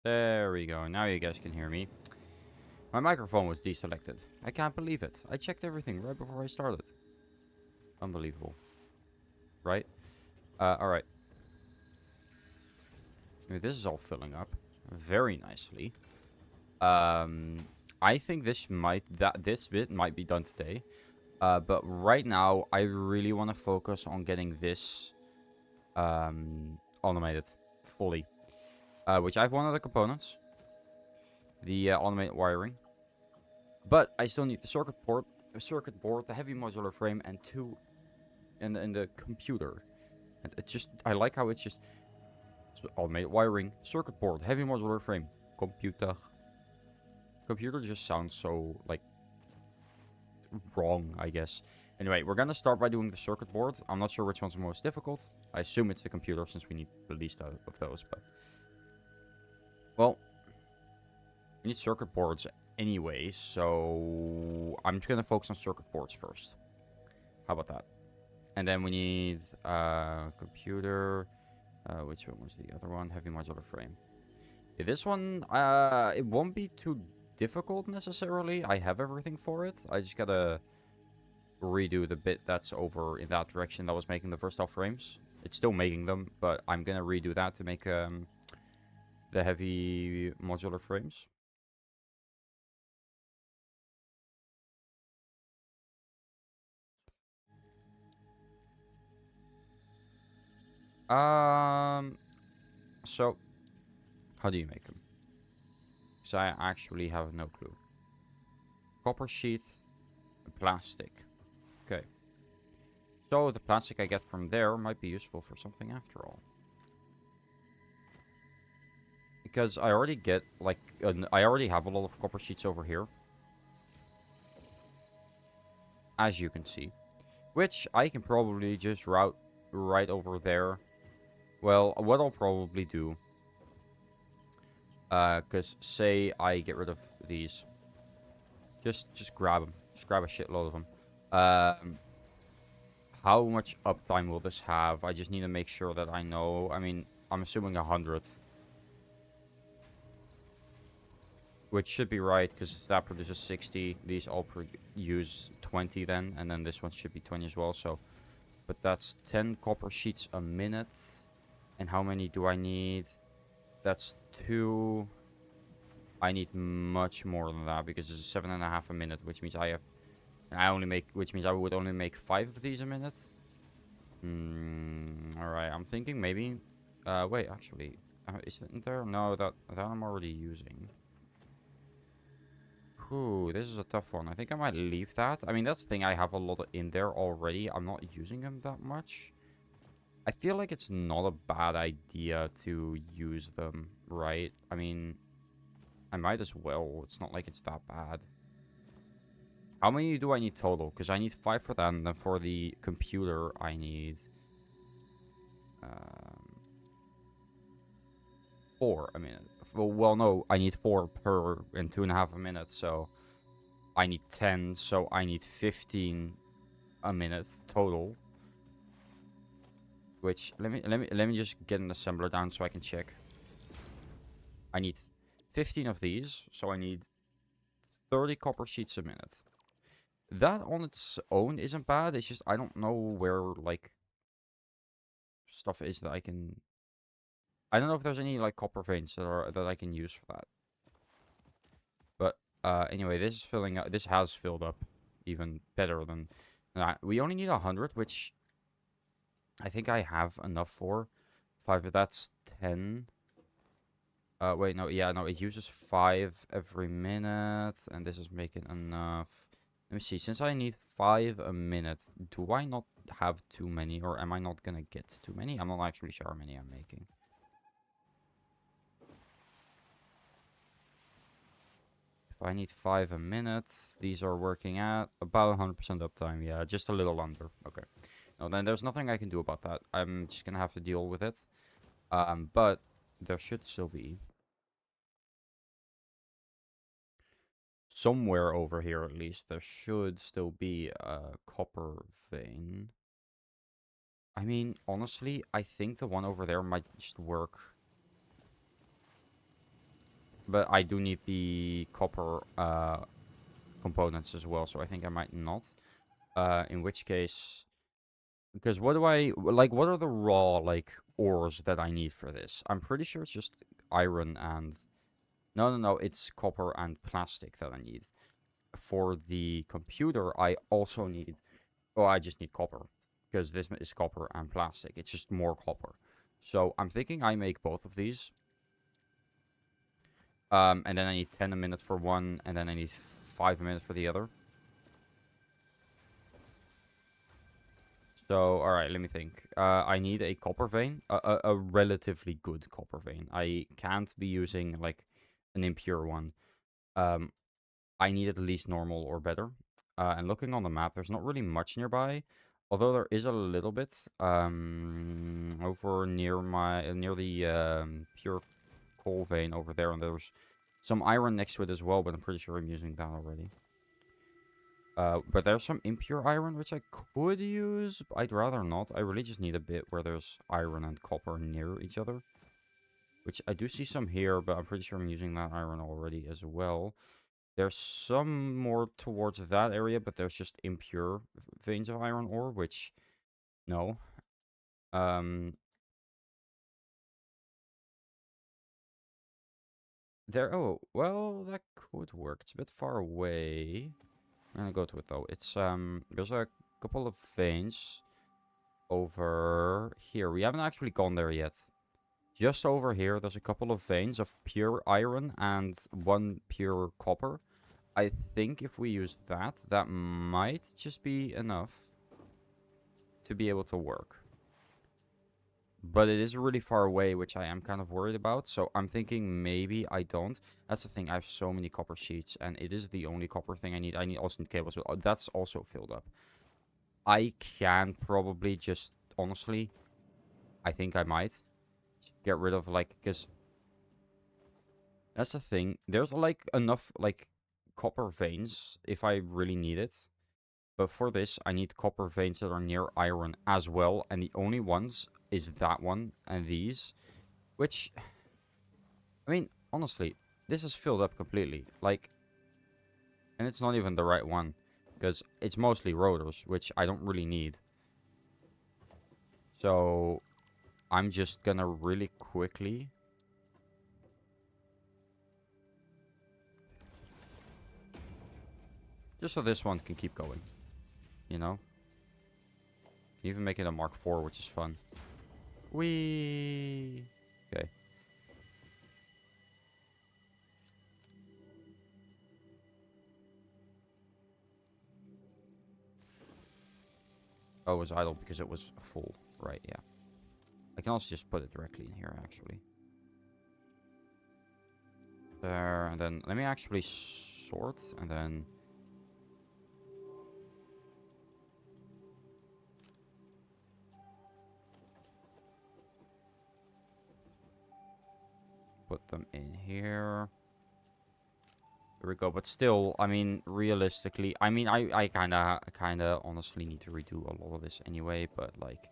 There we go. Now you guys can hear me. My microphone was deselected. I can't believe it. I checked everything right before I started. Unbelievable. Right? Alright. This is all filling up very nicely. I think this bit might be done today. But right now, I really want to focus on getting this automated fully. Which I have one of the components. The automated wiring. But I still need the circuit board, the heavy modular frame, and the computer. And it's just, I like how it's just automated wiring, circuit board, heavy modular frame, computer. Computer just sounds so, like, wrong, I guess. Anyway, we're gonna start by doing the circuit board. I'm not sure which one's the most difficult. I assume it's the computer since we need the least out of those, but... Well, we need circuit boards anyway, so I'm just gonna focus on circuit boards first. How about that? And then we need computer. Which one was the other one? Heavy modular frame. Yeah, this one, it won't be too difficult necessarily. I have everything for it. I just gotta redo the bit that's over in that direction that was making the versatile frames. It's still making them, but I'm gonna redo that to make the heavy modular frames. So, how do you make them? Because I actually have no clue. Copper sheet, plastic. Okay. So the plastic I get from there might be useful for something after all. Because I already get, like, I already have a lot of copper sheets over here. As you can see. Which I can probably just route right over there. Well, what I'll probably do... Because say I get rid of these. Just grab them. Just grab a shitload of them. How much uptime will this have? I just need to make sure that I know. I mean, I'm assuming 100. Which should be right, because that produces 60. These all use 20 then. And then this one should be 20 as well. So, but that's 10 copper sheets a minute. And how many do I need? That's 2. I need much more than that, because it's 7.5 a minute, which means which means I would only make 5 of these a minute. Alright, I'm thinking maybe... wait, actually... isn't there? No, that I'm already using. Whew, this is a tough one. I think I might leave that. I mean, that's the thing. I have a lot in there already. I'm not using them that much. I feel like it's not a bad idea to use them, right? I mean, I might as well. It's not like it's that bad. How many do I need total? Because I need 5 for that, and then for the computer, I need... 4 a minute. Well, no, I need 4 per in 2.5 a minute, so... I need 10, so I need 15 a minute total. Which, let me just get an assembler down so I can check. I need 15 of these, so I need 30 copper sheets a minute. That on its own isn't bad. It's just I don't know where, like, stuff is that I can... I don't know if there's any, like, copper veins that I can use for that. But, anyway, this is filling up. This has filled up even better than that. We only need 100, which I think I have enough for. 5, but that's 10. Wait, no, yeah, no, it uses 5 every minute, and this is making enough. Let me see, since I need 5 a minute, do I not have too many, or am I not gonna get too many? I'm not actually sure how many I'm making. If I need 5 a minute, these are working at about 100% uptime, yeah, just a little under, okay. No, then there's nothing I can do about that. I'm just gonna have to deal with it. But there should still be somewhere over here, at least, there should still be a copper vein. I mean, honestly, I think the one over there might just work. But I do need the copper components as well, so I think I might not. In which case, because what do I like? What are the raw like ores that I need for this? I'm pretty sure it's just iron and no, it's copper and plastic that I need. For the computer, I also need. Oh, I just need copper because this is copper and plastic. It's just more copper. So I'm thinking I make both of these. And then I need 10 a minute for one, and then I need 5 a minute for the other. So, alright, let me think. I need a copper vein. A relatively good copper vein. I can't be using, like, an impure one. Um, I need at least normal or better. And looking on the map, there's not really much nearby. Although there is a little bit. Over near the pure coal vein over there. And there's some iron next to it as well, but I'm pretty sure I'm using that already. But there's some impure iron, which I could use, but I'd rather not. I really just need a bit where there's iron and copper near each other. Which I do see some here, but I'm pretty sure I'm using that iron already as well. There's some more towards that area, but there's just impure veins of iron ore, which, no. Oh, well, that could work. It's a bit far away. I'm gonna go to it, though. It's, there's a couple of veins over here. We haven't actually gone there yet. Just over here, there's a couple of veins of pure iron and one pure copper. I think if we use that, that might just be enough to be able to work. But it is really far away, which I am kind of worried about. So I'm thinking maybe I don't. That's the thing. I have so many copper sheets, and it is the only copper thing I need. I also need cables. That's also filled up. I can probably just, honestly, I think I might get rid of, like, because that's the thing. There's, like, enough, like, copper veins if I really need it. But for this, I need copper veins that are near iron as well. And the only ones is that one and these. Which, I mean, honestly, this is filled up completely. Like, and it's not even the right one. Because it's mostly rotors, which I don't really need. So, I'm just gonna really quickly... just so this one can keep going. You know? Can even make it a Mark IV, which is fun. Whee! Okay. Oh, it was idle because it was full. Right, yeah. I can also just put it directly in here, actually. There, and then let me actually sort, and then... put them in here. There we go. But still, I mean, realistically, I mean, I kind of honestly need to redo a lot of this anyway, but, like...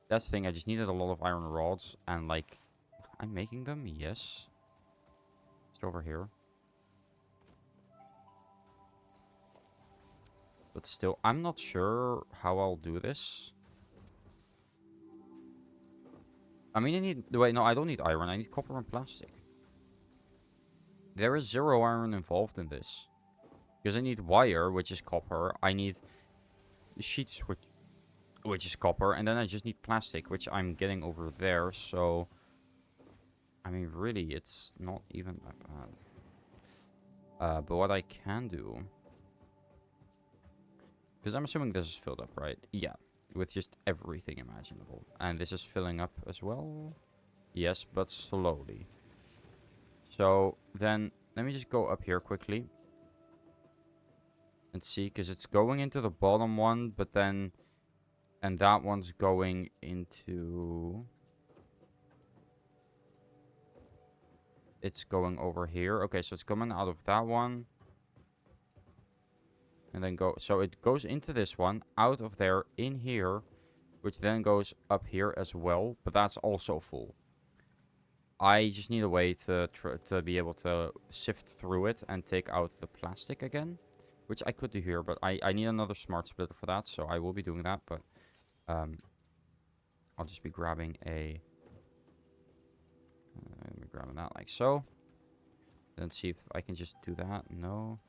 that's the thing, I just needed a lot of iron rods, and, like... I'm making them? Yes. Just over here. But still, I'm not sure how I'll do this. I mean, I need... wait, no, I don't need iron. I need copper and plastic. There is 0 iron involved in this. Because I need wire, which is copper. I need sheets, which is copper. And then I just need plastic, which I'm getting over there. So, I mean, really, it's not even that bad. But what I can do... because I'm assuming this is filled up, right? Yeah. With just everything imaginable. And this is filling up as well. Yes, but slowly. So, then, let me just go up here quickly. And see, because it's going into the bottom one, but then... and that one's going into... it's going over here. Okay, so it's coming out of that one. And then go... so it goes into this one, out of there, in here. Which then goes up here as well. But that's also full. I just need a way to be able to sift through it and take out the plastic again, which I could do here, but I need another smart splitter for that, so I will be doing that, but I'll just be grabbing a... Let me grab that like so. Then see if I can just do that. No.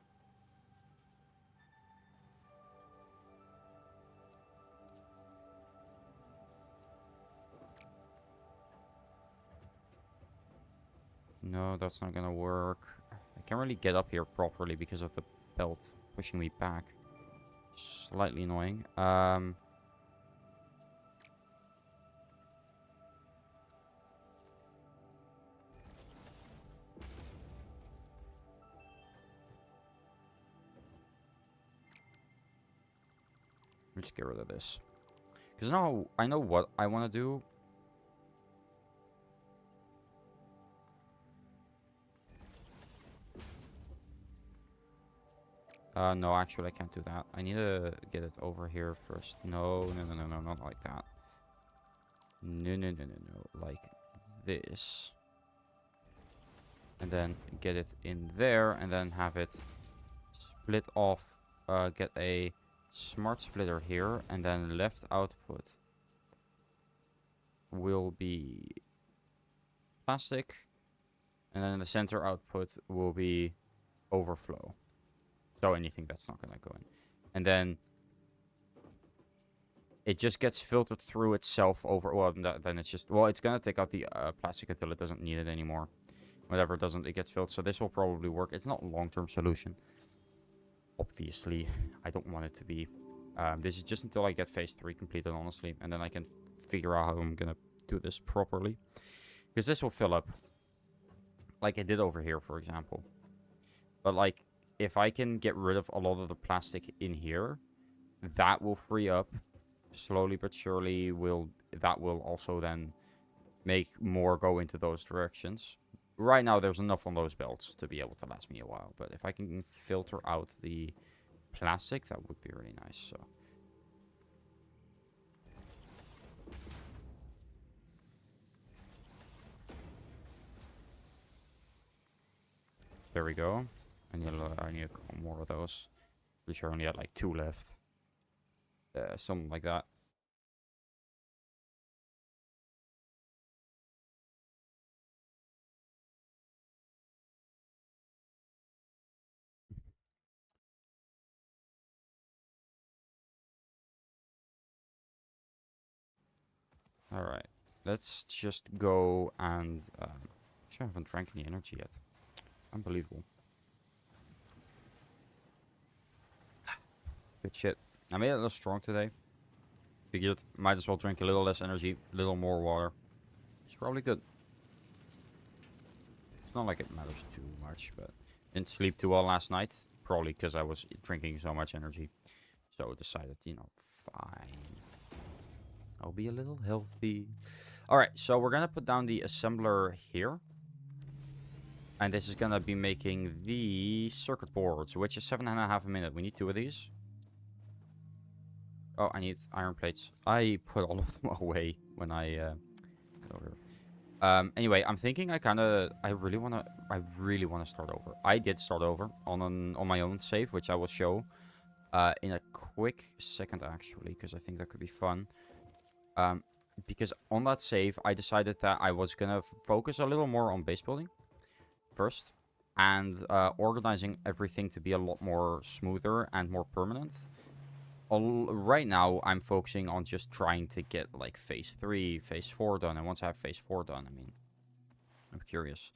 No, that's not gonna work. I can't really get up here properly because of the belt pushing me back. Slightly annoying. Let's just get rid of this. Because now I know what I want to do. No, actually, I can't do that. I need to get it over here first. No, no, no, no, no, not like that. No, no, no, no, no. Like this. And then get it in there, and then have it split off. Get a smart splitter here, and then left output will be plastic, and then the center output will be overflow. So anything that's not gonna go in. And then it just gets filtered through itself over... Well, then it's just... Well, it's gonna take out the plastic until it doesn't need it anymore. Whatever it doesn't, it gets filled. So this will probably work. It's not a long-term solution. Obviously, I don't want it to be. This is just until I get phase 3 completed, honestly. And then I can figure out how I'm gonna do this properly. Because this will fill up. Like I did over here, for example. But like, if I can get rid of a lot of the plastic in here, that will free up. Slowly but surely, that will also then make more go into those directions. Right now, there's enough on those belts to be able to last me a while. But if I can filter out the plastic, that would be really nice. So there we go. I need a couple more of those. Pretty sure I only had like 2 left. Something like that. Alright. Let's just go and... actually, I haven't drank any energy yet. Unbelievable. Good shit. I made it a little strong today. Figured might as well drink a little less energy, a little more water. It's probably good. It's not like it matters too much, but didn't sleep too well last night. Probably because I was drinking so much energy. So decided, you know, fine. I'll be a little healthy. Alright, so we're gonna put down the assembler here. And this is gonna be making the circuit boards, which is 7.5 a minute. We need 2 of these. Oh, I need iron plates. I put all of them away when I got over here. Anyway, I'm thinking I really wanna start over. I did start over on my own save, which I will show in a quick second actually, because I think that could be fun. Because on that save, I decided that I was gonna focus a little more on base building first, and organizing everything to be a lot more smoother and more permanent. Right now, I'm focusing on just trying to get like phase 3, phase 4 done, and once I have phase 4 done, I mean, I'm curious.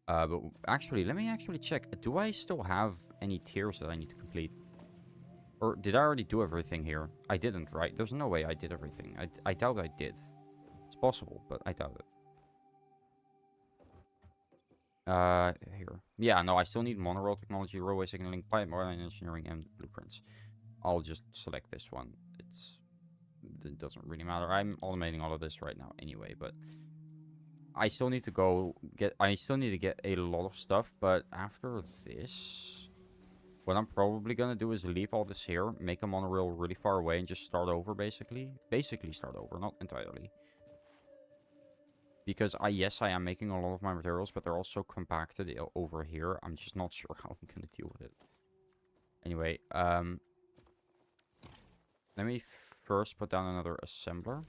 But actually, let me actually check. Do I still have any tiers that I need to complete? Or did I already do everything here? I didn't, right? There's no way I did everything. I doubt I did. It's possible, but I doubt it. Here. Yeah, no, I still need monorail technology, railway signaling, pipeline engineering, and blueprints. I'll just select this one. It doesn't really matter. I'm automating all of this right now anyway, but I still need to I still need to get a lot of stuff, but after this, what I'm probably gonna do is leave all this here, make a monorail really far away, and just start over, basically. Basically start over, not entirely. Because yes, I am making a lot of my materials, but they're also compacted over here. I'm just not sure how I'm gonna deal with it. Anyway, let me first put down another assembler.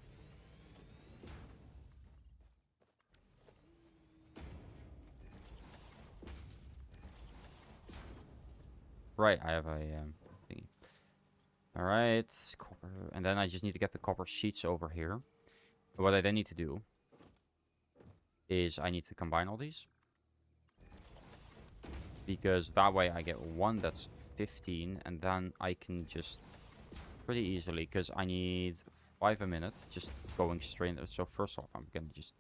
Right, I have a thingy. All right, copper, and then I just need to get the copper sheets over here. What I then need to do is I need to combine all these, because that way I get one that's 15, and then I can just pretty easily, because I need 5 a minute, just going straight. So first off, I'm gonna just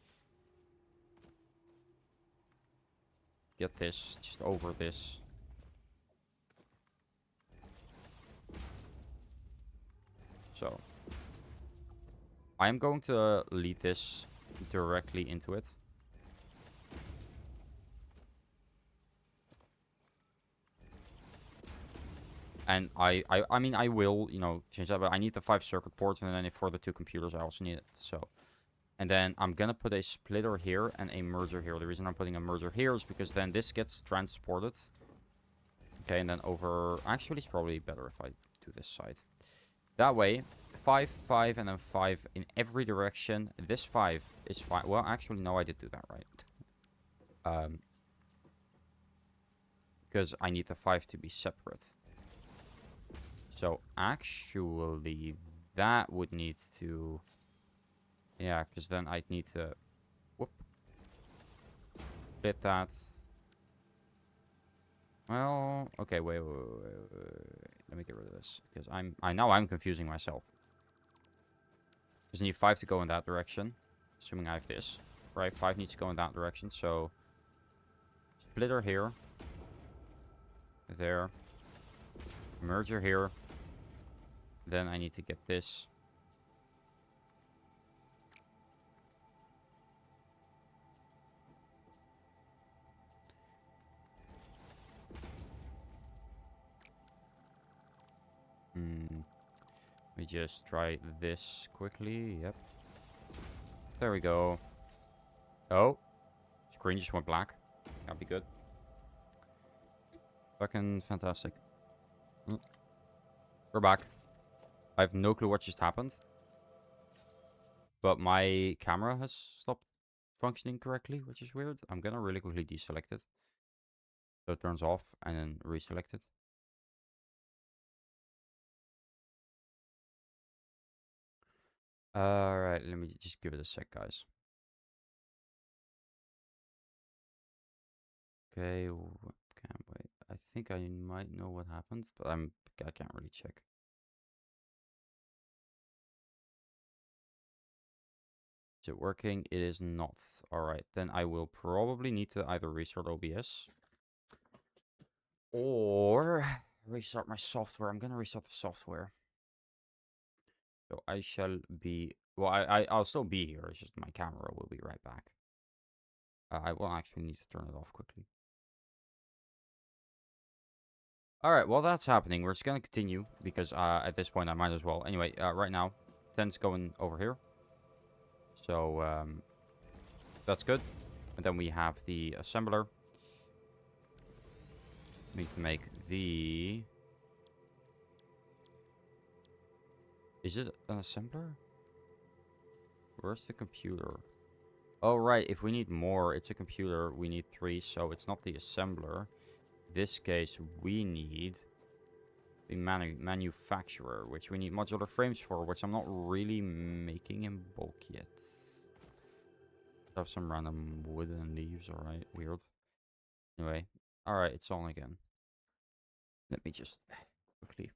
get this just over this. So I am going to lead this directly into it. And I mean, I will, change that, but I need the 5 circuit ports, and then for the 2 computers, I also need it. So, and then I'm gonna put a splitter here and a merger here. The reason I'm putting a merger here is because then this gets transported. Okay, and then over... Actually, it's probably better if I do this side. That way, 5, 5, and then 5 in every direction. This 5 is 5. Well, actually, no, I did do that right. Because I need the 5 to be separate. So actually, that would need to... Yeah, because then I'd need to... Whoop. Split that. Well, okay, wait. Let me get rid of this. Because I'm confusing myself. Because I need 5 to go in that direction. Assuming I have this. Right, 5 needs to go in that direction. So, splitter here. There. Merger here. Then I need to get this. Let me just try this quickly. Yep. There we go. Oh. Screen just went black. That'd be good. Fucking fantastic. We're back. I have no clue what just happened. But my camera has stopped functioning correctly, which is weird. I'm gonna really quickly deselect it. So it turns off and then reselect it. Alright, let me just give it a sec, guys. Okay, can't wait. I think I might know what happened, but I can't really check. Is it working? It is not. Alright, then I will probably need to either restart OBS or restart my software. I'm gonna restart the software. So I shall be... Well, I'll still be here. It's just my camera will be right back. I will actually need to turn it off quickly. Alright, while that's happening, we're just gonna continue. Because at this point, I might as well. Anyway, right now, 10's going over here. So, that's good. And then we have the assembler. Need to make the... Is it an assembler? Where's the computer? Oh, right. If we need more, it's a computer. We need 3, so it's not the assembler. In this case, we need the manufacturer, which we need modular frames for, which I'm not really making in bulk yet. Have some random wood and leaves. Alright, weird. Anyway, alright, it's on again. Let me just quickly...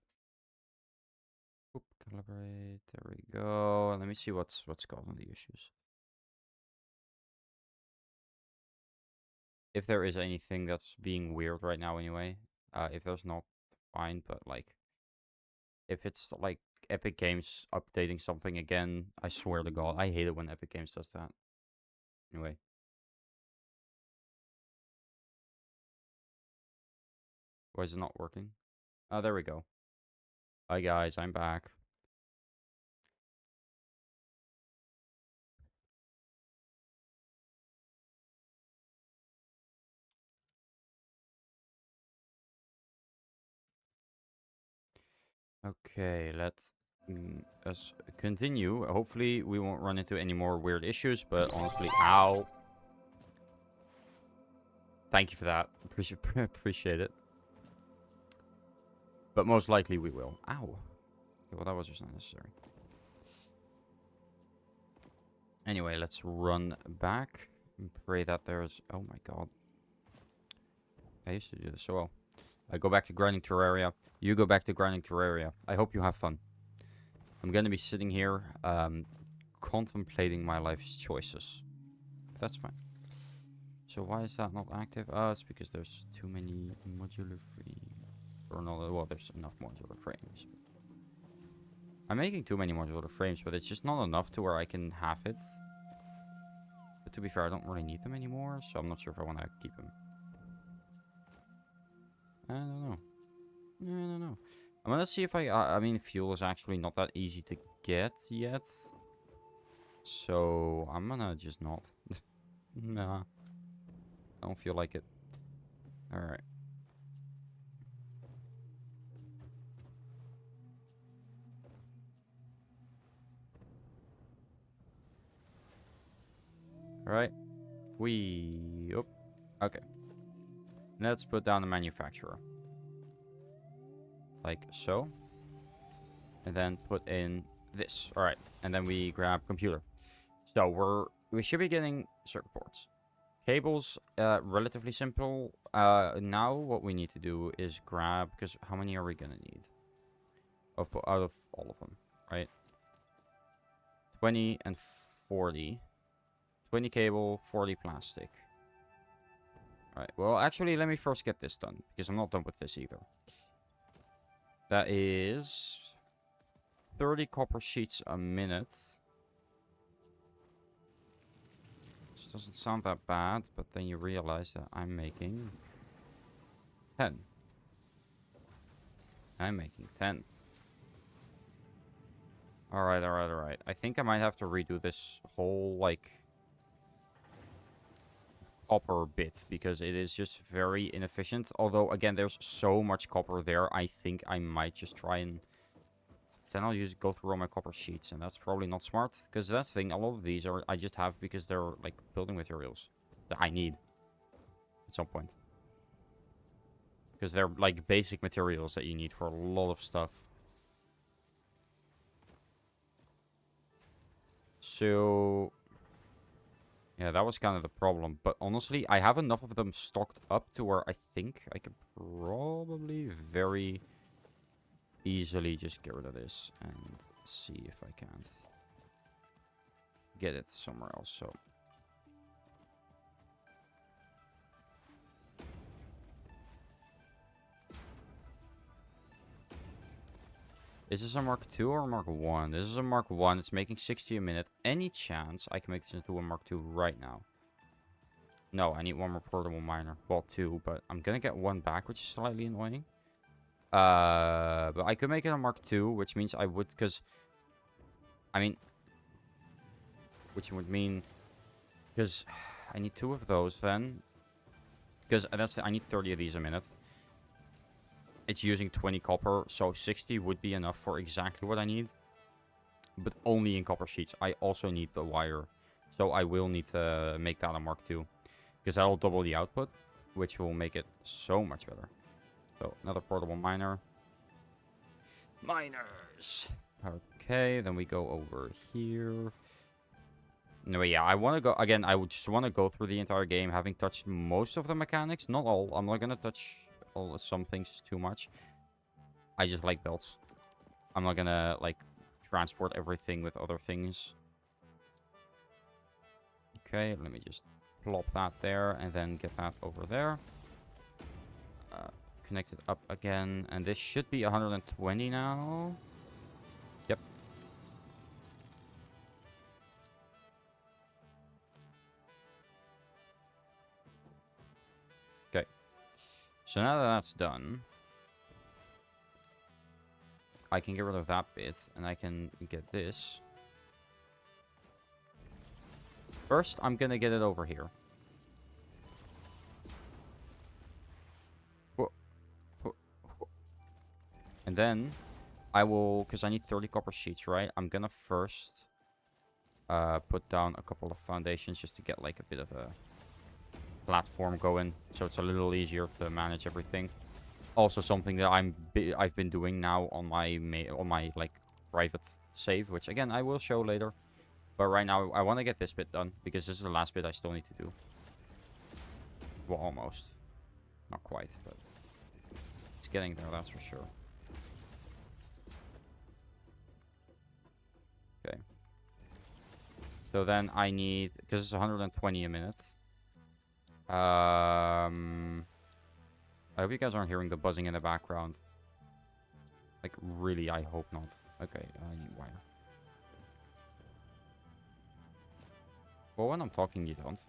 Oop, calibrate. There we go. Let me see what's causing the issues. If there is anything that's being weird right now anyway. If there's not, fine, but like... If it's like Epic Games updating something again, I swear to God, I hate it when Epic Games does that. Anyway. Why is it not working? Oh, there we go. Hi guys, I'm back. Okay, let's us continue. Hopefully we won't run into any more weird issues, but honestly, ow. Thank you for that. Appreciate it. But most likely we will. Ow. Okay, well, that was just not necessary. Anyway, let's run back and pray that there's... Oh my god. I used to do this so well. I go back to grinding Terraria. You go back to grinding Terraria. I hope you have fun. I'm going to be sitting here contemplating my life's choices. That's fine. So why is that not active? It's because there's too many modular frames. Or no, well, there's enough modular frames. I'm making too many modular frames, but it's just not enough to where I can have it. But to be fair, I don't really need them anymore, so I'm not sure if I want to keep them. I don't know. I don't know. I'm gonna see if I mean, fuel is actually not that easy to get yet. So, I'm gonna just not. Nah. I don't feel like it. Alright. Alright. Oh, okay. Let's put down the manufacturer. Like so. And then put in this. Alright. And then we grab computer. So we should be getting circuit boards. Cables, relatively simple. Now what we need to do is grab, because how many are we gonna need? Out of all of them, right? 20 and 40. 20 cable, 40 plastic. Alright, well, actually, let me first get this done, because I'm not done with this either. That is 30 copper sheets a minute. Which doesn't sound that bad, but then you realize that I'm making 10. I'm making 10. Alright, alright, alright. I think I might have to redo this whole, like, copper bit, because it is just very inefficient. Although, again, there's so much copper there, I think I might just try and... Then I'll go through all my copper sheets, and that's probably not smart. Because that's the thing, a lot of these I just have because they're, like, building materials that I need at some point. Because they're, like, basic materials that you need for a lot of stuff. So... yeah, that was kind of the problem. But honestly, I have enough of them stocked up to where I think I could probably very easily just get rid of this and see if I can't get it somewhere else. So is this a Mark II or a Mark 1? This is a Mark 1. It's making 60 a minute. Any chance I can make this into a Mark 2 right now? No, I need one more portable miner. Well, 2, but I'm gonna get 1 back, which is slightly annoying. But I could make it a Mark 2, which means I would, because... I mean... which would mean... because I need 2 of those then. Because I need 30 of these a minute. It's using 20 copper, so 60 would be enough for exactly what I need. But only in copper sheets. I also need the wire. So I will need to make that a Mark II. Because that'll double the output, which will make it so much better. So, another portable miner. Miners! Okay, then we go over here. No, yeah, I want to go... again, I would just want to go through the entire game, having touched most of the mechanics. Not all. I'm not going to touch... some things too much. I just like belts. I'm not gonna like transport everything with other things. Okay, let me just plop that there and then get that over there. Connect it up again, and this should be 120 now. Yep. Okay. So now that that's done, I can get rid of that bit, and I can get this. First, I'm gonna get it over here. And then, I will, because I need 30 copper sheets, right? I'm gonna first put down a couple of foundations just to get like a bit of a platform going, so it's a little easier to manage everything. Also, something that I've been doing now on my like private save, which again I will show later. But right now I want to get this bit done because this is the last bit I still need to do. Well, almost, not quite, but it's getting there. That's for sure. Okay. So then I need, because it's 120 a minute. I hope you guys aren't hearing the buzzing in the background. Like, really, I hope not. Okay, I need wire. Well, when I'm talking, you don't.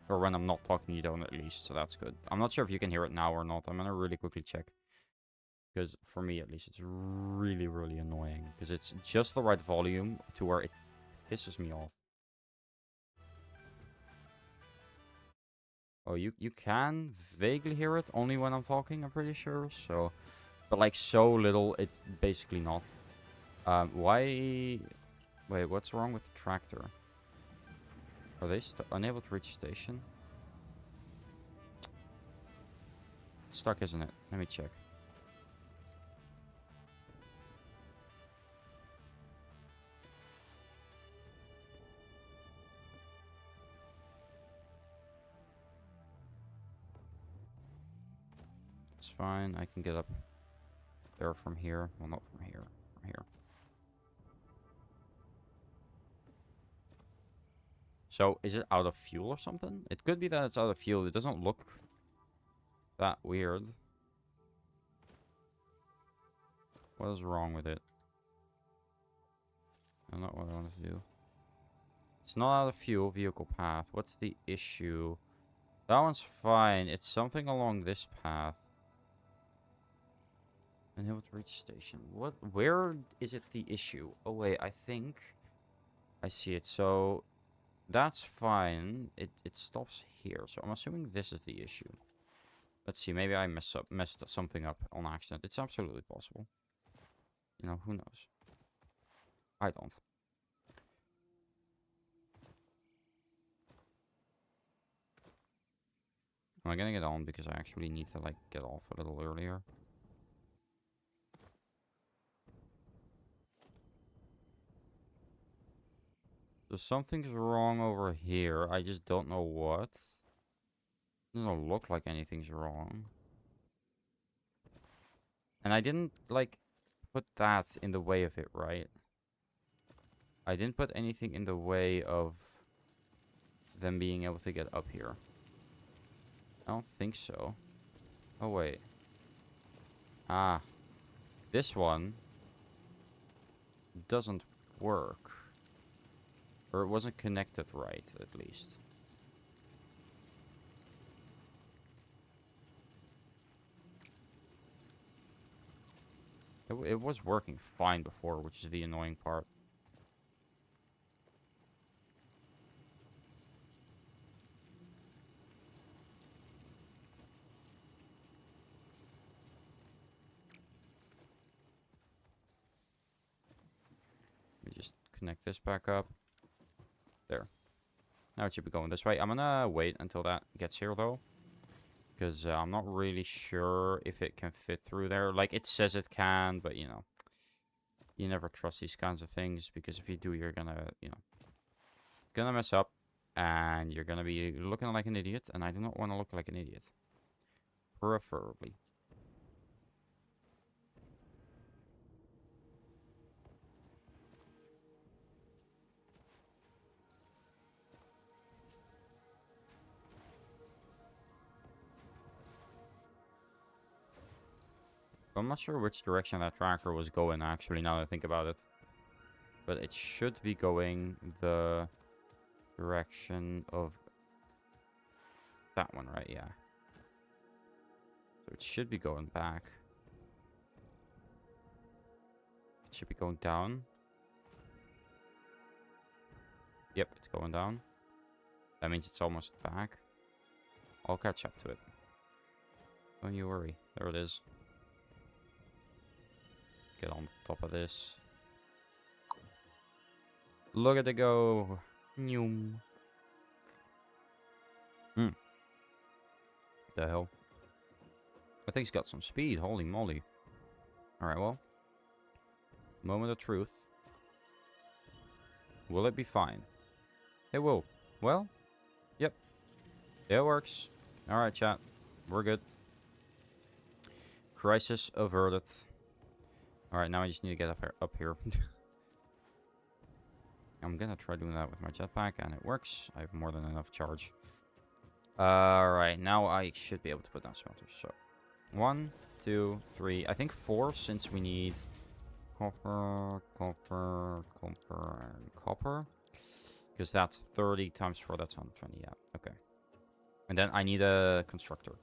Or when I'm not talking, you don't, at least. So that's good. I'm not sure if you can hear it now or not. I'm gonna really quickly check. Because for me, at least, it's really, really annoying. Because it's just the right volume to where it pisses me off. Oh, you can vaguely hear it only when I'm talking, I'm pretty sure. So, but like so little, it's basically not. Why? Wait, what's wrong with the tractor? Are they unable to reach station? It's stuck, isn't it? Let me check. It's fine. I can get up there from here. Well, not from here. From here. So, is it out of fuel or something? It could be that it's out of fuel. It doesn't look that weird. What is wrong with it? That's not what I want to do. It's not out of fuel. Vehicle path. What's the issue? That one's fine. It's something along this path. Unable to reach station. What? Where is it the issue? Oh, wait. I think I see it. So, that's fine. It stops here. So, I'm assuming this is the issue. Let's see. Maybe I messed something up on accident. It's absolutely possible. You know, who knows? I don't. Am I gonna get on because I actually need to, like, get off a little earlier? So something's wrong over here. I just don't know what. Doesn't look like anything's wrong. And I didn't, like, put that in the way of it, right? I didn't put anything in the way of them being able to get up here. I don't think so. Oh, wait. Ah. This one doesn't work. Or it wasn't connected right, at least. It was working fine before, which is the annoying part. Let me just connect this back up. There. Now it should be going this way. I'm gonna wait until that gets here, though. Because I'm not really sure if it can fit through there. Like, it says it can, but, you know. You never trust these kinds of things. Because if you do, you're gonna, you know. Gonna mess up. And you're gonna be looking like an idiot. And I do not want to look like an idiot. Preferably. I'm not sure which direction that tractor was going, actually, now that I think about it. But it should be going the direction of that one, right? Yeah. So it should be going back. It should be going down. Yep, it's going down. That means it's almost back. I'll catch up to it. Don't you worry. There it is. get on top of this. Look at it go. Noom. The hell? I think he's got some speed. Holy moly. Alright, well. Moment of truth. Will it be fine? It will. Well, yep. It works. Alright, chat. We're good. Crisis averted. Alright, now I just need to get up here. I'm gonna try doing that with my jetpack, and it works. I have more than enough charge. Alright, now I should be able to put down smelters. So, 1, 2, 3. I think 4, since we need copper, copper, copper, and copper. Because that's 30 times 4, that's 120. Yeah, okay. And then I need a constructor.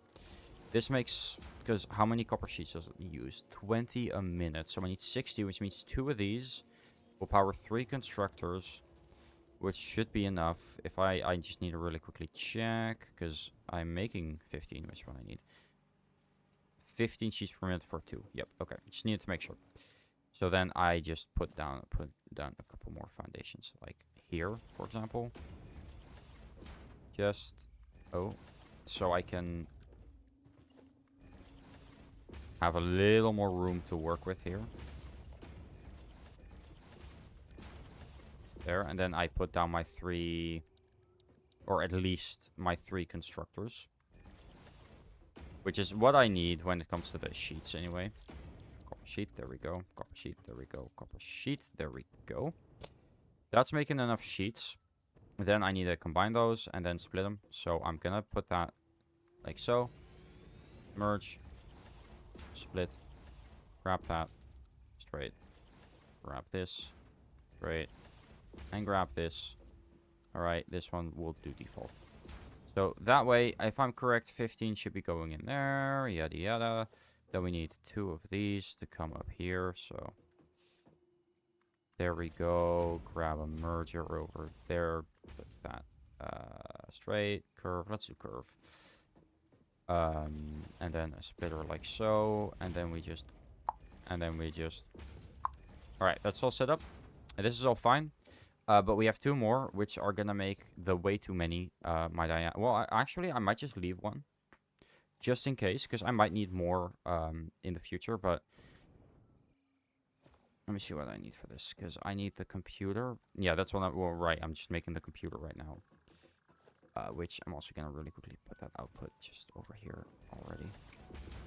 This makes... Because how many copper sheets does it use? 20 a minute. So I need 60, which means 2 of these will power 3 constructors. Which should be enough. If I just need to really quickly check. Because I'm making 15, which one I need. 15 sheets per minute for 2. Yep, okay. Just needed to make sure. So then I just put down a couple more foundations. Like here, for example. Just... Oh. So I can... have a little more room to work with here. There, and then I put down my 3, or at least my 3 constructors. Which is what I need when it comes to the sheets anyway. Copper sheet, there we go. Copper sheet, there we go. Copper sheet, there we go. That's making enough sheets. Then I need to combine those and then split them. So I'm gonna put that like so. Merge. Split. Grab that. Straight. Grab this. Straight. And grab this. Alright, this one will do default. So that way, if I'm correct, 15 should be going in there. Yada yada. Then we need 2 of these to come up here. So there we go. Grab a merger over there. Put that straight. Curve. Let's do curve. And then a splitter like so. And then we just... Alright, that's all set up. And this is all fine. But we have 2 more, which are gonna make the way too many, might I add. Well, actually, I might just leave one. Just in case, because I might need more in the future, but... Let me see what I need for this, because I need the computer. Yeah, that's what I'm... Well, right, I'm just making the computer right now. Which I'm also gonna really quickly put that output just over here already.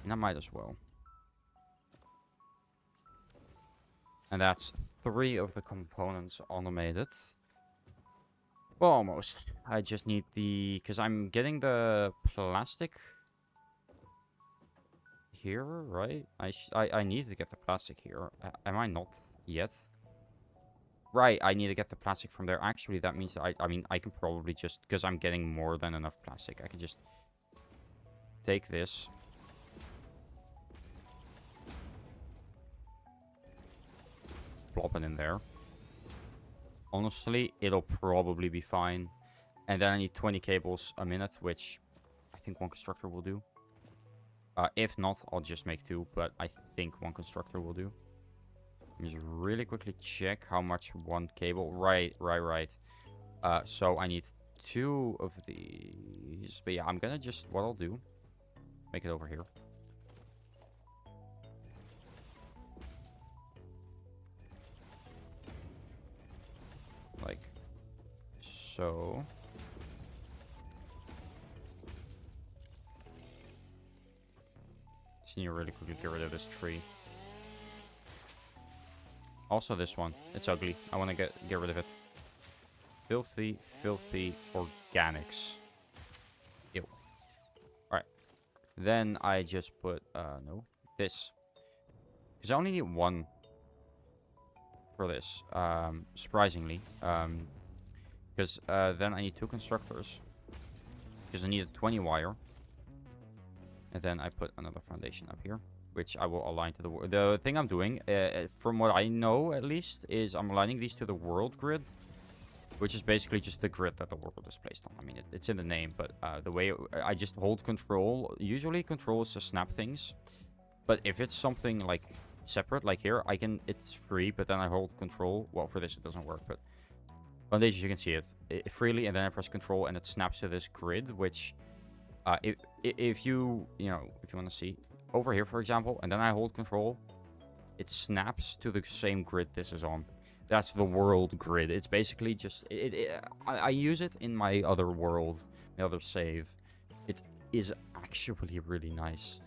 And I might as well. And that's 3 of the components automated. Well, almost. I just need the... Because I'm getting the plastic here, right? I need to get the plastic here. Am I not yet? Right, I need to get the plastic from there. Actually, that means that I mean, I can probably just... Because I'm getting more than enough plastic. I can just take this... Plop it in there. Honestly, it'll probably be fine. And then I need 20 cables a minute, which I think 1 constructor will do. If not, I'll just make 2, but I think 1 constructor will do. Let me just really quickly check how much 1 cable... Right. So I need 2 of these. But yeah, I'm gonna just... What I'll do... Make it over here. Like so. Just need to really quickly get rid of this tree. Also this one. It's ugly. I want to get rid of it. Filthy, filthy organics. Ew. Alright. Then I just put, no, this. Because I only need 1 for this, surprisingly. Because then I need 2 constructors. Because I need a 20 wire. And then I put another foundation up here, which I will align to the thing I'm doing, from what I know at least, is I'm aligning these to the world grid. Which is basically just the grid that the world is placed on. I mean, it's in the name, but the way I just hold control. Usually control is to snap things. But if it's something like separate. Like here, it's free, but then I hold control. Well, for this it doesn't work, but foundations you can see it freely, and then I press control and it snaps to this grid, which if you want to see over here, for example, and then I hold control, it snaps to the same grid this is on. That's the world grid. It's basically just I use it in my other world, my other save. It is actually really nice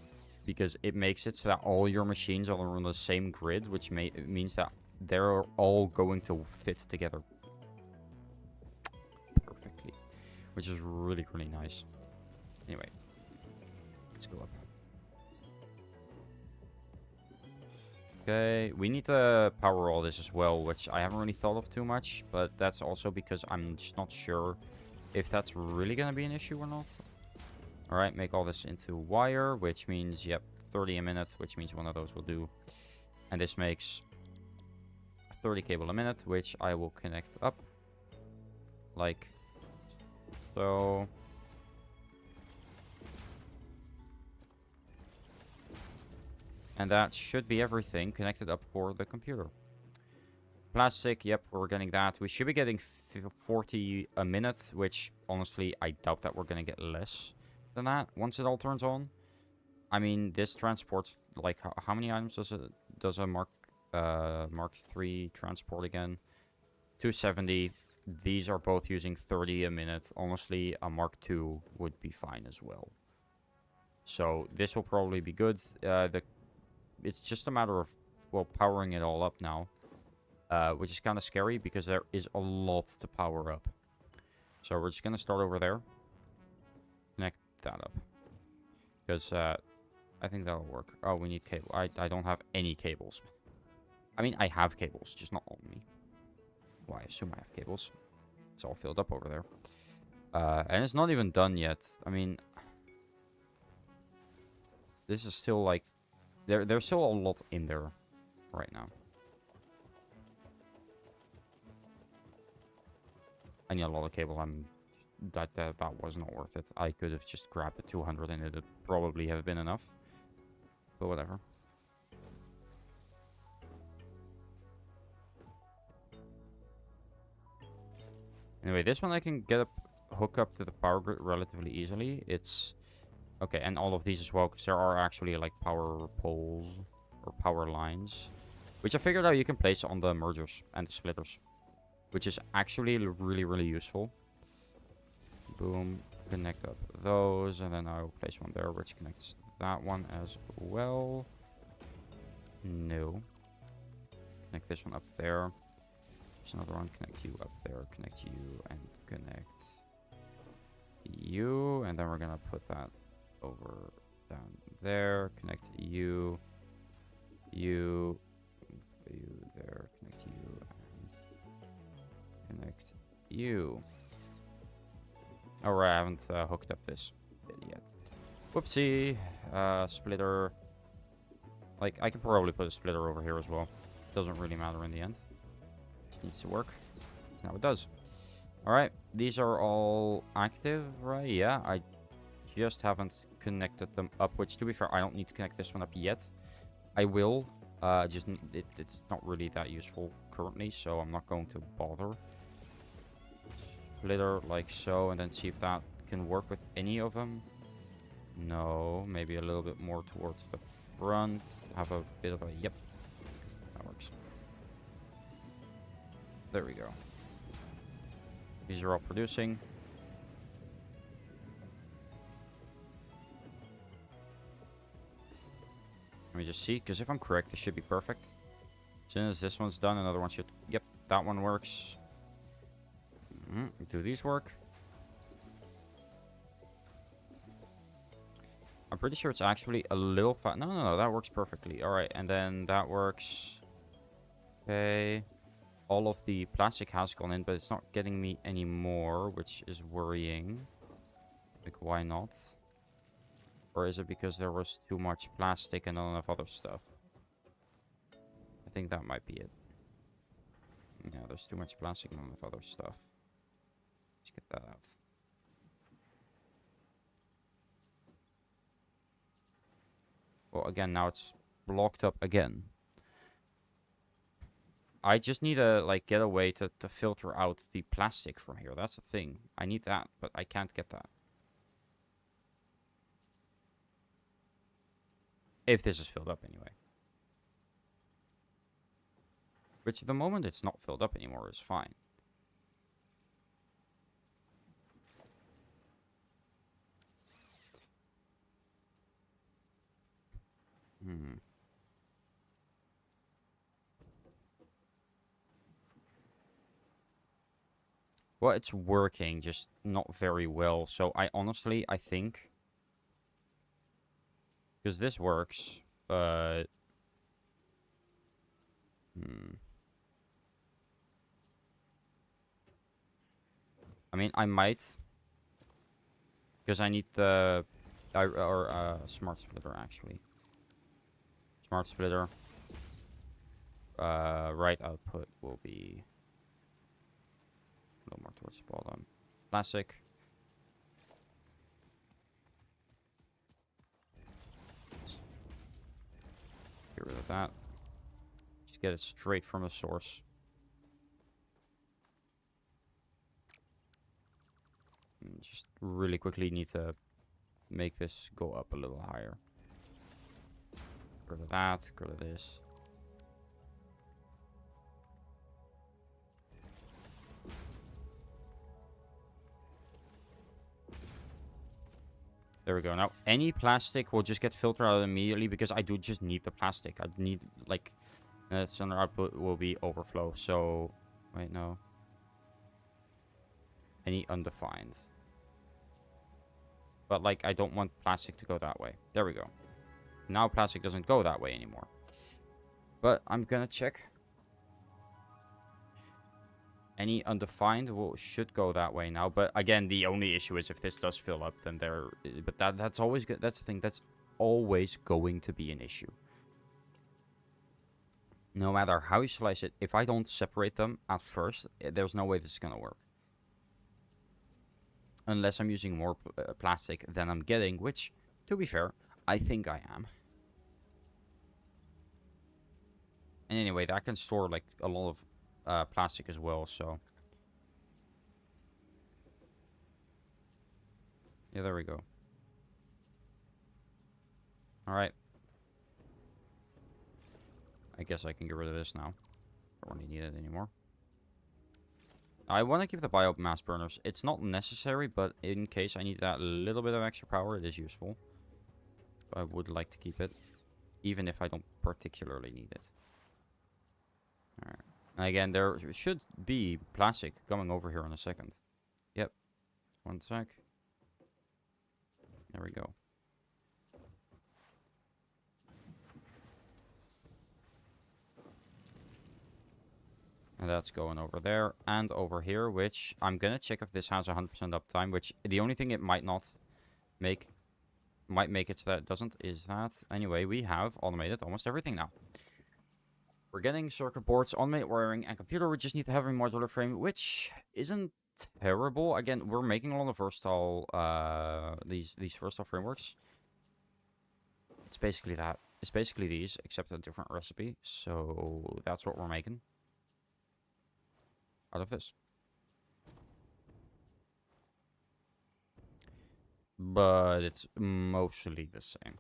because it makes it so that all your machines are on the same grid, which means that they're all going to fit together perfectly, which is really, really nice. Anyway, let's go up. Okay, we need to power all this as well, which I haven't really thought of too much, but that's also because I'm just not sure if that's really going to be an issue or not. Alright, make all this into wire, which means, yep, 30 a minute, which means one of those will do. And this makes 30 cable a minute, which I will connect up. Like so. And that should be everything connected up for the computer. Plastic, yep, we're getting that. We should be getting 40 a minute, which honestly, I doubt that we're going to get less than that once it all turns on. I mean, this transports, like, how many items does a Mark 3 transport again? 270. These are both using 30 a minute. Honestly, a Mark 2 would be fine as well. So this will probably be good. It's just a matter of, well, powering it all up now. Which is kind of scary because there is a lot to power up. So we're just going to start over there. Connect that up. Because I think that'll work. Oh, we need cable. I don't have any cables. I mean, I have cables, just not on me. Well, I assume I have cables. It's all filled up over there. And it's not even done yet. I mean, this is still like... There's still a lot in there right now. I need a lot of cable. That was not worth it. I could have just grabbed the 200 and it would probably have been enough. But whatever. Anyway, this one I can hook up to the power grid relatively easily. It's okay, and all of these as well, because there are actually like power poles or power lines, which I figured out you can place on the mergers and the splitters, which is actually really, really useful. Boom, connect up those, and then I'll place one there, which connects that one as well. No. Connect this one up there. There's another one, connect you up there, connect you, and connect you, and then we're gonna put that over down there, connect you there, connect you, and connect you. Alright, I haven't hooked up this bit yet. Whoopsie. Splitter. Like, I could probably put a splitter over here as well. Doesn't really matter in the end. Just needs to work. Now it does. Alright, these are all active, right? Yeah, I just haven't connected them up, which, to be fair, I don't need to connect this one up yet. I will. It's not really that useful currently, so I'm not going to bother. Splitter like so, and then see if that can work with any of them. No, maybe a little bit more towards the front. Have a bit of a, yep, that works. There we go. These are all producing. Let me just see, because if I'm correct, this should be perfect. As soon as this one's done, another one should, yep, that one works. Do these work? I'm pretty sure it's actually a little fat. No, that works perfectly. All right, and then that works. Okay. All of the plastic has gone in, but it's not getting me any more, which is worrying. Like, why not? Or is it because there was too much plastic and not enough other stuff? I think that might be it. Yeah, there's too much plastic and not enough other stuff. Let's get that out. Well, again, now it's blocked up again. I just need to, like, get a way to filter out the plastic from here. That's the thing. I need that, but I can't get that. If this is filled up anyway. Which at the moment it's not filled up anymore is fine. Hmm. Well, it's working, just not very well. So I think... Because this works, but... Hmm. I mean, I might... Because I need the... smart splitter, actually. Smart splitter. Right output will be... A little more towards the bottom. Classic. Get rid of that. Just get it straight from the source. And just really quickly need to make this go up a little higher. Get rid of that. Get rid of this. There we go. Now, any plastic will just get filtered out immediately because I do just need the plastic. I need, like, center output will be overflow. So, wait, no. Any undefined. But, like, I don't want plastic to go that way. There we go. Now plastic doesn't go that way anymore. But I'm gonna check. Any undefined should go that way now. But again, the only issue is if this does fill up, then there... But that's always good. That's the thing. That's always going to be an issue. No matter how you slice it, if I don't separate them at first, there's no way this is gonna work. Unless I'm using more plastic than I'm getting, which, to be fair, I think I am. And anyway, that can store, like, a lot of plastic as well, so... Yeah, there we go. Alright. I guess I can get rid of this now. Don't really need it anymore. I want to keep the biomass burners. It's not necessary, but in case I need that little bit of extra power, it is useful. I would like to keep it, even if I don't particularly need it. Alright. And again, there should be plastic coming over here in a second. Yep. One sec. There we go. And that's going over there and over here, which I'm going to check if this has 100% uptime, which the only thing it might not make, might make it so that it doesn't, is that. Anyway, we have automated almost everything now. We're getting circuit boards, automated wiring, and computer. We just need to have a modular frame, which isn't terrible. Again, we're making a lot of versatile, these versatile frameworks. It's basically that. It's basically these, except a different recipe. So that's what we're making out of this. But it's mostly the same.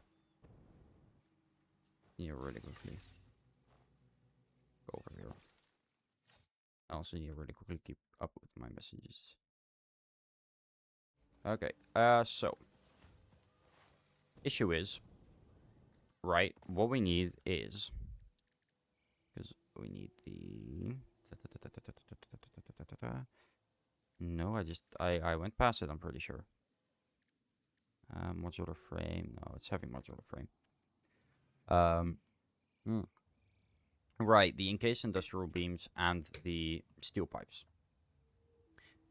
Yeah, really quickly. Go over here. I also need to really quickly keep up with my messages. Okay, so. Issue is, right, what we need is, because we need the, no, I went past it, I'm pretty sure. Modular frame, no, it's heavy modular frame. Right, the encased industrial beams and the steel pipes.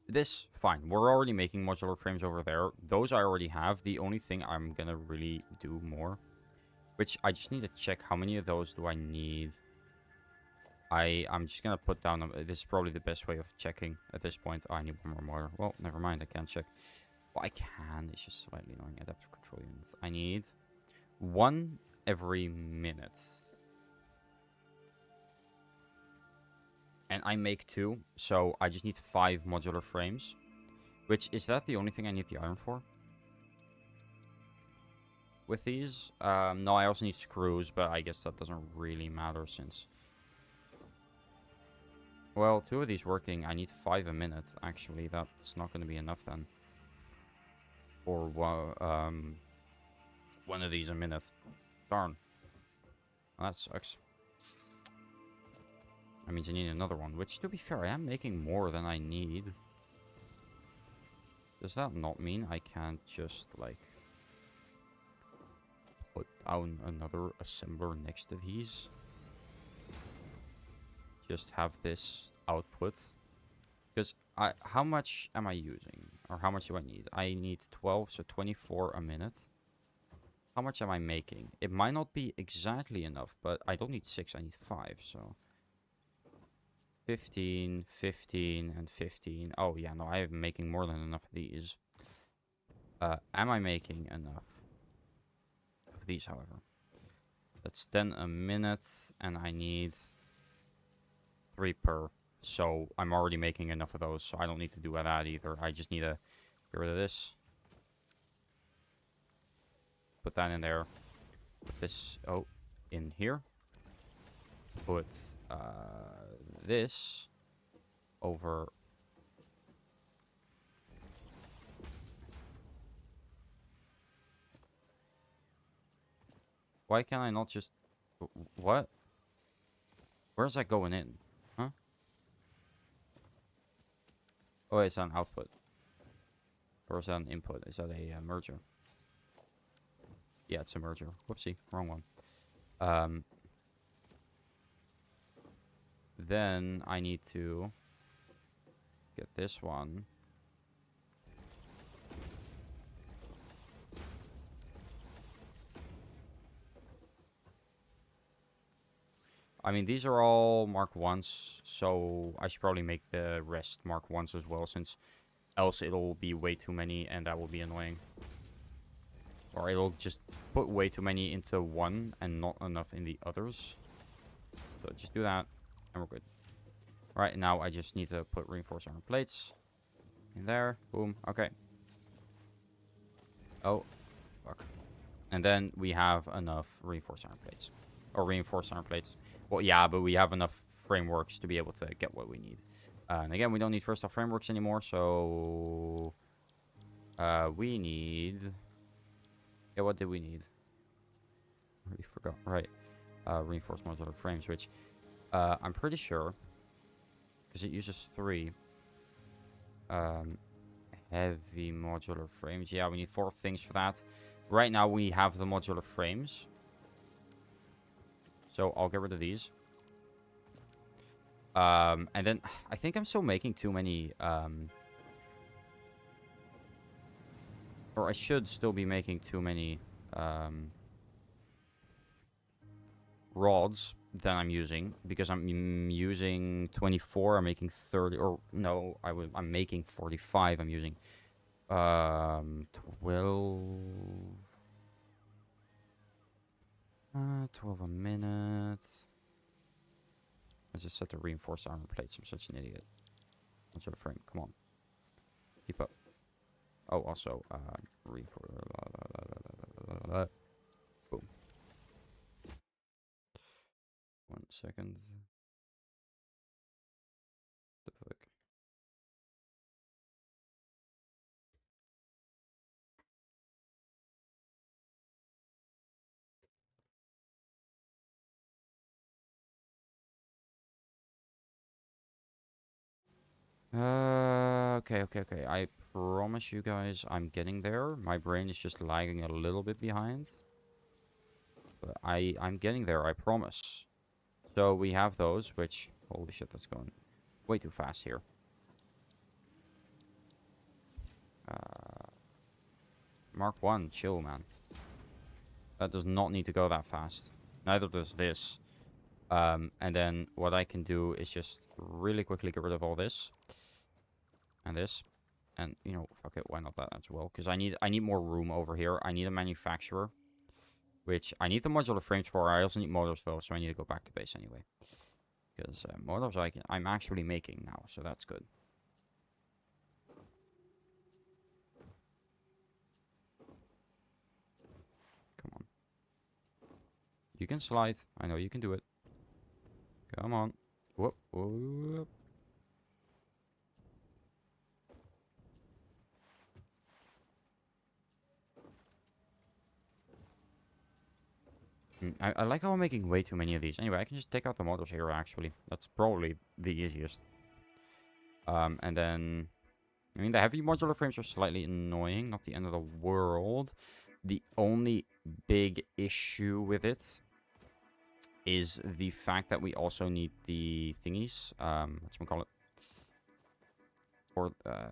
This, fine, we're already making modular frames over there. Those I already have. The only thing I'm gonna really do more, which I just need to check how many of those do I need. I'm just gonna put down, this is probably the best way of checking at this point. Oh, I need one more motor. Well, never mind, I can't check. Well, I can, it's just slightly annoying. Adaptive control units. I need one every minute. And I make 2, so I just need 5 modular frames. Which, is that the only thing I need the iron for? With these? No, I also need screws, but I guess that doesn't really matter since... Well, 2 of these working, I need 5 a minute. Actually, that's not going to be enough then. Or one of these a minute. Darn. Well, that sucks. That means I need another one, which, to be fair, I am making more than I need. Does that not mean I can't just, like, put down another assembler next to these? Just have this output. Because how much am I using? Or how much do I need? I need 12, so 24 a minute. How much am I making? It might not be exactly enough, but I don't need 6, I need 5, so... 15, 15, and 15. Oh, yeah, no, I am making more than enough of these. Am I making enough of these, however? That's 10 a minute, and I need 3 per. So I'm already making enough of those, so I don't need to do that either. I just need to get rid of this. Put that in there. Put this, in here. Put this over. Why can I not just... What? Where's that going in? Huh? Oh, it's an output. Or is that an input? Is that a merger? Yeah, it's a merger. Whoopsie, wrong one. Then I need to get this one. I mean, these are all Mark 1s, so I should probably make the rest Mark 1s as well, since else it'll be way too many, and that will be annoying. Or it'll just put way too many into one, and not enough in the others. So just do that, and we're good. Right, now I just need to put reinforced iron plates in there. Boom, okay. Oh, fuck. And then we have enough reinforced iron plates. Or reinforced iron plates. Well, yeah, but we have enough frameworks to be able to get what we need. And again, we don't need first off frameworks anymore, so... we need... Yeah, what did we need? I already forgot. Right. Reinforced modular frames, which... I'm pretty sure... Because it uses 3... heavy modular frames. Yeah, we need 4 things for that. Right now, we have the modular frames. So I'll get rid of these. And then I think I'm still making too many, or I should still be making too many, rods than I'm using, because I'm using 24, I'm making 30, or no, I'm making 45, I'm using, 12... 12 a minute. I just set the reinforced armor plates. I'm such an idiot. What's the frame? Come on. Keep up. Oh, also, reinforce. Boom. 1 second. The fuck? Okay. I promise you guys I'm getting there. My brain is just lagging a little bit behind. But I'm getting there, I promise. So we have those, which... Holy shit, that's going way too fast here. Mark 1, chill, man. That does not need to go that fast. Neither does this. And then what I can do is just really quickly get rid of all this. And this. And, you know, fuck it, why not that as well? Because I need more room over here. I need a manufacturer. Which I need the modular frames for. I also need motors though, so I need to go back to base anyway. Because motors I'm actually making now, so that's good. Come on. You can slide. I know you can do it. Come on. Whoop, whoop. I like how I'm making way too many of these. Anyway, I can just take out the motors here, actually. That's probably the easiest. And then... I mean, the heavy modular frames are slightly annoying. Not the end of the world. The only big issue with it is the fact that we also need the thingies. Whatchamacallit? For the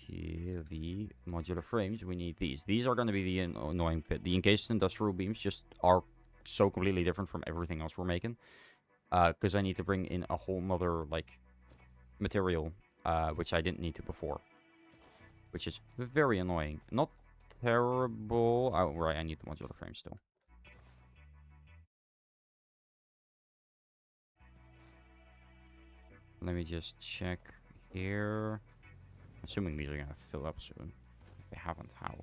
heavy modular frames, we need these. These are going to be the annoying bit. The encased industrial beams just are so completely different from everything else we're making. Because I need to bring in a whole nother, like, material, which I didn't need to before. Which is very annoying. Not terrible. Oh, right, I need the modular frame still. Let me just check here. Assuming these are going to fill up soon. If they haven't, how?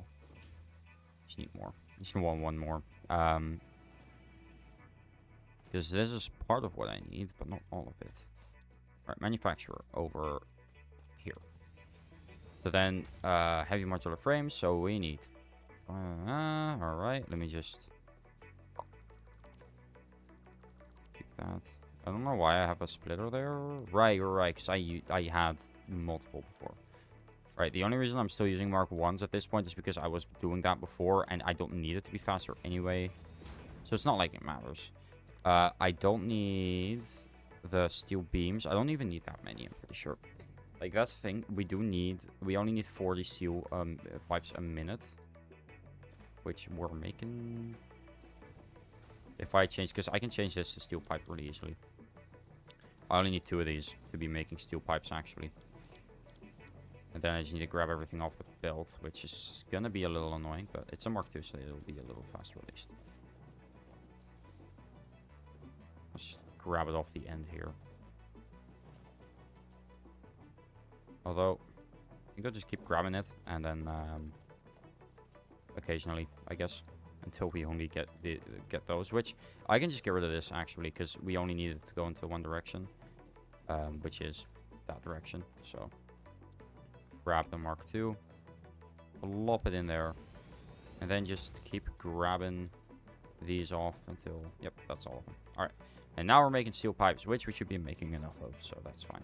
Just need more. Just want one more. Because this is part of what I need, but not all of it. Alright, manufacturer over here. So then, heavy modular frames, so we need... Alright, let me just... Pick that. I don't know why I have a splitter there. Right, because I had multiple before. Right, the only reason I'm still using Mark 1s at this point is because I was doing that before, and I don't need it to be faster anyway. So it's not like it matters. I don't need the steel beams. I don't even need that many, I'm pretty sure. Like, that's the thing. We only need 40 steel pipes a minute. Which we're making... If I change... Because I can change this to steel pipe really easily. I only need 2 of these to be making steel pipes, actually. And then I just need to grab everything off the belt, which is gonna be a little annoying, but it's a Mark II, so it'll be a little faster at least. Let's just grab it off the end here. Although, you could just keep grabbing it, and then occasionally, I guess, until we only get those. Which I can just get rid of this actually, because we only need it to go into one direction, which is that direction. So. Grab the Mark II, plop it in there, and then just keep grabbing these off until... Yep, that's all of them. Alright, and now we're making steel pipes, which we should be making enough of, so that's fine.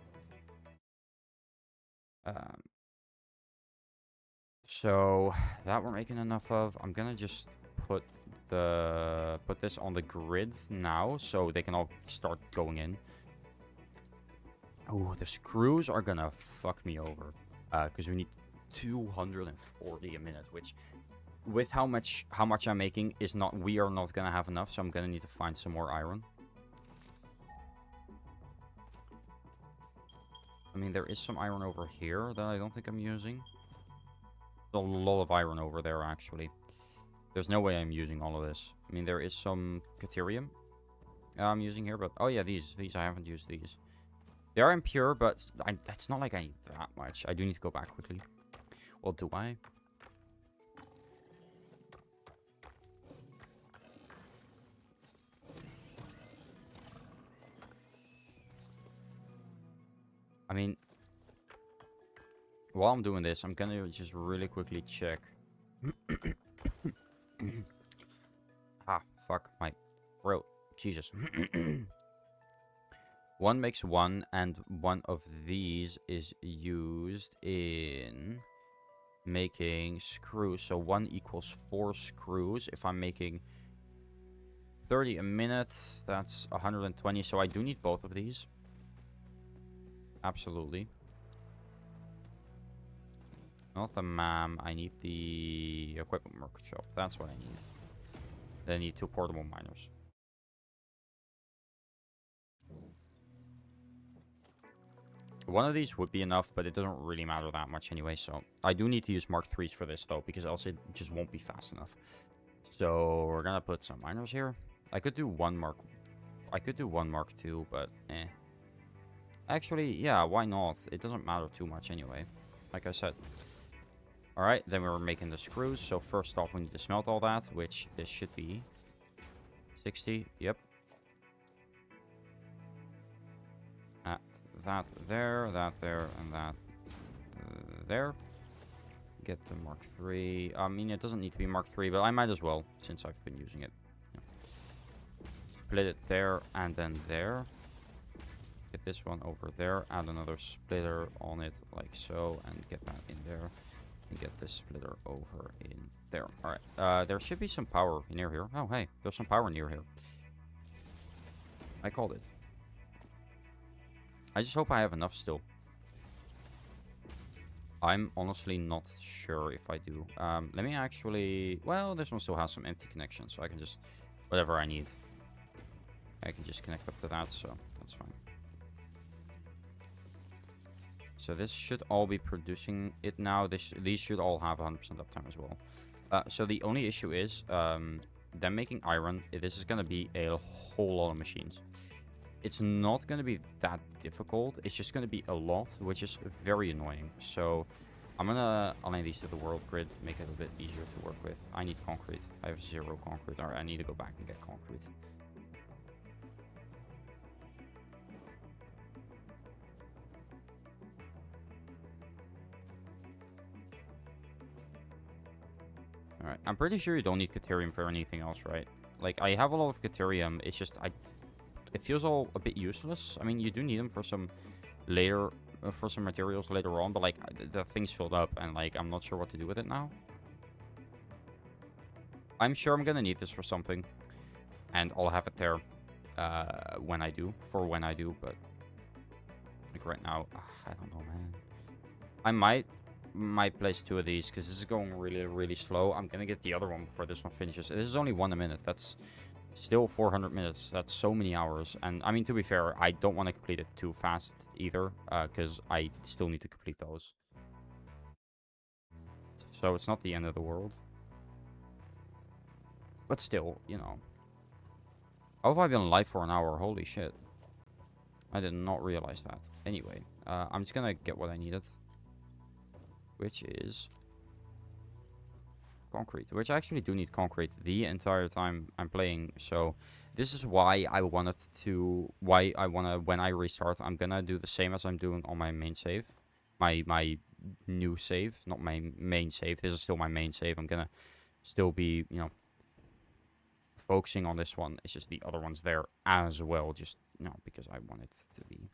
So, that we're making enough of, I'm gonna just put this on the grid now, so they can all start going in. Oh, the screws are gonna fuck me over. Because we need 240 a minute, which, with how much I'm making, we are not gonna have enough. So I'm gonna need to find some more iron. I mean, there is some iron over here that I don't think I'm using. There's a lot of iron over there, actually. There's no way I'm using all of this. I mean, there is some caterium I'm using here, but oh yeah, these I haven't used these. They are impure, but it's not like I need that much. I do need to go back quickly. Well, do I? I mean, while I'm doing this, I'm gonna just really quickly check. Ah, fuck my throat. Jesus. One makes one, and one of these is used in making screws. So 1 equals 4 screws. If I'm making 30 a minute, that's 120. So I do need both of these. Absolutely. Not the MAM. I need the equipment workshop. That's what I need. Then I need 2 portable miners. One of these would be enough, but it doesn't really matter that much anyway, so... I do need to use Mark 3s for this, though, because else it just won't be fast enough. So, we're gonna put some miners here. I could do 1 Mark I could do one Mark II, but eh. Actually, yeah, why not? It doesn't matter too much anyway. Like I said. Alright, then we're making the screws. So first off, we need to smelt all that, which this should be 60. Yep. That there, and that there. Get the Mark III. I mean, it doesn't need to be Mark III, but I might as well, since I've been using it. Yeah. Split it there, and then there. Get this one over there, add another splitter on it, like so, and get that in there. And get this splitter over in there. Alright, there should be some power near here. Oh, hey, there's some power near here. I called it. I just hope I have enough still. I'm honestly not sure if I do. Let me actually... Well, this one still has some empty connections, so I can just... Whatever I need. I can just connect up to that, so that's fine. So this should all be producing it now. These should all have 100% uptime as well. So the only issue is them making iron. This is going to be a whole lot of machines. It's not going to be that difficult. It's just going to be a lot, which is very annoying. So I'm going to align these to the world grid, make it a bit easier to work with. I need concrete. I have 0 concrete. Alright, I need to go back and get concrete. Alright, I'm pretty sure you don't need Caterium for anything else, right? Like, I have a lot of Caterium, it's just, it feels all a bit useless. I mean, you do need them for some later, for some materials later on, but, like, the thing's filled up, and, like, I'm not sure what to do with it now. I'm sure I'm gonna need this for something, and I'll have it there, when I do, but, like, right now, I don't know, man. I might place 2 of these because this is going really slow. I'm gonna get the other one before this one finishes. This is only 1 a minute. That's still 400 minutes. That's so many hours. And I mean, to be fair, I don't want to complete it too fast either, because I still need to complete those. So it's not the end of the world. But still, you know. How have I been live for an hour? Holy shit. I did not realize that. Anyway, I'm just gonna get what I needed. Which is concrete, which I actually do need concrete the entire time I'm playing. So this is why I wanted to, when I restart, I'm gonna do the same as I'm doing on my main save, my new save, not my main save. This is still my main save. I'm gonna still be, you know, focusing on this one. It's just the other one's there as well, just, you know, because I want it to be.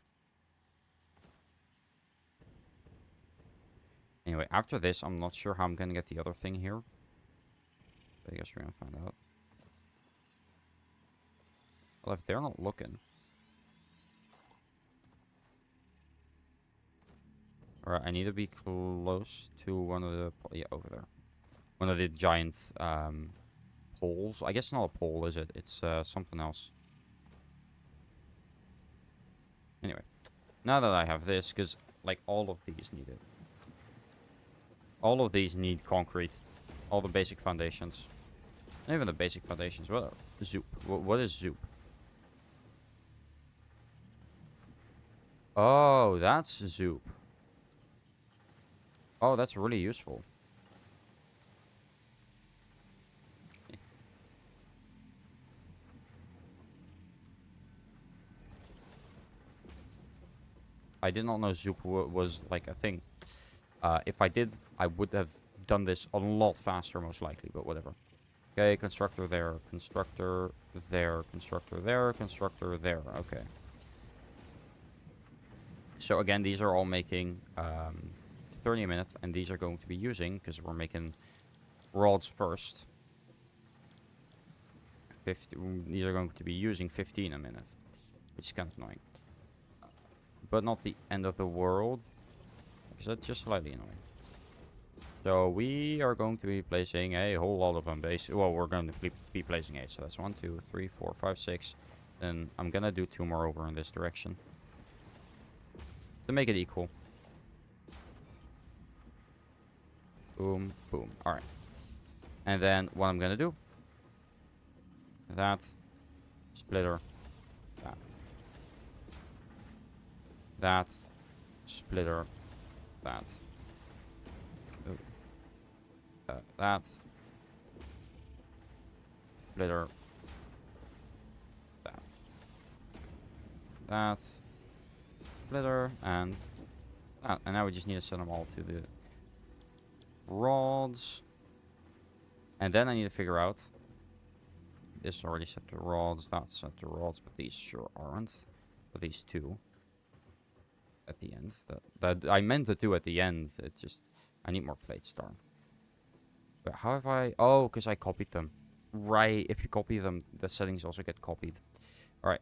Anyway, after this, I'm not sure how I'm going to get the other thing here. But I guess we're going to find out. Well, if they're not looking. Alright, I need to be close to one of the... Yeah, over there. One of the giant poles. I guess it's not a pole, is it? It's something else. Anyway. Now that I have this, because, like, all of these need it. All of these need concrete. All the basic foundations. Not even the basic foundations. What? Zoop. What is Zoop? Oh, that's Zoop. Oh, that's really useful. I did not know Zoop was like a thing. If I did, I would have done this a lot faster, most likely, but whatever. Okay, constructor there, constructor there, constructor there, constructor there. Okay. So again, these are all making 30 a minute, and these are going to be using, because we're making rods first. These are going to be using 15 a minute, which is kind of annoying. But not the end of the world. Is that just slightly annoying? So we are going to be placing a whole lot of them. Well, we're going to be placing 8. So that's 1, 2, 3, 4, 5, 6. Then I'm gonna do 2 more over in this direction to make it equal. Boom, boom. All right. And then what I'm gonna do? That splitter, that, splitter, that, that, splitter, that, that, splitter, and that. And now we just need to send them all to the rods. And then I need to figure out, this is already set to rods, that's set to rods, but these sure aren't. But these two at the end. That I meant the two at the end. It just, I need more plates, darn. But how have I, oh, because I copied them. Right, if you copy them, the settings also get copied. Alright.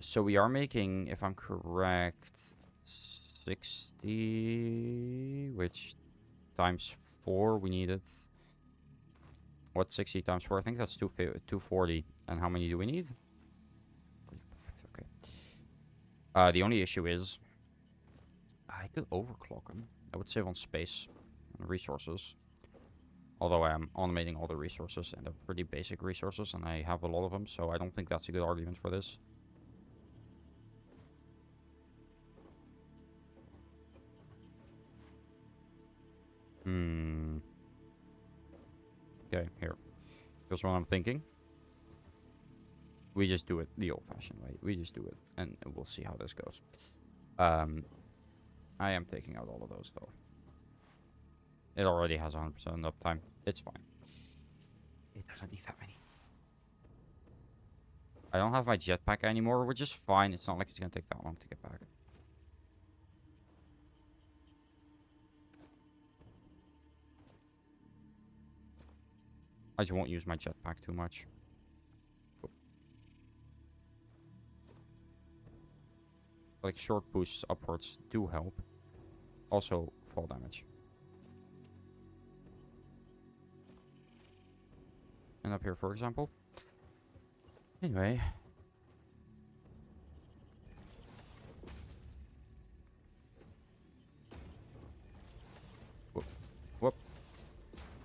So we are making, if I'm correct, 60, which times 4 we need it. What's 60 times 4? I think that's 240. And how many do we need? Perfect, okay. The only issue is, I could overclock them. I would save on space and resources. Although I am automating all the resources, and they're pretty basic resources, and I have a lot of them, so I don't think that's a good argument for this. Okay, here. Here's what I'm thinking. We just do it the old-fashioned way. We just do it, and we'll see how this goes. I am taking out all of those, though. It already has 100% uptime. It's fine. It doesn't need that many. I don't have my jetpack anymore, which is fine. It's not like it's going to take that long to get back. I just won't use my jetpack too much. Like, short boosts upwards do help. Also, fall damage. And up here, for example. Anyway. Whoop. Whoop.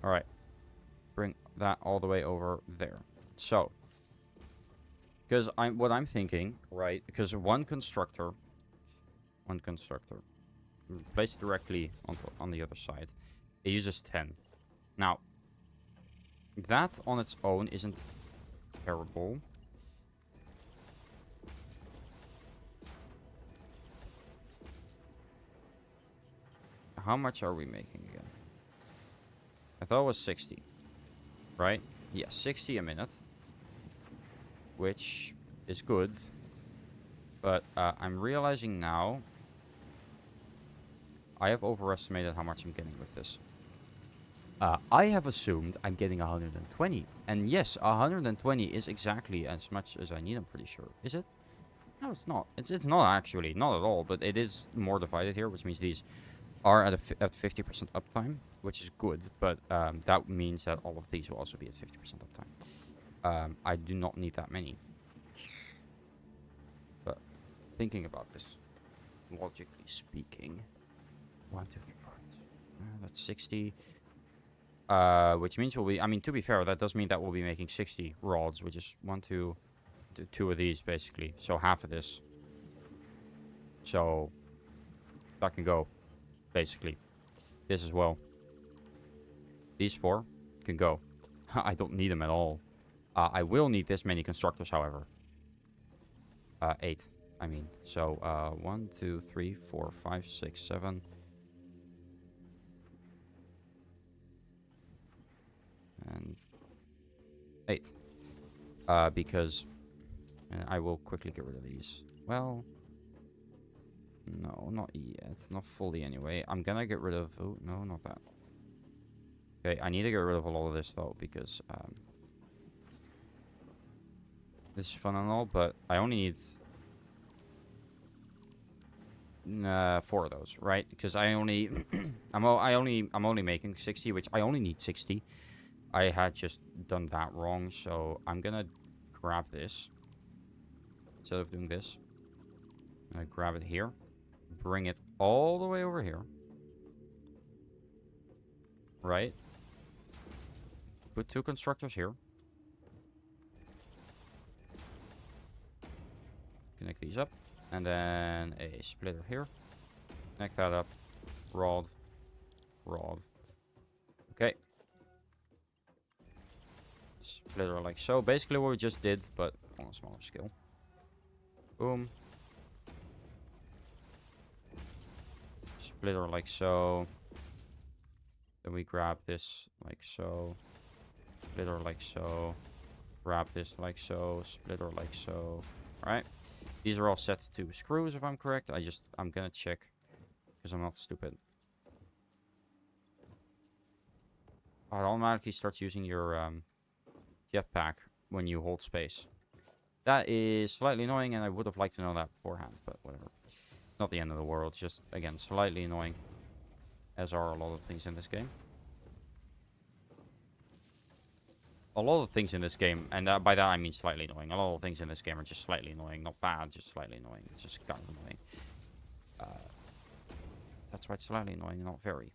Alright. Bring that all the way over there. So. Because what I'm thinking, right? Because one constructor placed directly on the other side. It uses 10. Now, that on its own isn't terrible. How much are we making again? I thought it was 60. Right? Yeah, 60 a minute. Which is good. But I'm realizing now I have overestimated how much I'm getting with this. I have assumed I'm getting 120. And yes, 120 is exactly as much as I need, I'm pretty sure. Is it? No, it's not. It's not actually. Not at all. But it is more divided here, which means these are at 50% uptime, which is good. But that means that all of these will also be at 50% uptime. I do not need that many. But thinking about this, logically speaking, 1, 2, 3, 4. That's 60. Which means we'll be, I mean, to be fair, that does mean that we'll be making 60 rods, which is 1, 2, 2 of these, basically. So half of this. So that can go, basically. This as well. These 4 can go. I don't need them at all. I will need this many constructors, however. 8, I mean. So, 1, 2, 3, 4, 5, 6, 7. And 8. Because I will quickly get rid of these. Well, no, not yet. Not fully anyway. I'm gonna get rid of... Oh, no, not that. Okay, I need to get rid of a lot of this, though, because... this is fun and all, but I only need... 4 of those, right? Because I only... I'm only making 60, which I only need 60. I had just done that wrong, so I'm gonna grab this. Instead of doing this, I'm gonna grab it here. Bring it all the way over here. Right? Put 2 constructors here. Connect these up. And then a splitter here. Connect that up. Rod. Rod. Okay. Splitter like so. Basically what we just did, but on a smaller scale. Boom. Splitter like so. Then we grab this like so. Splitter like so. Grab this like so. Splitter like so. Alright. These are all set to screws if I'm correct. I'm gonna check. Because I'm not stupid. Oh, it automatically starts using your jetpack when you hold space. That is slightly annoying, and I would have liked to know that beforehand, but whatever. Not the end of the world, just, again, slightly annoying. As are a lot of things in this game. A lot of things in this game, and by that I mean slightly annoying. A lot of things in this game are just slightly annoying. Not bad, just slightly annoying. It's just kind of annoying. That's why it's slightly annoying, not very.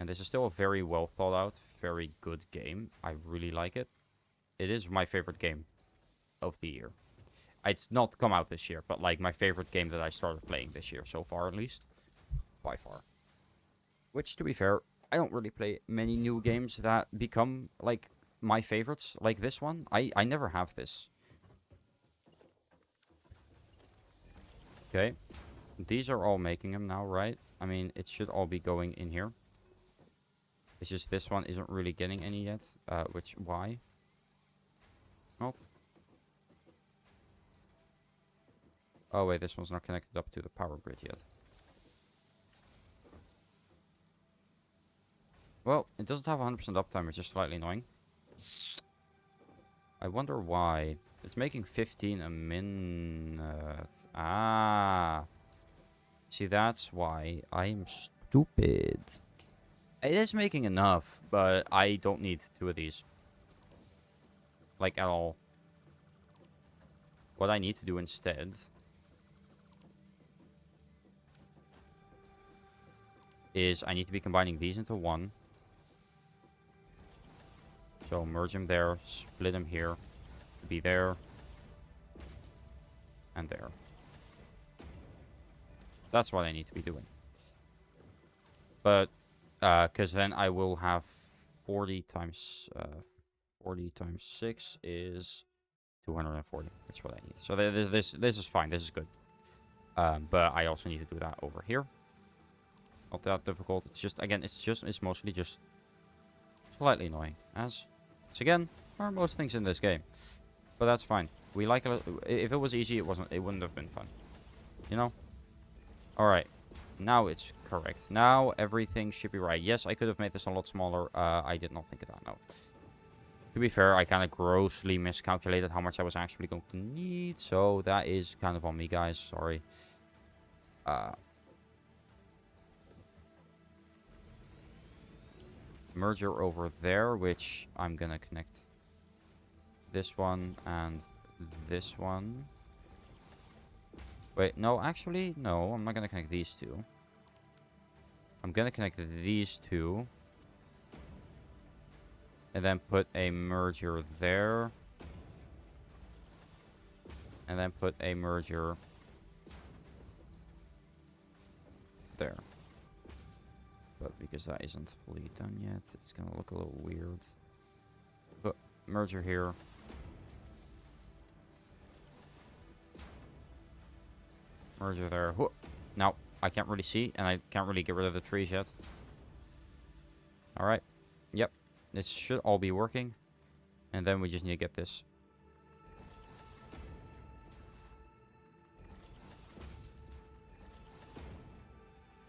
And this is still a very well thought out, very good game. I really like it. It is my favorite game of the year. It's not come out this year, but like my favorite game that I started playing this year so far, at least. By far. Which, to be fair, I don't really play many new games that become like my favorites, like this one. I never have this. Okay. These are all making them now, right? I mean, it should all be going in here. It's just this one isn't really getting any yet. Why? Not? Oh wait, this one's not connected up to the power grid yet. Well, it doesn't have 100% uptime, which is slightly annoying. I wonder why. It's making 15 a minute. Ah. See, that's why I'm stupid. It is making enough, but I don't need 2 of these. Like, at all. What I need to do instead is I need to be combining these into one. So merge them there, split them here, be there, and there. That's what I need to be doing. But, because then I will have 40 times 6 is 240. That's what I need. So this is fine. This is good. But I also need to do that over here. Not that difficult. It's just, again, it's mostly just slightly annoying. As again, are most things in this game. But that's fine. We like it. If it was easy, it wouldn't have been fun. You know? Alright. Now it's correct. Now everything should be right. Yes, I could have made this a lot smaller. I did not think of that, no. To be fair, I kind of grossly miscalculated how much I was actually going to need. So that is kind of on me, guys. Sorry. Merger over there, which I'm gonna connect this one and this one. Wait, no, actually, no, I'm not gonna connect these two. I'm gonna connect these two. And then put a merger there. And then put a merger there. But because that isn't fully done yet, it's gonna look a little weird. But merger here. Merger there. Whoa. Now, I can't really see, and I can't really get rid of the trees yet. Alright. Yep. This should all be working. And then we just need to get this.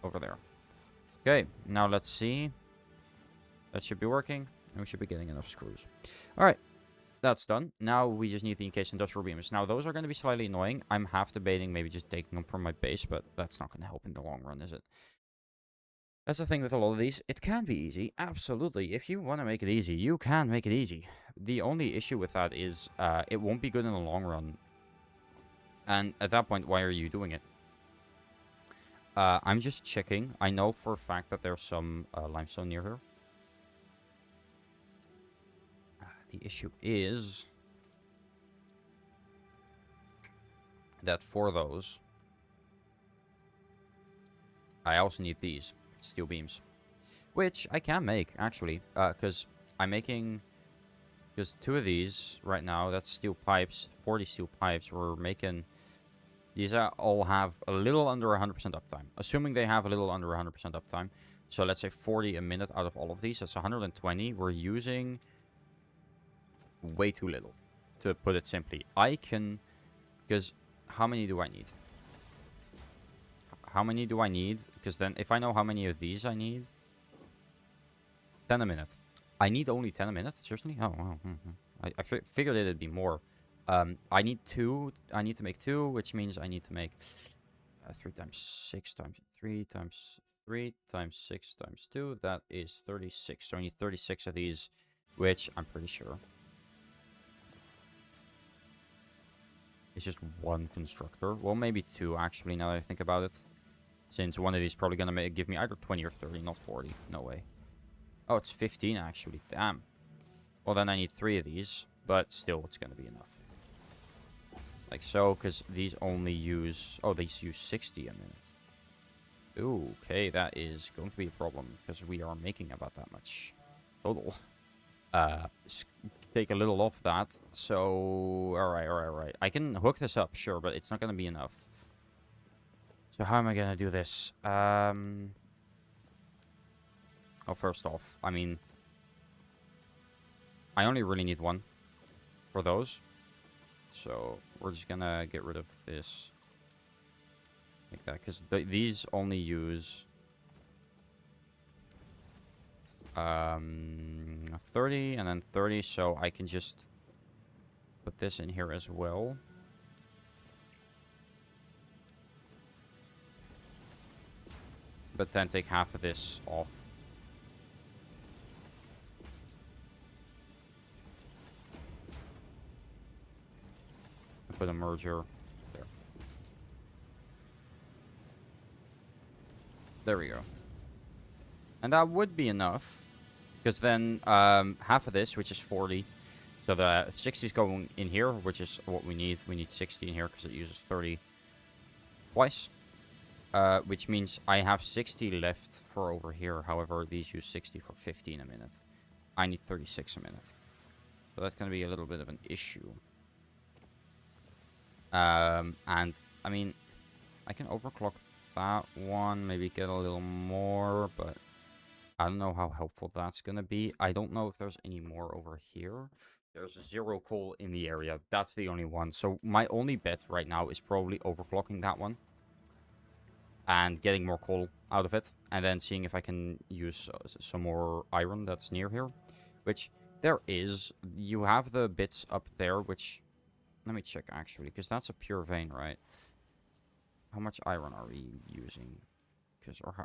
Over there. Okay, now let's see. That should be working. And we should be getting enough screws. Alright. That's done. Now we just need the encased industrial beams. Now those are going to be slightly annoying. I'm half debating maybe just taking them from my base, but that's not going to help in the long run, is it? That's the thing with a lot of these. It can be easy. Absolutely. If you want to make it easy, you can make it easy. The only issue with that is it won't be good in the long run. And at that point, why are you doing it? I'm just checking. I know for a fact that there's some limestone near here. The issue is that for those, I also need these steel beams. Which I can make, actually. Because I'm making... Because 2 of these right now, that's steel pipes, 40 steel pipes. We're making... These all have a little under 100% uptime. Assuming they have a little under 100% uptime. So let's say 40 a minute out of all of these. That's 120. We're using way too little, to put it simply. I can... Because how many do I need? How many do I need? Because then if I know how many of these I need... 10 a minute. I need only 10 a minute? Seriously? Oh, wow. I figured it'd be more. I need 2. I need to make 2, which means I need to make 3 times 6 times 3 times 3 times 6 times 2. That is 36. So I need 36 of these, which I'm pretty sure it's just 1 constructor. Well, maybe 2, actually, now that I think about it. Since one of these is probably going to give me either 20 or 30, not 40. No way. Oh, it's 15, actually. Damn. Well, then I need 3 of these. But still, it's going to be enough. Like so, because these only use... Oh, these use 60 a minute. Ooh, okay, that is going to be a problem. Because we are making about that much total. Take a little off that. So, alright. I can hook this up, sure, but it's not going to be enough. So how am I going to do this? Oh, first off, I mean... I only really need 1 for those. So we're just going to get rid of this. Like that, because these only use... 30 and then 30, so I can just put this in here as well. But then take half of this off. And put a merger there. There we go. And that would be enough. Because then half of this, which is 40. So the 60 is going in here, which is what we need. We need 60 in here because it uses 30 twice. Which means I have 60 left for over here. However, these use 60 for 15 a minute. I need 36 a minute. So that's going to be a little bit of an issue. And, I mean, I can overclock that one. Maybe get a little more, but I don't know how helpful that's going to be. I don't know if there's any more over here. There's 0 coal in the area. That's the only one. So my only bet right now is probably overclocking that one. And getting more coal out of it. And then seeing if I can use some more iron that's near here. Which there is. You have the bits up there, which... Let me check, actually. Because that's a pure vein, right? How much iron are we using?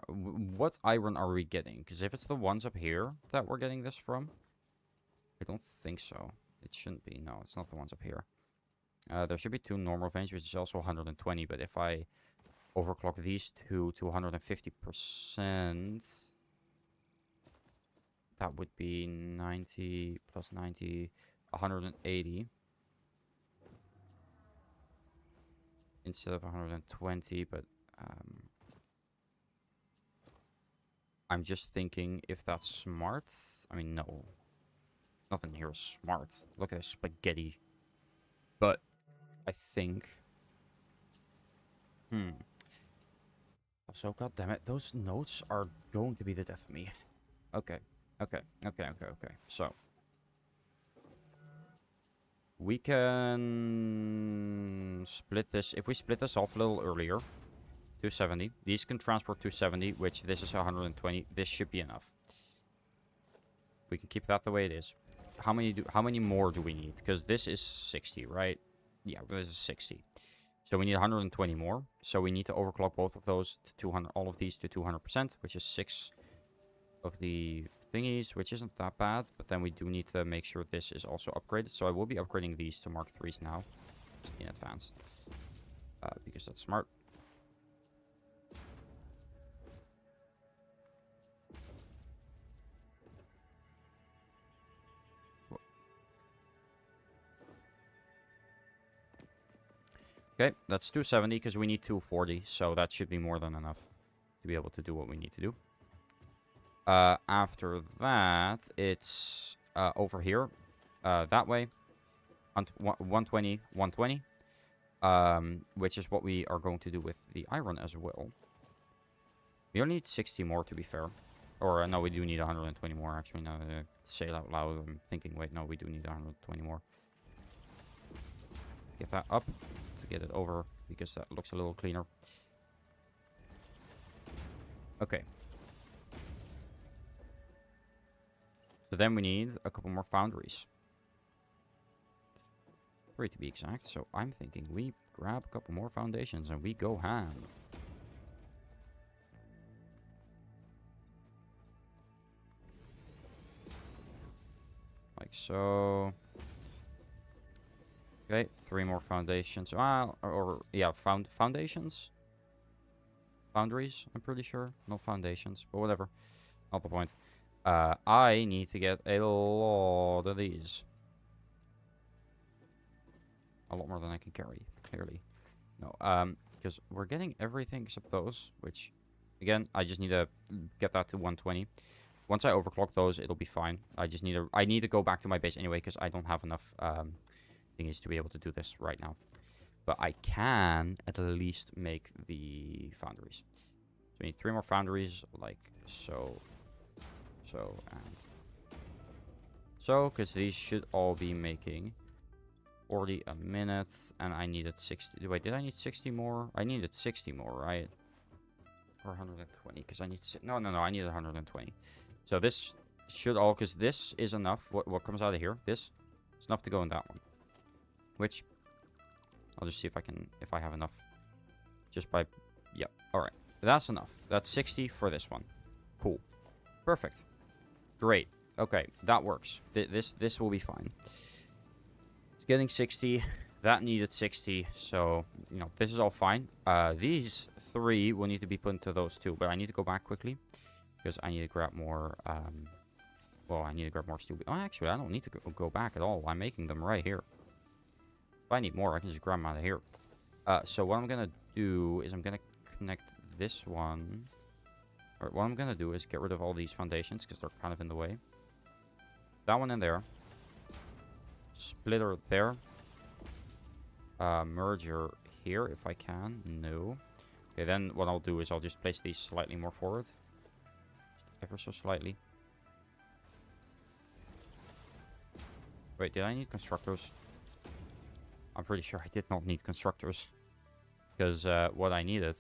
What iron are we getting? Because if it's the ones up here that we're getting this from... I don't think so. It shouldn't be. No, it's not the ones up here. There should be 2 normal veins, which is also 120. But if I... overclock these 2 to 150%. That would be 90 plus 90, 180. Instead of 120, but I'm just thinking if that's smart. I mean, no. Nothing here is smart. Look at this spaghetti. But I think... Also, goddammit, those notes are going to be the death of me. Okay. So. We can split this. If we split this off a little earlier. 270. These can transport 270, which this is 120. This should be enough. We can keep that the way it is. How many more do we need? Because this is 60, right? Yeah, this is 60. So we need 120 more. So we need to overclock both of those to 200, all of these to 200%, which is 6 of the thingies, which isn't that bad. But then we do need to make sure this is also upgraded. So I will be upgrading these to Mark 3s now, just in advance, because that's smart. Okay, that's 270 because we need 240. So that should be more than enough to be able to do what we need to do. After that, it's over here. That way. 120, 120. Which is what we are going to do with the iron as well. We only need 60 more, to be fair. Or, no, we do need 120 more, actually. Now that I say it out loud, I'm thinking, wait, no, we do need 120 more. Get that up to get it over, because that looks a little cleaner. Okay. So then we need a couple more foundries. 3 to be exact. So I'm thinking we grab a couple more foundations and we go ham. Like so. Okay, 3 more foundations. Yeah, foundations? Foundries, I'm pretty sure. No foundations, but whatever. Not the point. I need to get a lot of these. A lot more than I can carry, clearly. No, because we're getting everything except those, which, again, I just need to get that to 120. Once I overclock those, it'll be fine. I need to go back to my base anyway, because I don't have enough thingies to be able to do this right now. But I can at least make the foundries. So we need 3 more foundries, like so, and so, because these should all be making 40 a minute, and I needed 60. Wait, did I need 60 more? I needed 60 more, right? Or 120, because I need... No, I needed 120. So this should all... Because this is enough. What comes out of here? This is enough to go in that one. Which... I'll just see if I can... If I have enough. Just by... Yep. Alright. That's enough. That's 60 for this one. Cool. Perfect. Great. Okay. That works. This will be fine. Getting 60, that needed 60, so, you know, this is all fine. These 3 will need to be put into those 2, but I need to go back quickly, because I need to grab more, well, I need to grab more steel beams. Oh, actually, I don't need to go back at all. I'm making them right here. If I need more, I can just grab them out of here. So what I'm going to do is I'm going to connect this one. Or what I'm going to do is get rid of all these foundations, because they're kind of in the way. That one in there. Splitter there. Merger here if I can. No. Okay, then what I'll do is I'll just place these slightly more forward. Just ever so slightly. Wait, did I need constructors? I'm pretty sure I did not need constructors. Because what I needed...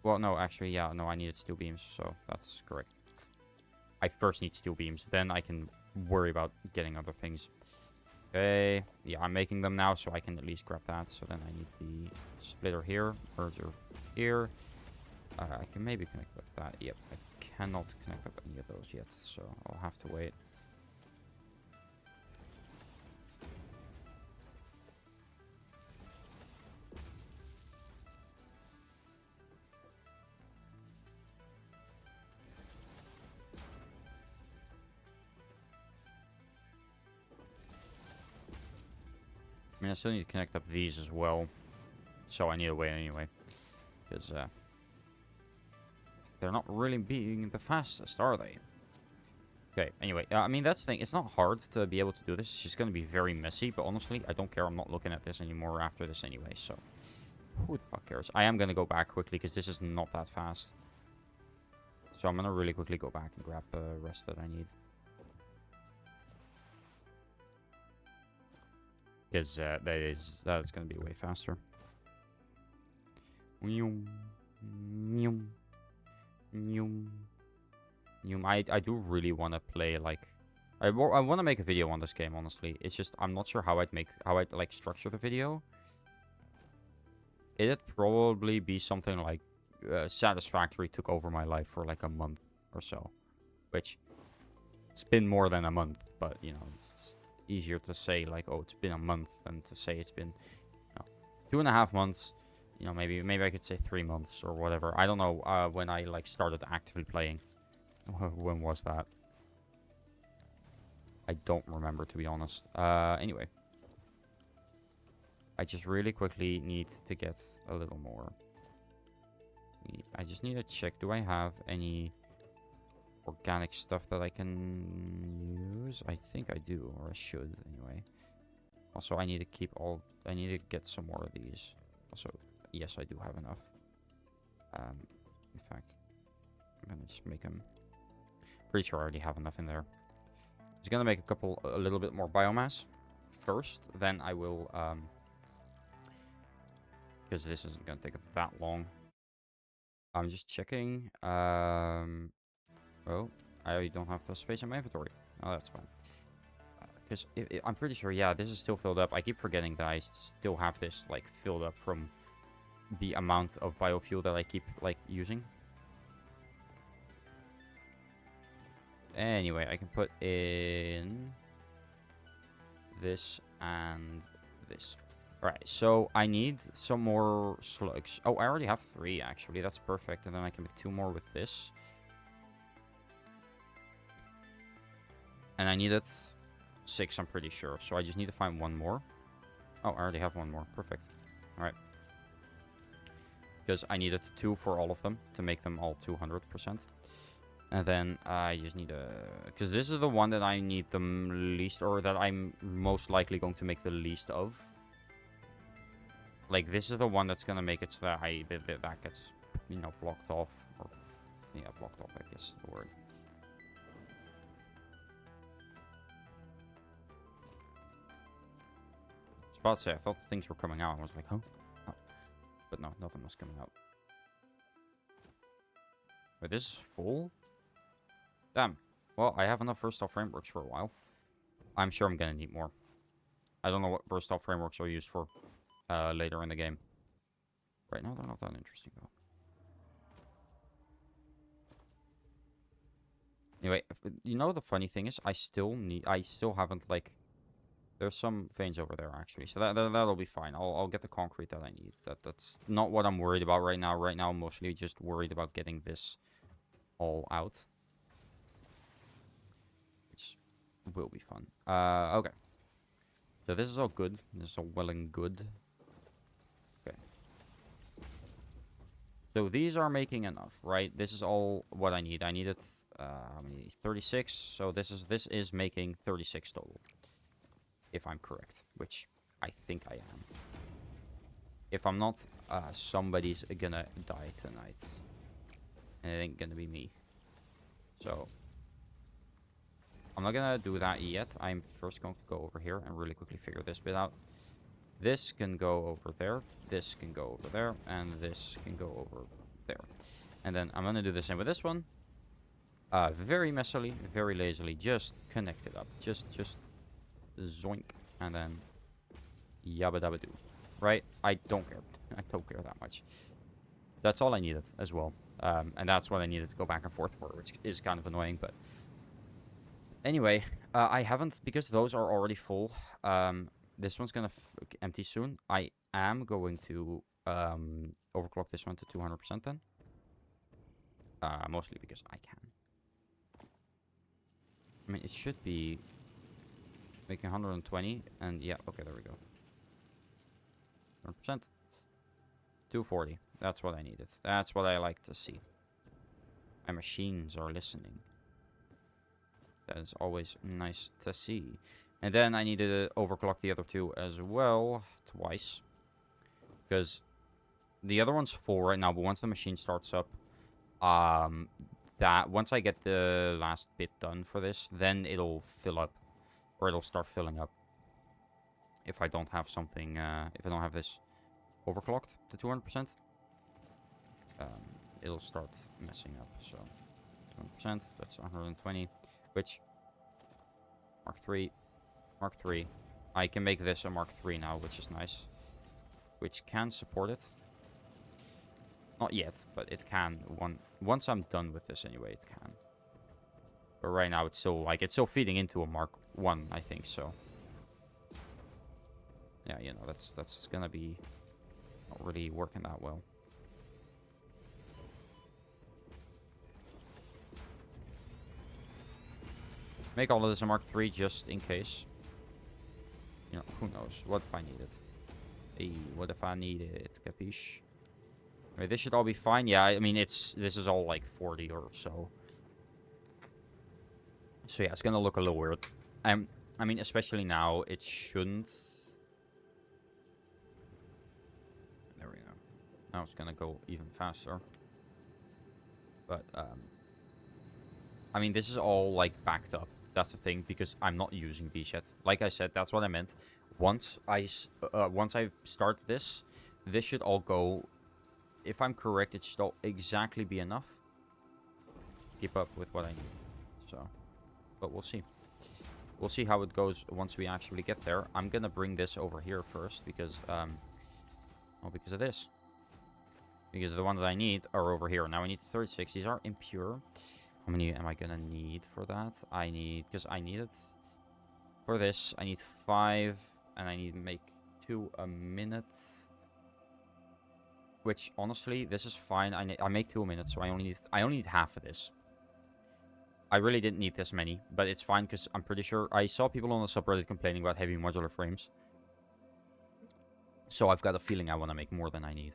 Well, no, actually, yeah, no, I needed steel beams, so that's correct. I first need steel beams, then I can worry about getting other things. Okay, yeah, I'm making them now, so I can at least grab that. So then I need the splitter here, merger here. I can maybe connect with that. Yep, I cannot connect with any of those yet, so I'll have to wait. I mean, I still need to connect up these as well. So I need to wait anyway. Because they're not really being the fastest, are they? Okay, anyway. I mean, that's the thing. It's not hard to be able to do this. It's just going to be very messy. But honestly, I don't care. I'm not looking at this anymore after this anyway. So who the fuck cares? I am going to go back quickly because this is not that fast. So I'm going to really quickly go back and grab the rest that I need. Because that is going to be way faster. I do really want to play, like... I want to make a video on this game, honestly. It's just, I'm not sure how I'd like, structure the video. It'd probably be something like... Satisfactory took over my life for, like, a month or so. Which... It's been more than a month, but, you know, it's easier to say, like, oh, it's been a month than to say it's been, you know, 2.5 months. You know, maybe I could say 3 months or whatever. I don't know when I, like, started actively playing. When was that? I don't remember, to be honest. Anyway. I just really quickly need to get a little more. I just need to check. Do I have any organic stuff that I can use? I think I do, or I should anyway. Also, I need to keep all... I need to get some more of these. Also, yes, I do have enough. In fact, I'm gonna just make them... Pretty sure I already have enough in there. Just gonna make a little bit more biomass first. Then I will... because this isn't gonna take that long. I'm just checking. Oh, I don't have the space in my inventory. Oh, that's fine. Because I'm pretty sure, yeah, this is still filled up. I keep forgetting that I still have this, like, filled up from the amount of biofuel that I keep, like, using. Anyway, I can put in this and this. Alright, so I need some more slugs. Oh, I already have 3, actually. That's perfect. And then I can make 2 more with this. And I needed 6, I'm pretty sure. So I just need to find 1 more. Oh, I already have 1 more. Perfect. Alright. Because I needed 2 for all of them to make them all 200%. And then I just need a... Because this is the one that I need the least... Or that I'm most likely going to make the least of. Like, this is the one that's going to make it so that that gets, you know, blocked off. Or, yeah, blocked off, I guess is the word. I was about to say, I thought things were coming out. I was like, huh? Oh. But no, nothing was coming out. Wait, this is full? Damn. Well, I have enough versatile frameworks for a while. I'm sure I'm going to need more. I don't know what versatile frameworks are used for later in the game. Right now, they're not that interesting, though. Anyway, you know the funny thing is, I still haven't, like... There's some veins over there, actually. So that'll be fine. I'll get the concrete that I need. That's not what I'm worried about right now. Right now, I'm mostly just worried about getting this all out. Which will be fun. Okay. So this is all good. This is all well and good. Okay. So these are making enough, right? This is all what I need. I needed how many? 36. So this is making 36 total. If I'm correct, which I think I am. If I'm not, somebody's gonna die tonight. And it ain't gonna be me. So I'm not gonna do that yet. I'm first going to go over here and really quickly figure this bit out. This can go over there. This can go over there. And this can go over there. And then I'm gonna do the same with this one. Very messily, very lazily. Just connect it up. Just zoink. And then yabba dabba doo. Right? I don't care. I don't care that much. That's all I needed as well. And that's what I needed to go back and forth for, which is kind of annoying, but... Anyway, I haven't, because those are already full. This one's gonna empty soon. I am going to overclock this one to 200% then. Mostly because I can. I mean, it should be making 120, and yeah, okay, there we go. 100%. 240. That's what I needed. That's what I like to see. My machines are listening. That is always nice to see. And then I needed to overclock the other two as well, twice. Because the other one's full right now, but once the machine starts up, once I get the last bit done for this, then it'll fill up. Or it'll start filling up. If I don't have something, if I don't have this overclocked to 200%, it'll start messing up. So 200%, that's 120, which Mark 3. I can make this a Mark 3 now, which is nice. Which can support it. Not yet, but it can. Once I'm done with this anyway, it can. But right now it's still feeding into a Mark 1, I think, so. Yeah, you know, that's gonna be not really working that well. Make all of this a Mark 3 just in case. You know, who knows? What if I need it? Hey, what if I need it? Capiche? I mean, this should all be fine. Yeah, I mean, this is all like 40 or so. So yeah, it's gonna look a little weird. I mean, especially now, it shouldn't. There we go. Now it's gonna go even faster. But, I mean, this is all, like, backed up. That's the thing, because I'm not using these yet. Like I said, that's what I meant. Once I start this, this should all go... If I'm correct, it should all exactly be enough to keep up with what I need. So, but we'll see. We'll see how it goes once we actually get there. I'm gonna bring this over here first, because, well, because of this. Because the ones I need are over here. Now I need 36. These are impure. How many am I gonna need for that? I need... Because I need it for this. I need 5. And I need to make 2 a minute. Which, honestly, this is fine. I make 2 a minute, so I only need half of this. I really didn't need this many. But it's fine, because I'm pretty sure... I saw people on the subreddit complaining about heavy modular frames. So I've got a feeling I want to make more than I need.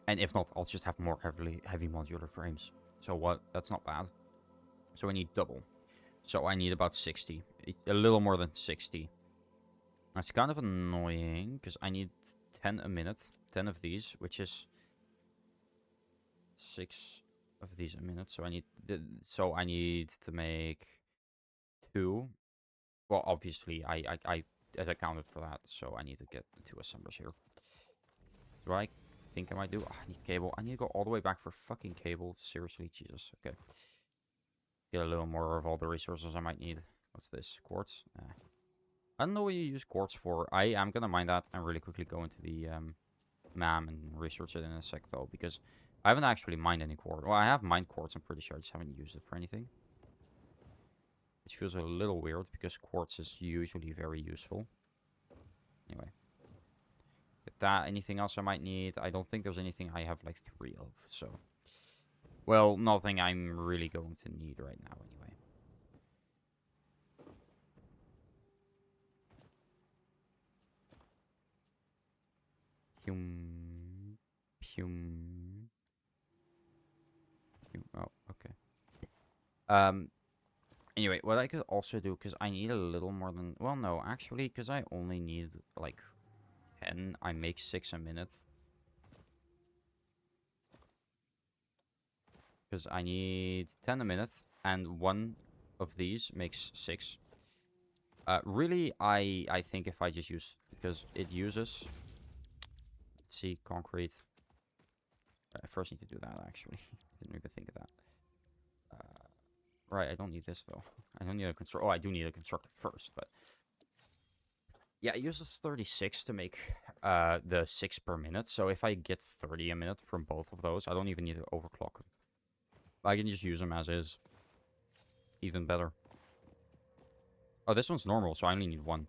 And if not, I'll just have more heavy modular frames. So what? That's not bad. So I need double. So I need about 60. A little more than 60. That's kind of annoying, because I need 10 a minute. 10 of these, which is 6 of these a minute. So I need to make 2. Well, obviously, I accounted for that, so I need to get the 2 assemblers here. Do I think I might do? Oh, I need cable. I need to go all the way back for fucking cable. Seriously, Jesus. Okay. Get a little more of all the resources I might need. What's this? Quartz? I don't know what you use quartz for. I am gonna mine that and really quickly go into the MAM and research it in a sec, though, because I haven't actually mined any quartz. Well, I have mined quartz, I'm pretty sure. I just haven't used it for anything. Which feels a little weird, because quartz is usually very useful. Anyway. Get that. Anything else I might need? I don't think there's anything I have, like, 3 of, so... Well, nothing I'm really going to need right now, anyway. Pum. Pum. Pum. Oh, okay. Anyway, what I could also do, because I need a little more than... Well, no, actually, because I only need, like, 10. I make 6 a minute. Because I need 10 a minute, and 1 of these makes 6. Really, I think if I just use... Because it uses... Let's see, concrete. I first need to do that, actually. Didn't even think of that. Right, I don't need this, though. I don't need a constructor. Oh, I do need a constructor first, but... Yeah, it uses 36 to make the 6 per minute. So if I get 30 a minute from both of those, I don't even need to overclock them. I can just use them as is. Even better. Oh, this one's normal, so I only need 1.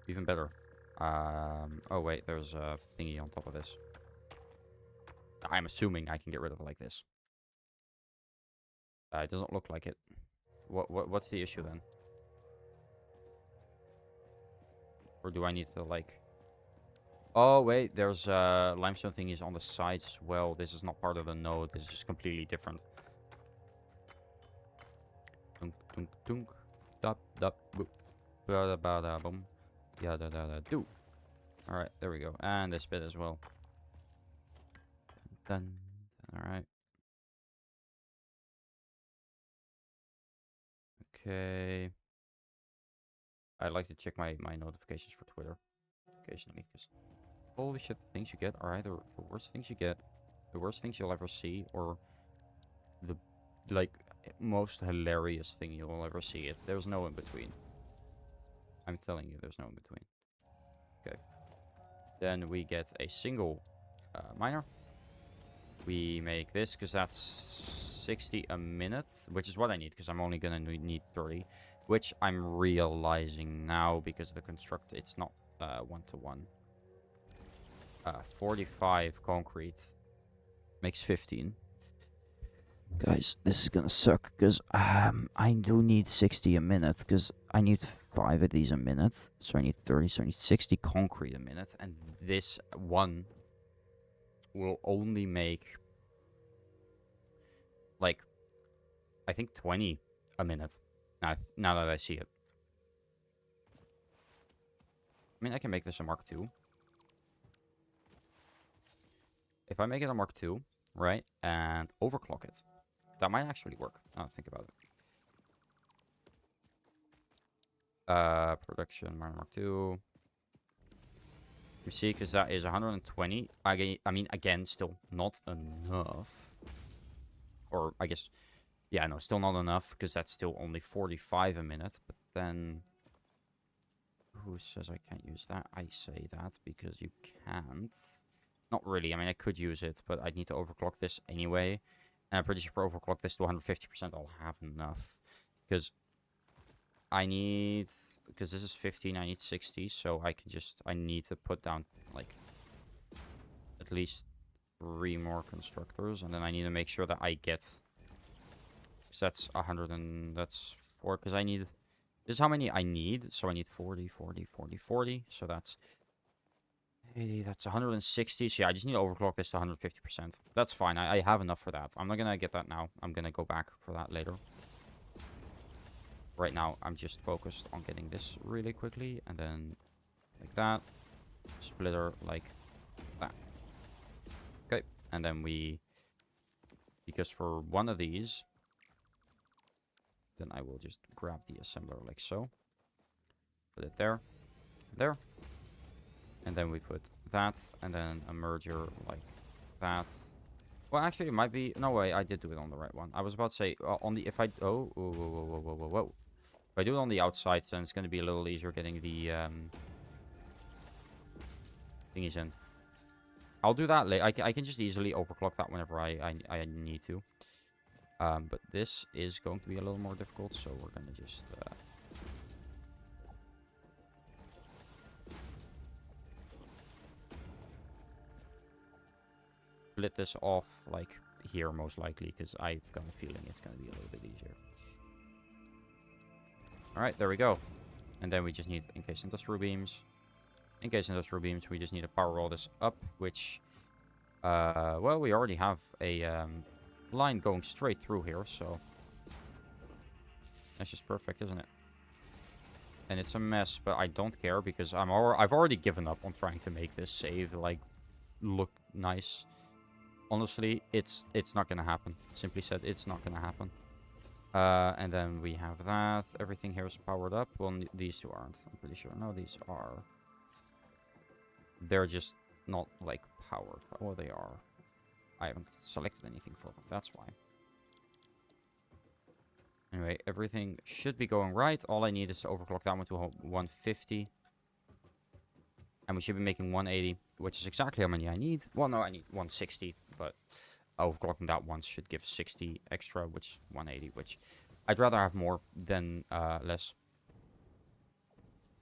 Even better. Oh, wait, there's a thingy on top of this. I'm assuming I can get rid of it like this. It doesn't look like it. What's the issue then? Or do I need to, like... Oh, wait, there's limestone thingies on the sides as well. This is not part of the node. This is just completely different. Dunk, dunk, dunk. Dop, dop, boop. Bada, bada, boom. Yada, da, da, do. Alright, there we go. And this bit as well. Done. Alright. Okay. I like to check my notifications for Twitter occasionally, because holy shit, the things you get are either the worst things you get, the worst things you'll ever see, or the, like, most hilarious thing you'll ever see. There's no in between. I'm telling you, there's no in between. Okay. Then we get a single miner. We make this, because that's 60 a minute, which is what I need, because I'm only going to need 30. Which I'm realizing now, because the construct, it's not 1-to-1. 45 concrete makes 15. Guys, this is gonna suck, because I do need 60 a minute, because I need 45 of these a minute. So I need 30, so I need 60 concrete a minute. And this one will only make, like, I think 20 a minute. Now that I see it. I mean, I can make this a Mark II. If I make it a Mark II, right, and overclock it, that might actually work. Now that I think about it. Production, Mark II. You see, because that is 120. I mean, again, still not enough. Or, I guess, yeah, no, still not enough, because that's still only 45 a minute. But then, who says I can't use that? I say that because you can't. Not really. I mean, I could use it, but I'd need to overclock this anyway. And I'm pretty sure for overclock this to 150%, I'll have enough. Because I need... Because this is 15, I need 60. So I can just... I need to put down, like, at least 3 more constructors. And then I need to make sure that I get... Because that's 100 and... That's 4. Because I need... This is how many I need. So I need 40, 40, 40, 40. So that's... That's 160. So yeah, I just need to overclock this to 150%. That's fine. I have enough for that. I'm not going to get that now. I'm going to go back for that later. Right now, I'm just focused on getting this really quickly. And then like that. Splitter like that. Okay. And then we... Because for one of these... Then I will just grab the assembler like so. Put it there. There. And then we put that, and then a merger like that. Well, actually, it might be... No way, I did do it on the right one. I was about to say, on the... If I... Oh, whoa, whoa, whoa, whoa, whoa, whoa. If I do it on the outside, then it's going to be a little easier getting the... thingies in. I'll do that later. I can just easily overclock that whenever I need to. But this is going to be a little more difficult, so we're going to just... split this off, like, here, most likely, because I've got a feeling it's going to be a little bit easier. Alright, there we go. And then we just need encased industrial beams. Encased industrial beams, we just need to power all this up, which... well, we already have a line going straight through here, so... That's just perfect, isn't it? And it's a mess, but I don't care, because I've already given up on trying to make this save, like, look nice. Honestly, it's not gonna happen. Simply said, it's not gonna happen. And then we have that. Everything here is powered up. Well, these two aren't. I'm pretty sure. No, these are. They're just not, like, powered. Well, they are. I haven't selected anything for them. That's why. Anyway, everything should be going right. All I need is to overclock that one to 150. And we should be making 180, which is exactly how many I need. Well, no, I need 160, but overclocking that once should give 60 extra, which is 180, which I'd rather have more than less.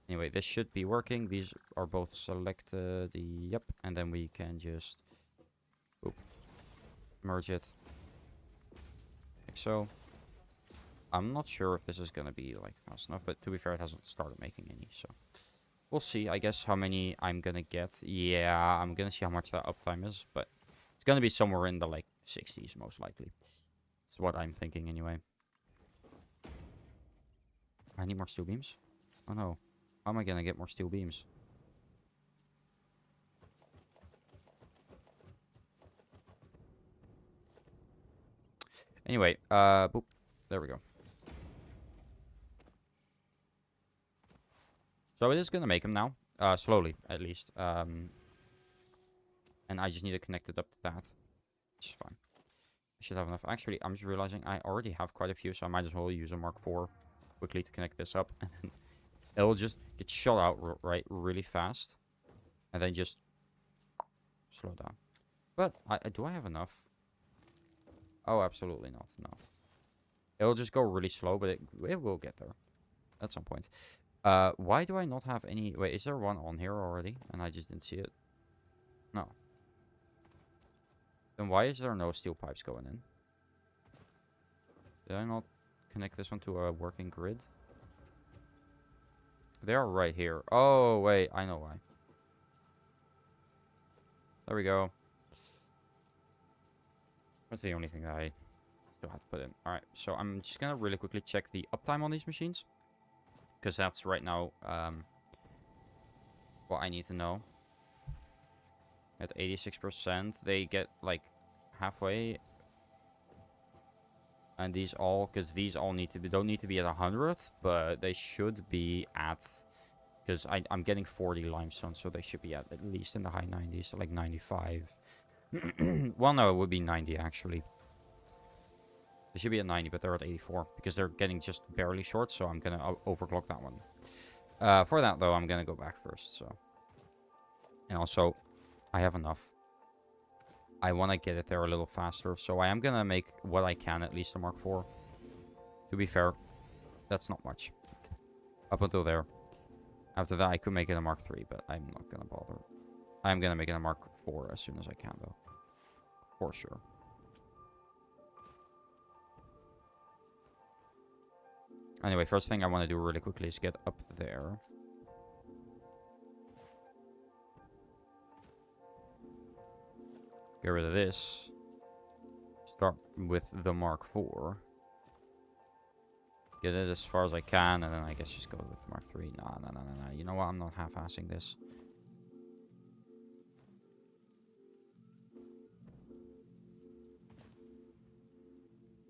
Anyway, this should be working. These are both selected. Yep. And then we can just merge it. Like so. I'm not sure if this is going to be like fast enough, but to be fair, it hasn't started making any, so... We'll see, I guess, how many I'm gonna get. Yeah, I'm gonna see how much that uptime is, but it's gonna be somewhere in the, like, 60s, most likely. That's what I'm thinking, anyway. I need more steel beams? Oh, no. How am I gonna get more steel beams? Anyway, boop. There we go. So it is going to make them now. Slowly, at least. And I just need to connect it up to that. Which is fine. I should have enough. Actually, I'm just realizing I already have quite a few, so I might as well use a Mark IV quickly to connect this up. And then it'll just get shot out really fast. And then just slow down. But do I have enough? Oh, absolutely not. No. It'll just go really slow, but it will get there. At some point. Why do I not have any... Wait, is there one on here already? And I just didn't see it? No. Then why is there no steel pipes going in? Did I not connect this one to a working grid? They're right here. Oh, wait. I know why. There we go. That's the only thing that I still have to put in. Alright, so I'm just gonna really quickly check the uptime on these machines. Because that's right now what I need to know. At 86%, they get like halfway. And these all, because these all need to be, don't need to be at 100, but they should be at, because I'm getting 40 limestone, so they should be at least in the high 90s, so like 95. Well, no, it would be 90 actually. They should be at 90, but they're at 84 because they're getting just barely short, so I'm gonna overclock that one. For that though, I'm gonna go back first, so. And also, I have enough. I want to get it there a little faster, so I am gonna make what I can at least a Mark 4. To be fair, that's not much. Up until there. After that, I could make it a Mark 3, but I'm not gonna bother. I'm gonna make it a Mark 4 as soon as I can, though. For sure. Anyway, first thing I want to do really quickly is get up there. Get rid of this. Start with the Mark 4. Get it as far as I can, and then I guess just go with Mark 3. No. You know what? I'm not half-assing this.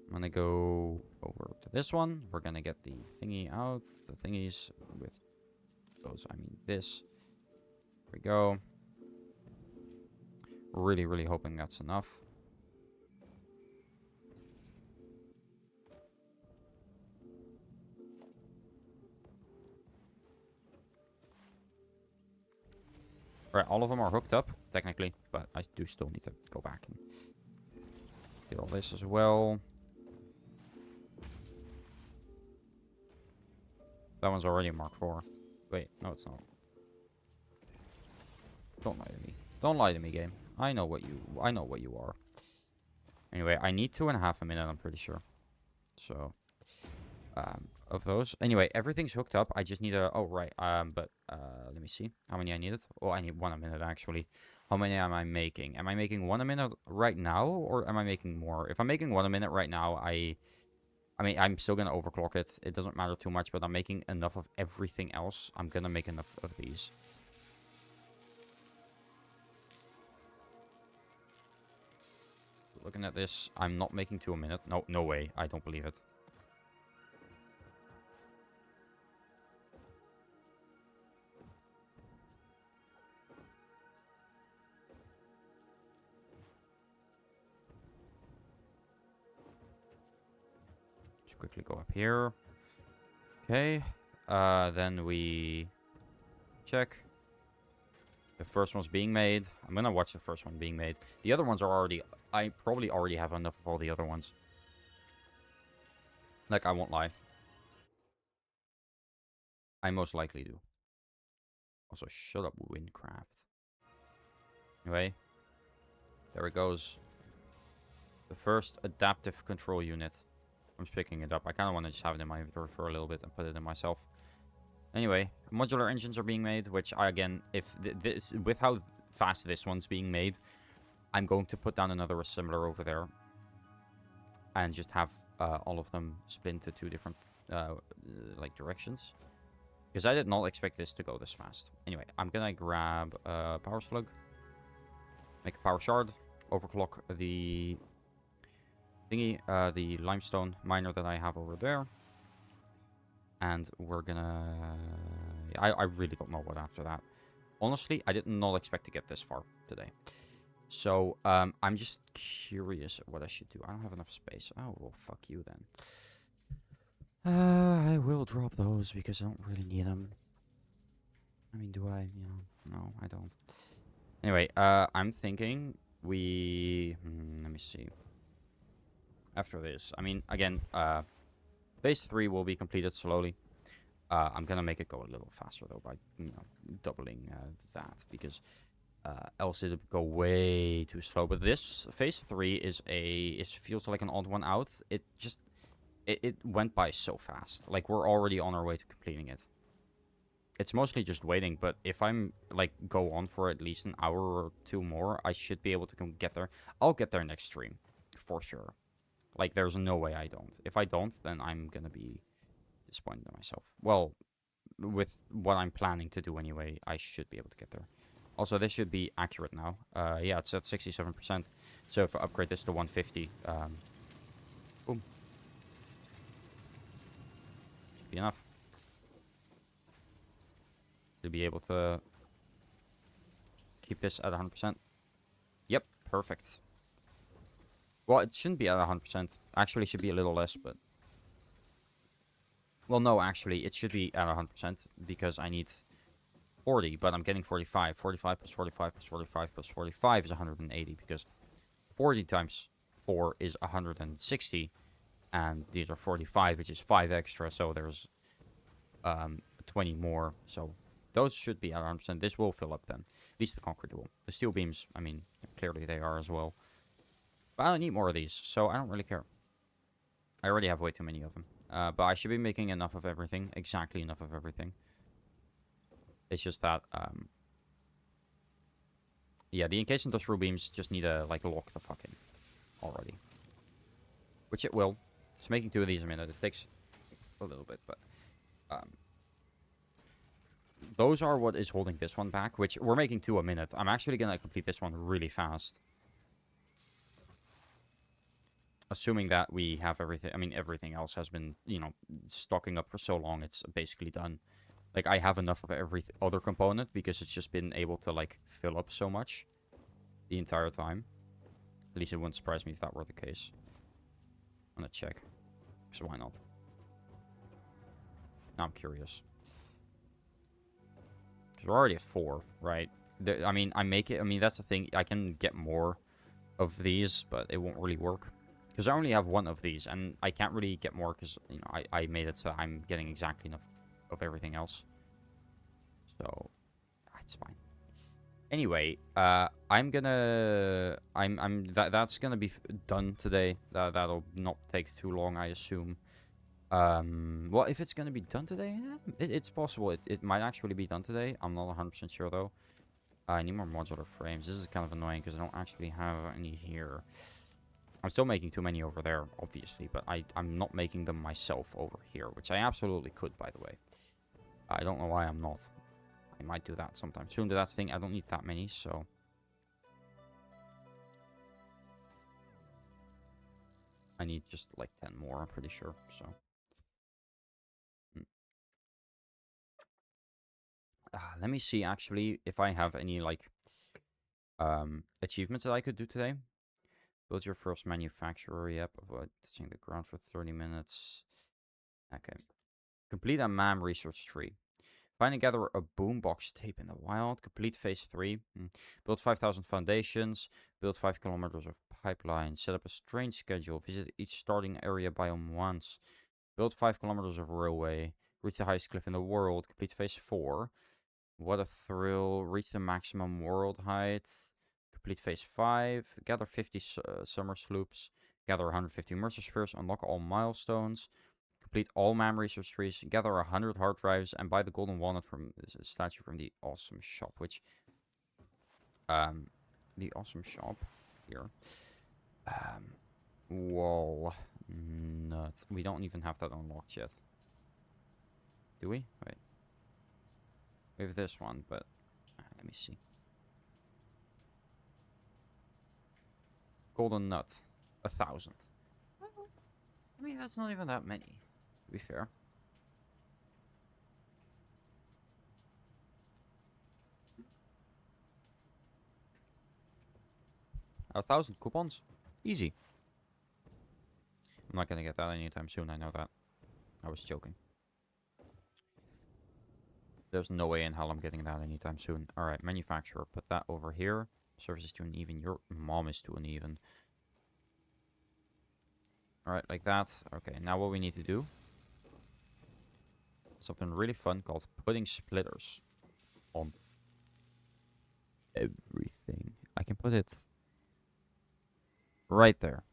I'm gonna go over to this one. We're gonna get the thingy out. The thingies with those, I mean this. There we go. Really, really hoping that's enough. Right, all of them are hooked up, technically, but I do still need to go back and get all this as well. That one's already a Mark 4. Wait, no it's not. Don't lie to me. Don't lie to me, game. I know what you are. Anyway, I need 2.5 a minute, I'm pretty sure. So, of those. Anyway, everything's hooked up. I just need a... Oh, right. Let me see. How many I needed? Oh, I need 1 a minute, actually. How many am I making? Am I making 1 a minute right now? Or am I making more? If I'm making 1 a minute right now, I mean, I'm still going to overclock it. It doesn't matter too much, but I'm making enough of everything else. I'm going to make enough of these. Looking at this, I'm not making 2 a minute. No, no way. I don't believe it. Just quickly go up here. Okay. Then we check. The first one's being made. I'm gonna watch the first one being made. The other ones are already... I probably already have enough of all the other ones. Like, I won't lie. I most likely do. Also, shut up, Windcraft. Anyway. There it goes. The first adaptive control unit. I'm just picking it up. I kind of want to just have it in my inventory for a little bit and put it in myself. Anyway, modular engines are being made, which I, again, if this, with how fast this one's being made, I'm going to put down another assembler over there. And just have all of them split into 2 different, like, directions. Because I did not expect this to go this fast. Anyway, I'm gonna grab a power slug. Make a power shard. Overclock the thingy, the limestone miner that I have over there. And we're gonna... I really don't know what after that. Honestly, I did not expect to get this far today. So, I'm just curious what I should do. I don't have enough space. Oh, well, fuck you then. I will drop those because I don't really need them. I mean, do I? You know, no, I don't. Anyway, I'm thinking we... let me see. After this, I mean, again, phase 3 will be completed slowly. I'm gonna make it go a little faster though by, you know, doubling that because else it'll go way too slow. But this phase 3 feels like an odd one out. It went by so fast. Like, we're already on our way to completing it. it's mostly just waiting. But if I'm like go on for at least an hour or two more, I should be able to get there. I'll get there next stream, for sure. Like, there's no way I don't. If I don't, then I'm gonna be disappointed in myself. Well, with what I'm planning to do anyway, I should be able to get there. Also, this should be accurate now. Yeah, it's at 67%. So if I upgrade this to 150, boom, should be enough to be able to keep this at 100%. Yep, perfect. Well, it shouldn't be at 100%. Actually, it should be a little less, but... Well, no, actually, it should be at 100% because I need 40, but I'm getting 45. 45 plus 45 plus 45 plus 45 is 180 because 40 times 4 is 160, and these are 45, which is 5 extra, so there's 20 more. So those should be at 100%. This will fill up then. At least the concrete will. The steel beams, I mean, clearly they are as well. But I don't need more of these, so I don't really care. I already have way too many of them. But I should be making enough of everything. Exactly enough of everything. It's just that, yeah, the encased industrial beams just need to, like, lock the fuck in already. Which it will. Just making 2 of these a minute. It takes a little bit, but... those are what is holding this one back, which we're making 2 a minute. I'm actually going to complete this one really fast. Assuming that we have everything. I mean, everything else has been, you know, stocking up for so long, it's basically done. Like, I have enough of every other component because it's just been able to, like, fill up so much the entire time. At least it wouldn't surprise me if that were the case. I'm gonna check. So why not? Now I'm curious. Because we're already at 4, right? I mean, I mean, that's the thing. I can get more of these, but it won't really work. Because I only have 1 of these, and I can't really get more because, you know, I made it so I'm getting exactly enough of everything else. So, it's fine. Anyway, I'm gonna... That's gonna be done today. That'll not take too long, I assume. Well, if it's gonna be done today, it's possible. It might actually be done today. I'm not 100% sure, though. I need more modular frames. This is kind of annoying because I don't actually have any here. I'm still making too many over there, obviously, but I'm not making them myself over here, which I absolutely could, by the way. I don't know why I'm not. I might do that sometime soon, but that's the thing. I don't need that many, so... I need just, like, 10 more, I'm pretty sure, so... let me see, actually, if I have any, like, achievements that I could do today. Build your first manufacturer, yep. Avoid touching the ground for 30 minutes. Okay. Complete a MAM research tree. Find and gather a boombox tape in the wild. Complete phase 3. Build 5,000 foundations. Build 5 kilometers of pipeline. Set up a strange schedule. Visit each starting area biome once. Build 5 kilometers of railway. Reach the highest cliff in the world. Complete phase 4. What a thrill. Reach the maximum world height. Complete phase 5. Gather 50 summer sloops. Gather 150 Mercer spheres. Unlock all milestones. Complete all MAM research trees. Gather 100 hard drives. And buy the golden walnut from this statue from the awesome shop. Which... the awesome shop. Here. Whoa. Nuts. We don't even have that unlocked yet. Do we? Wait. We have this one, but... let me see. Golden nut. 1,000. I mean, that's not even that many, to be fair. A 1,000 coupons? Easy. I'm not gonna get that anytime soon, I know that. I was joking. There's no way in hell I'm getting that anytime soon. Alright, manufacturer. Put that over here. Service is too uneven. Your mom is too uneven. Alright, like that. Okay, now what we need to do... something really fun called putting splitters on everything. I can put it right there.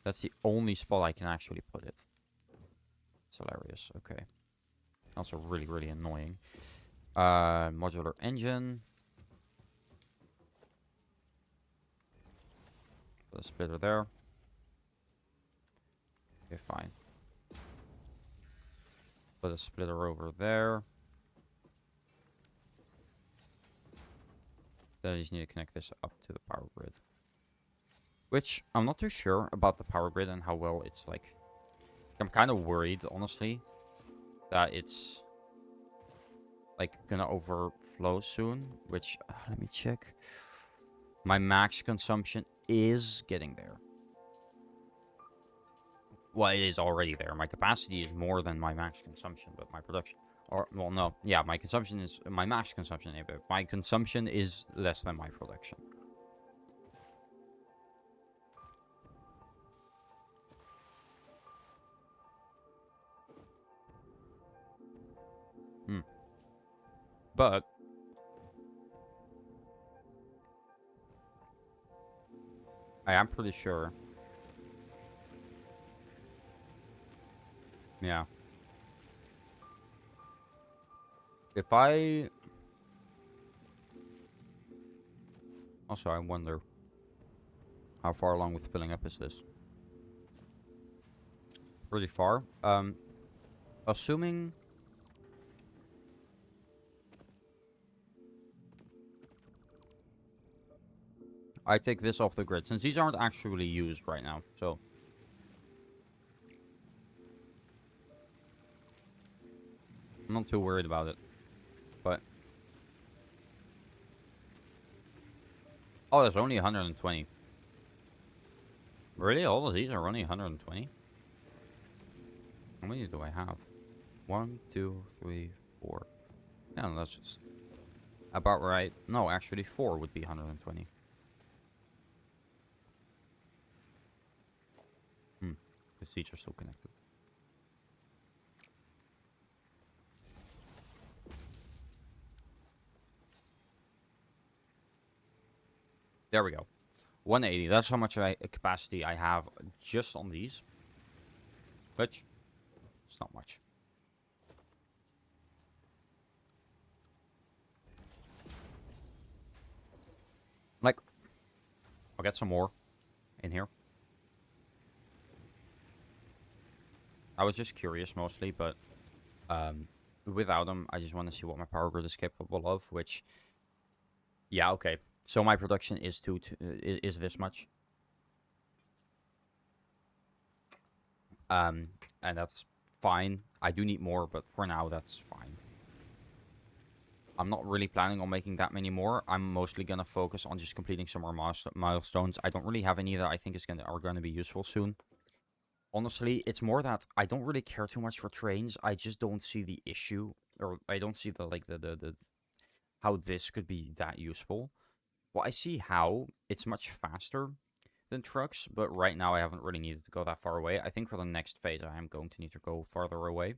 That's the only spot I can actually put it. It's hilarious. Okay. Also really, really annoying. Modular engine. Put a splitter there. Okay, fine. Put a splitter over there. Then I just need to connect this up to the power grid. Which, I'm not too sure about the power grid and how well it's like... I'm kind of worried, honestly, that it's like gonna overflow soon. Which, let me check. My max consumption is getting there. Well, it is already there. My capacity is more than my max consumption, but my production... Or, well, no. Yeah, my consumption is... My max consumption, but my consumption is less than my production. But... I am pretty sure... Yeah. If I... Also, I wonder... How far along with filling up is this? Pretty far. Assuming... I take this off the grid, since these aren't actually used right now, so... I'm not too worried about it. But... Oh, there's only 120. Really? All of these are only 120? How many do I have? 1, 2, 3, 4. Yeah, no, that's just... about right. No, actually 4 would be 120. The seats are still connected. There we go. 180. That's how much capacity I have just on these. Which, it's not much. Like, I'll get some more in here. I was just curious mostly, but without them, I just want to see what my power grid is capable of, which, yeah, okay. So my production is is this much. And that's fine. I do need more, but for now, that's fine. I'm not really planning on making that many more. I'm mostly gonna focus on just completing some more milestones. I don't really have any that I think are gonna be useful soon. Honestly, it's more that I don't really care too much for trains. I just don't see the issue, or I don't see the how this could be that useful. Well, I see how it's much faster than trucks, but right now I haven't really needed to go that far away. I think for the next phase, I am going to need to go farther away.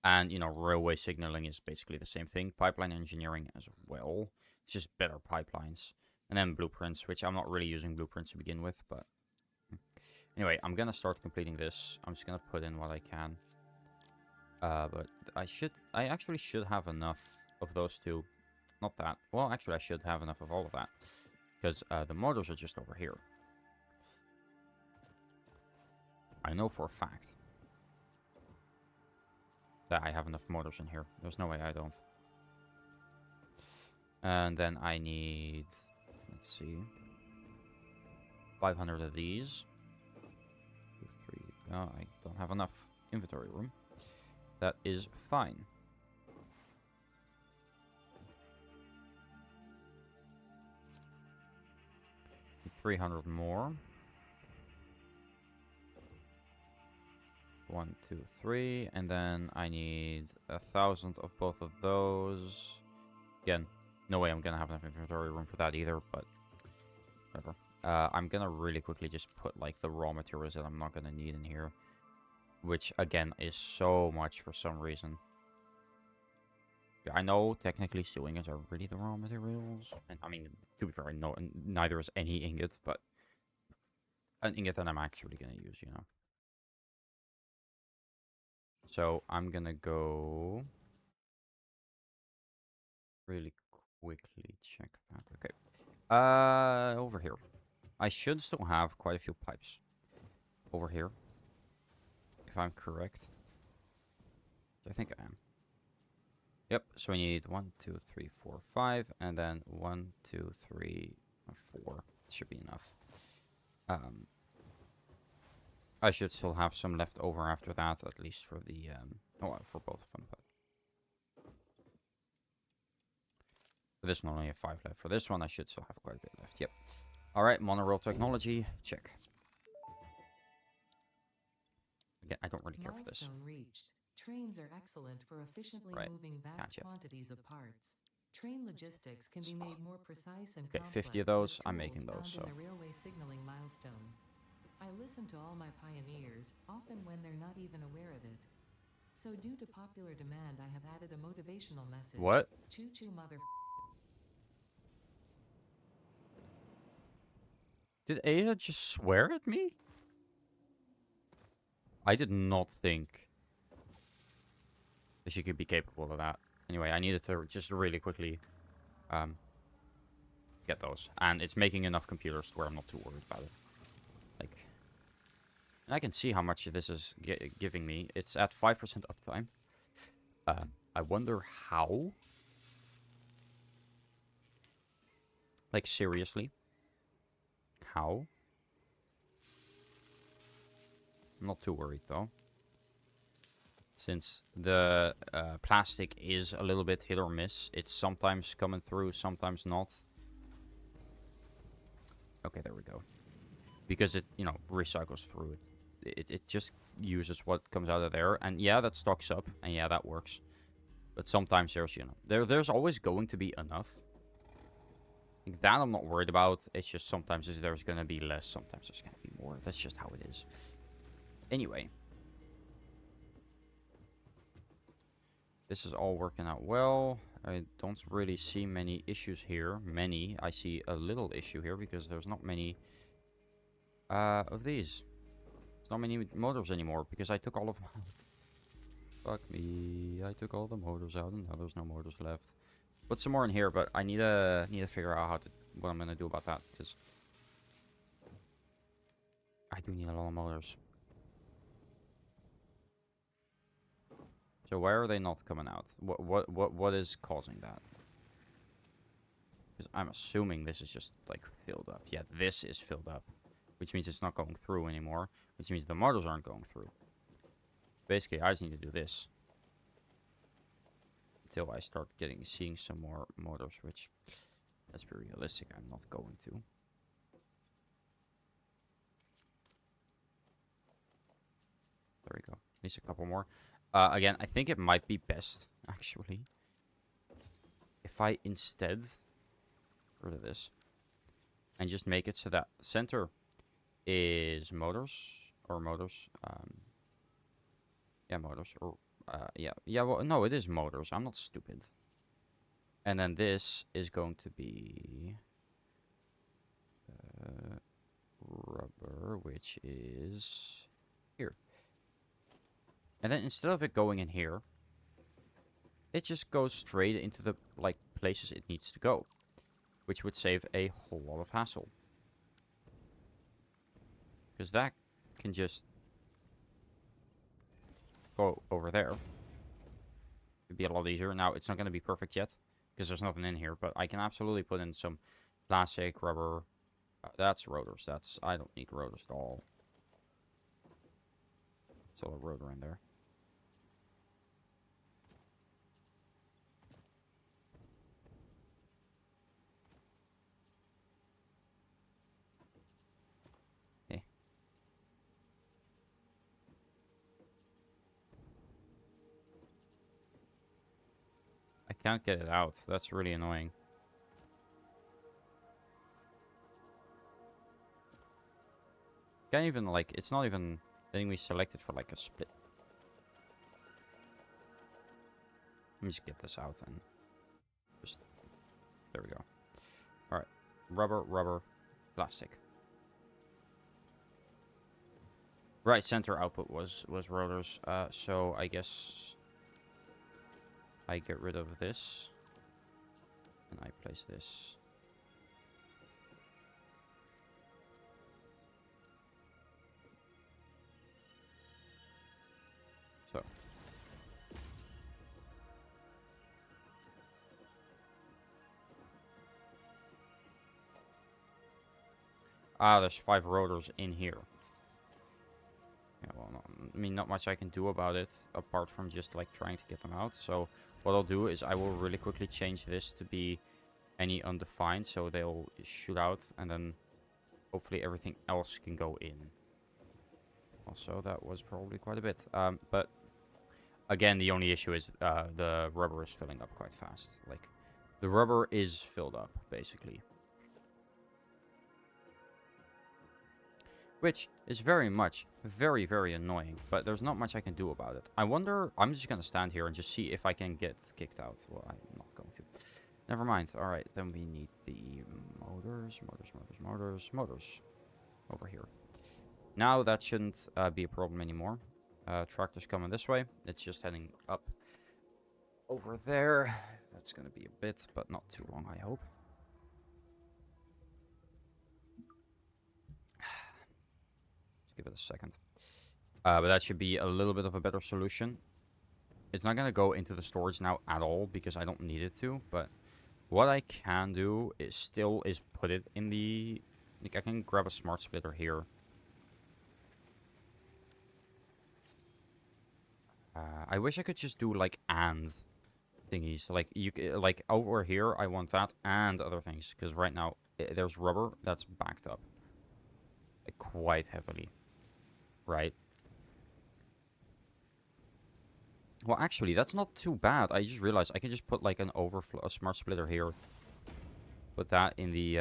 And, you know, railway signaling is basically the same thing. Pipeline engineering as well. It's just better pipelines. And then blueprints, which I'm not really using blueprints to begin with, but... Anyway, I'm gonna start completing this. I'm just gonna put in what I can. But I actually should have enough of those two. Not that. Well, actually, I should have enough of all of that. Because the motors are just over here. I know for a fact that I have enough motors in here. There's no way I don't. And then I need... Let's see. 500 of these. 2, 3. Oh, I don't have enough inventory room. That is fine. Need 300 more. 1, 2, 3, and then I need 1,000 of both of those. Again, no way I'm gonna have enough inventory room for that either, but whatever. I'm gonna really quickly just put like the raw materials that I'm not gonna need in here, which again is so much for some reason. I know technically steel ingots are really the raw materials, and I mean, to be fair, no, neither is any ingot, but an ingot that I'm actually gonna use, you know. So I'm gonna go really quickly check that. Okay. Over here. I should still have quite a few pipes over here, if I'm correct. I think I am. Yep. So we need 1, 2, 3, 4, 5, and then 1, 2, 3, 4. Should be enough. I should still have some left over after that, at least for the for both of them. But for this one, I only have 5 left. For this one, I should still have quite a bit left. Yep. All right, monorail technology, check. Again, I don't really care for this. Milestone reached. Trains are excellent for efficiently Right. moving vast Can't yet. quantities of parts. Train logistics can be made more precise and Okay, complex 50 of those. with I'm tools making those. found So in the railway signaling milestone. I listen to all my pioneers, often when they're not even aware of it. So due to popular demand, I have added a motivational message. what? Choo-choo mother... Did Aya just swear at me? I did not think that she could be capable of that. Anyway, I needed to just really quickly get those. And it's making enough computers to where I'm not too worried about it. Like, and I can see how much this is giving me. It's at 5% uptime. I wonder how. Like, seriously. How? I'm not too worried, though. Since the plastic is a little bit hit or miss. It's sometimes coming through, sometimes not. Okay, there we go. Because it, you know, recycles through it. It just uses what comes out of there. And yeah, that stocks up. And yeah, that works. But sometimes there's, you know, there's always going to be enough. Like that I'm not worried about. It's just sometimes there's going to be less. Sometimes there's going to be more. That's just how it is. Anyway. This is all working out well. I don't really see many issues here. I see a little issue here because there's not many of these. There's not many motors anymore because I took all of them out. Fuck me. I took all the motors out and now there's no motors left. Put some more in here, but I need to figure out what I'm gonna do about that because I do need a lot of motors. So why are they not coming out? What is causing that? Because I'm assuming this is just like filled up. Yeah, this is filled up, which means it's not going through anymore, which means the motors aren't going through. Basically, I just need to do this until I start seeing some more motors, which, let's be realistic, I'm not going to. There we go. At least a couple more. Again, I think it might be best, actually, if I instead get rid of this and just make it so that the center is motors, or motors. Yeah, motors, or yeah. Well, no, it is motors. I'm not stupid. And then this is going to be rubber, which is here. And then instead of it going in here, it just goes straight into the like places it needs to go, which would save a whole lot of hassle. Because that can just go over there. It'd be a lot easier. Now, it's not going to be perfect yet, because there's nothing in here, but I can absolutely put in some plastic, rubber. That's rotors. I don't need rotors at all. Still a rotor in there. Okay. I can't get it out. That's really annoying. Can't even, like, it's not even letting me select it for, like, a split. Let me just get this out and just, there we go. Alright, rubber, plastic. Right, center output was rotors. So I guess I get rid of this. And I place this. So. There's 5 rotors in here. Yeah, well, I mean, not much I can do about it, apart from just, like, trying to get them out. So, what I'll do is I will really quickly change this to be any undefined, so they'll shoot out, and then hopefully everything else can go in. Also, that was probably quite a bit. But, again, the only issue is the rubber is filling up quite fast. Like, the rubber is filled up, basically. Which is very, very annoying. But there's not much I can do about it. I wonder, I'm just going to stand here and just see if I can get kicked out. Well, I'm not going to. Never mind. Alright, then we need the motors. Over here. Now that shouldn't be a problem anymore. Tractor's coming this way. It's just heading up over there. That's going to be a bit, but not too long, I hope. Give it a second. But that should be a little bit of a better solution. It's not going to go into the storage now at all because I don't need it to. But what I can do is put it in the... Like, I can grab a smart splitter here. I wish I could just do like and thingies. Like like over here, I want that and other things because right now there's rubber that's backed up like, quite heavily. Right. Well, actually, that's not too bad. I just realized I can just put like a smart splitter here. Put that in the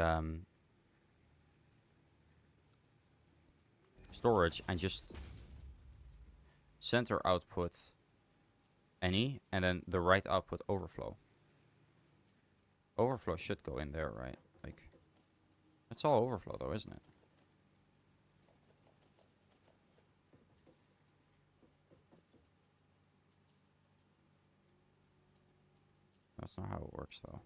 storage and just center output any, and then the right output overflow. Overflow should go in there, right? Like, it's all overflow though, isn't it? That's not how it works though.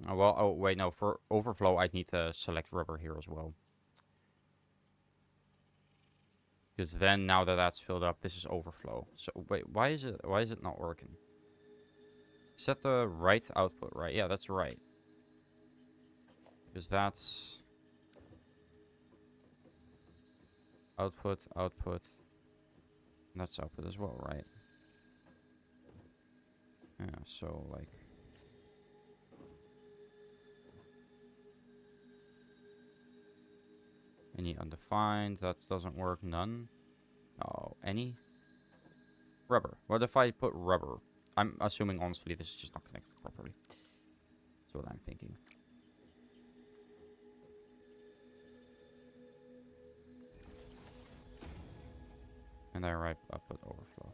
Oh, well, oh wait, no, for overflow I'd need to select rubber here as well. Because then, now that that's filled up, this is overflow. So, wait, why is it not working? Set the right output, right? Yeah, that's right. Because that's... Output. And that's output as well, right? Yeah, so, like... Any undefined, that doesn't work, none. Oh, any? Rubber. What if I put rubber? I'm assuming, honestly, this is just not connected properly. That's what I'm thinking. And then right output overflow.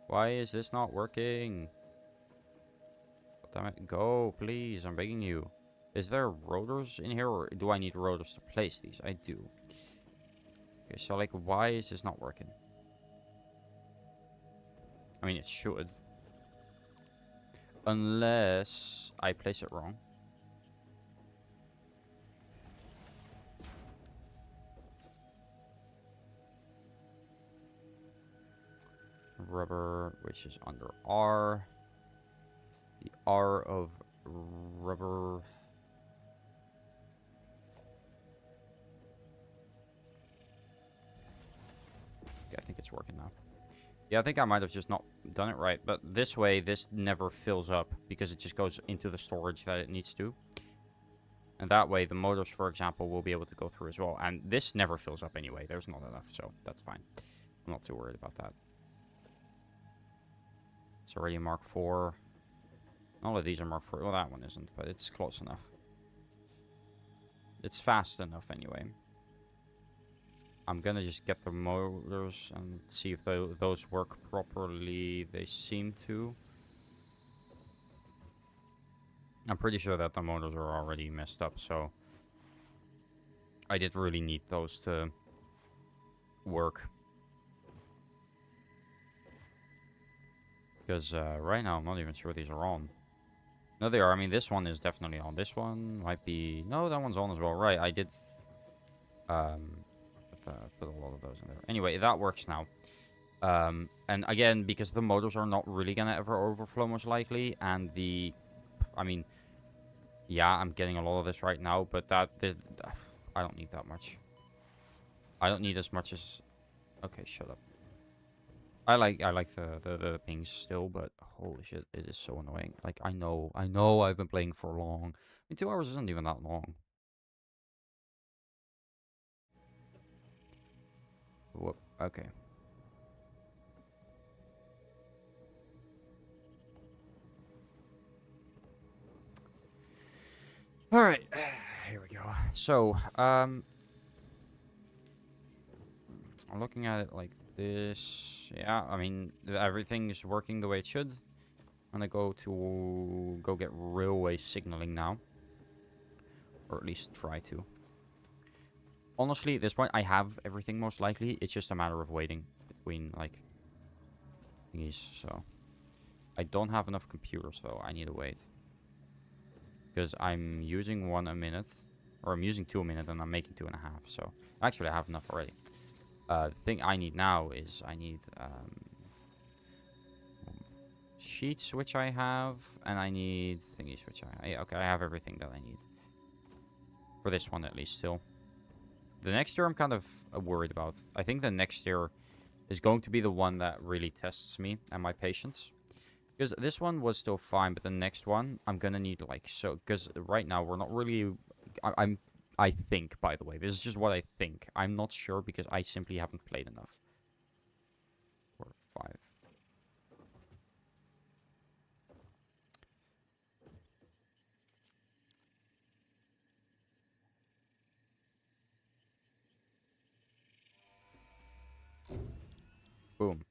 Why is this not working? Damn it, go, please, I'm begging you. Is there rotors in here, or do I need rotors to place these? I do. Okay, so, like, why is this not working? I mean, it should. Unless I place it wrong. Rubber, which is under R. The R of rubber... I think it's working now. Yeah, I think I might have just not done it right. But this way, this never fills up because it just goes into the storage that it needs to. And that way, the motors, for example, will be able to go through as well. And this never fills up anyway. There's not enough, so that's fine. I'm not too worried about that. It's already Mark 4. All of these are Mark 4. Well, that one isn't, but it's close enough. It's fast enough anyway. I'm gonna just get the motors and see if those work properly. They seem to. I'm pretty sure that the motors are already messed up, so I did really need those to work. Because right now, I'm not even sure these are on. No, they are. I mean, this one is definitely on. This one might be... No, that one's on as well. Right, I did put a lot of those in there. Anyway, that works now. And again, because the motors are not really going to ever overflow most likely, and the... I mean, yeah, I'm getting a lot of this right now, but I don't need that much. I don't need as much as... Okay, shut up. I like the pings still, but holy shit, it is so annoying. Like, I know I've been playing for long. I mean, 2 hours isn't even that long. Whoop, okay. Alright, here we go. So, I'm looking at it like this. Yeah, I mean, everything's working the way it should. I'm gonna go get railway signaling now. Or at least try to. Honestly, at this point, I have everything most likely. It's just a matter of waiting between, like, thingies, so. I don't have enough computers, though. I need to wait. Because I'm using 1 a minute. Or I'm using 2 a minute, and I'm making 2.5, so. Actually, I have enough already. The thing I need now is I need sheets, which I have, and I need thingies, which yeah, okay, I have everything that I need. For this one, at least, still. The next year, I'm kind of worried about. I think the next year is going to be the one that really tests me and my patience. Because this one was still fine, but the next one, I'm gonna need, like, so... Because right now, we're not really... I think, by the way. This is just what I think. I'm not sure because I simply haven't played enough. 4, 5. Boom.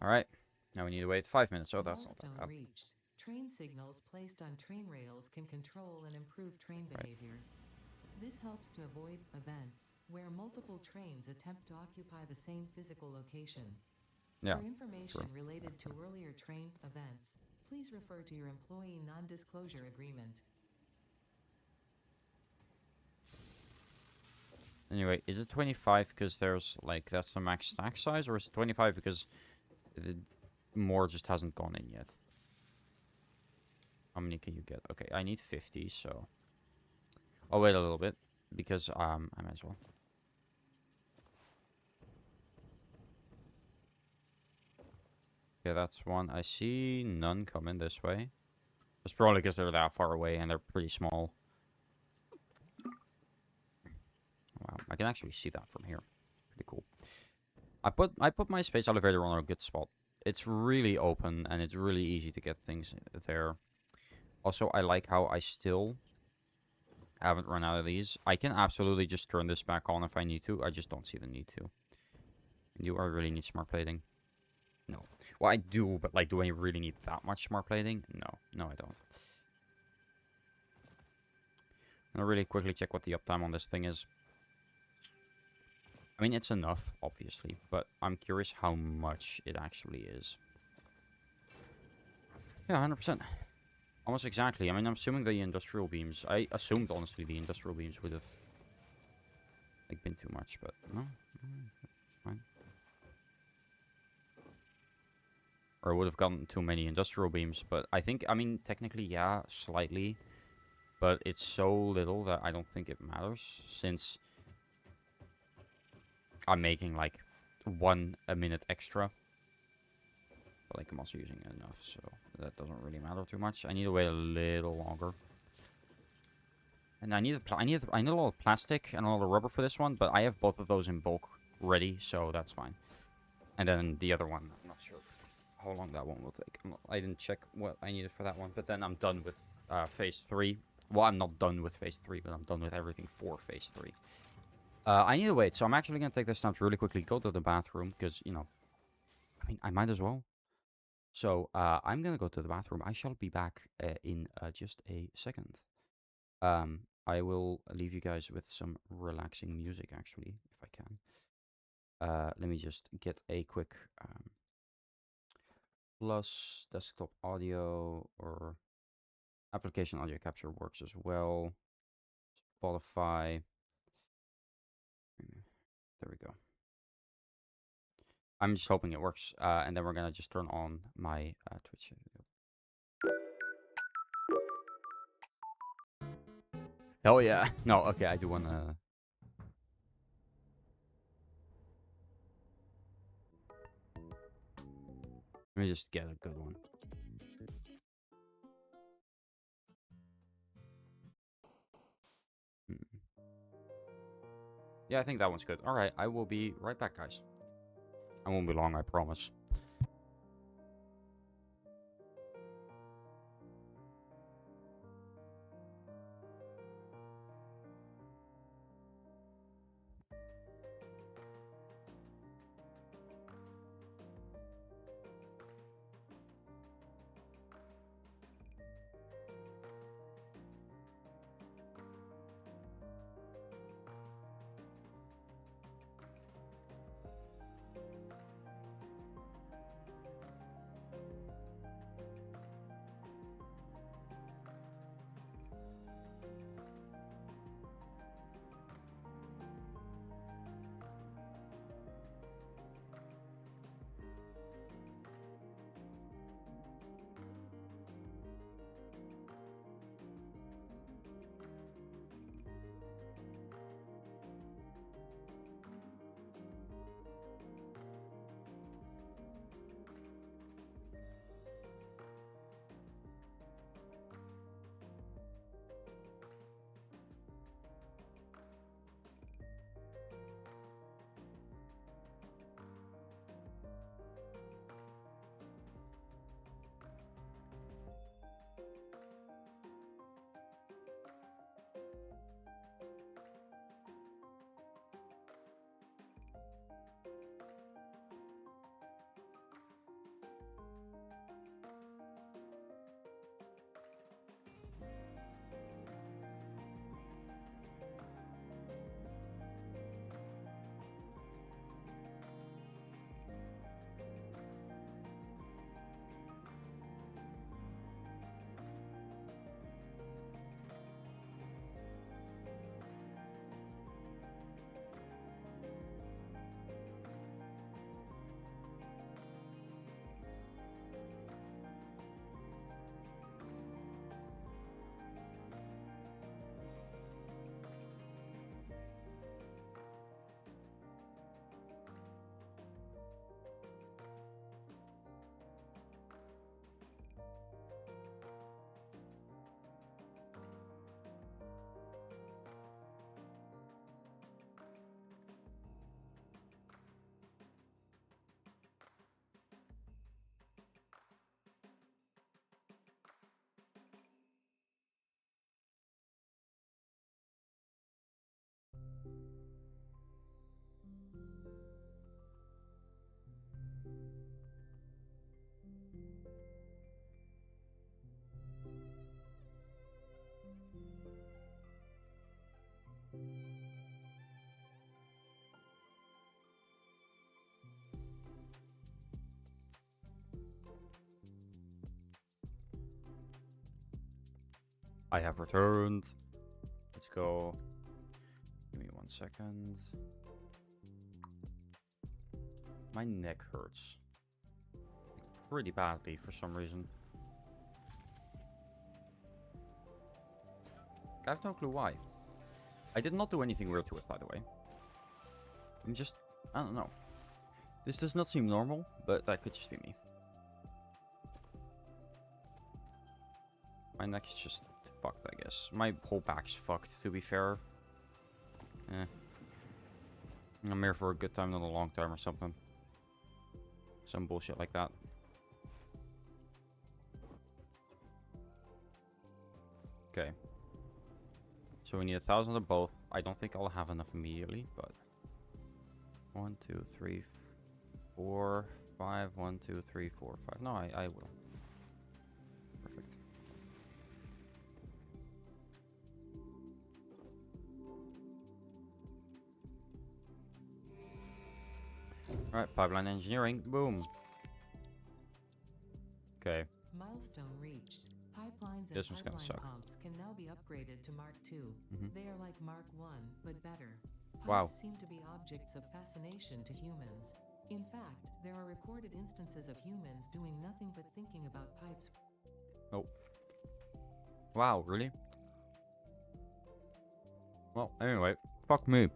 Alright. Now we need to wait 5 minutes. Oh, that's not that Milestone bad. reached. Train signals placed on train rails can control and improve train Right. behavior. This helps to avoid events where multiple trains attempt to occupy the same physical location. Yeah. For information True. related to earlier train events, please refer to your employee non-disclosure agreement. Anyway, is it 25 because there's, like, that's the max stack size? Or is it 25 because the more just hasn't gone in yet? How many can you get? Okay, I need 50, so... I'll wait a little bit, because, I might as well. Okay, that's one. I see none coming this way. It's probably because they're that far away and they're pretty small. Wow, I can actually see that from here. Pretty cool. I put my space elevator on a good spot. It's really open and it's really easy to get things there. Also, I like how I still haven't run out of these. I can absolutely just turn this back on if I need to. I just don't see the need to. Do I really need smart plating? No. Well, I do, but, like, do I really need that much smart plating? No. No, I don't. I'm gonna really quickly check what the uptime on this thing is. I mean, it's enough, obviously, but I'm curious how much it actually is. Yeah, 100%. Almost exactly. I mean, I'm assuming the industrial beams... I assumed, honestly, the industrial beams would have, like, been too much, but no. It's fine. Or I would have gotten too many industrial beams, but I think... I mean, technically, yeah, slightly. But it's so little that I don't think it matters, since I'm making, like, 1 a minute extra. But, like, I'm also using enough, so that doesn't really matter too much. I need to wait a little longer. And I need a lot of plastic and a lot of rubber for this one, but I have both of those in bulk ready, so that's fine. And then the other one, I'm not sure how long that one will take. I didn't check what I needed for that one, but then I'm done with phase 3. Well, I'm not done with phase 3, but I'm done with everything for phase 3. I need to wait, so I'm actually going to take this time to really quickly go to the bathroom, because, you know, I mean, I might as well. So I'm gonna go to the bathroom. I shall be back in just a second. I will leave you guys with some relaxing music, actually, if I can. Let me just get a quick plus desktop audio or application audio capture works as well. Spotify. There we go. I'm just hoping it works, and then we're gonna just turn on my Twitch video. Hell yeah! No, okay, I do wanna. Let me just get a good one. Yeah, I think that one's good. All right, I will be right back, guys. I won't be long, I promise. I have returned. Let's go. Give me 1 second. My neck hurts. Pretty badly for some reason. I have no clue why. I did not do anything weird to it, by the way. I'm just... I don't know. This does not seem normal, but that could just be me. My neck is just fucked, I guess. My whole back's fucked, to be fair. Eh. I'm here for a good time, not a long term or something. Some bullshit like that. Okay. So we need 1,000 of both. I don't think I'll have enough immediately, but... 1, 2, 3, 4... 5, 1, 2, 3, 4, 5. No, I will. Perfect. Alright, pipeline engineering. Boom. Okay. Milestone reached. Pipelines and This one's gonna pipeline suck. pumps can now be upgraded to Mark II. They are like Mark I, but better. Pipes Wow. seem to be objects of fascination to humans. In fact, there are recorded instances of humans doing nothing but thinking about pipes. Oh. Wow, really? Well, anyway, fuck me.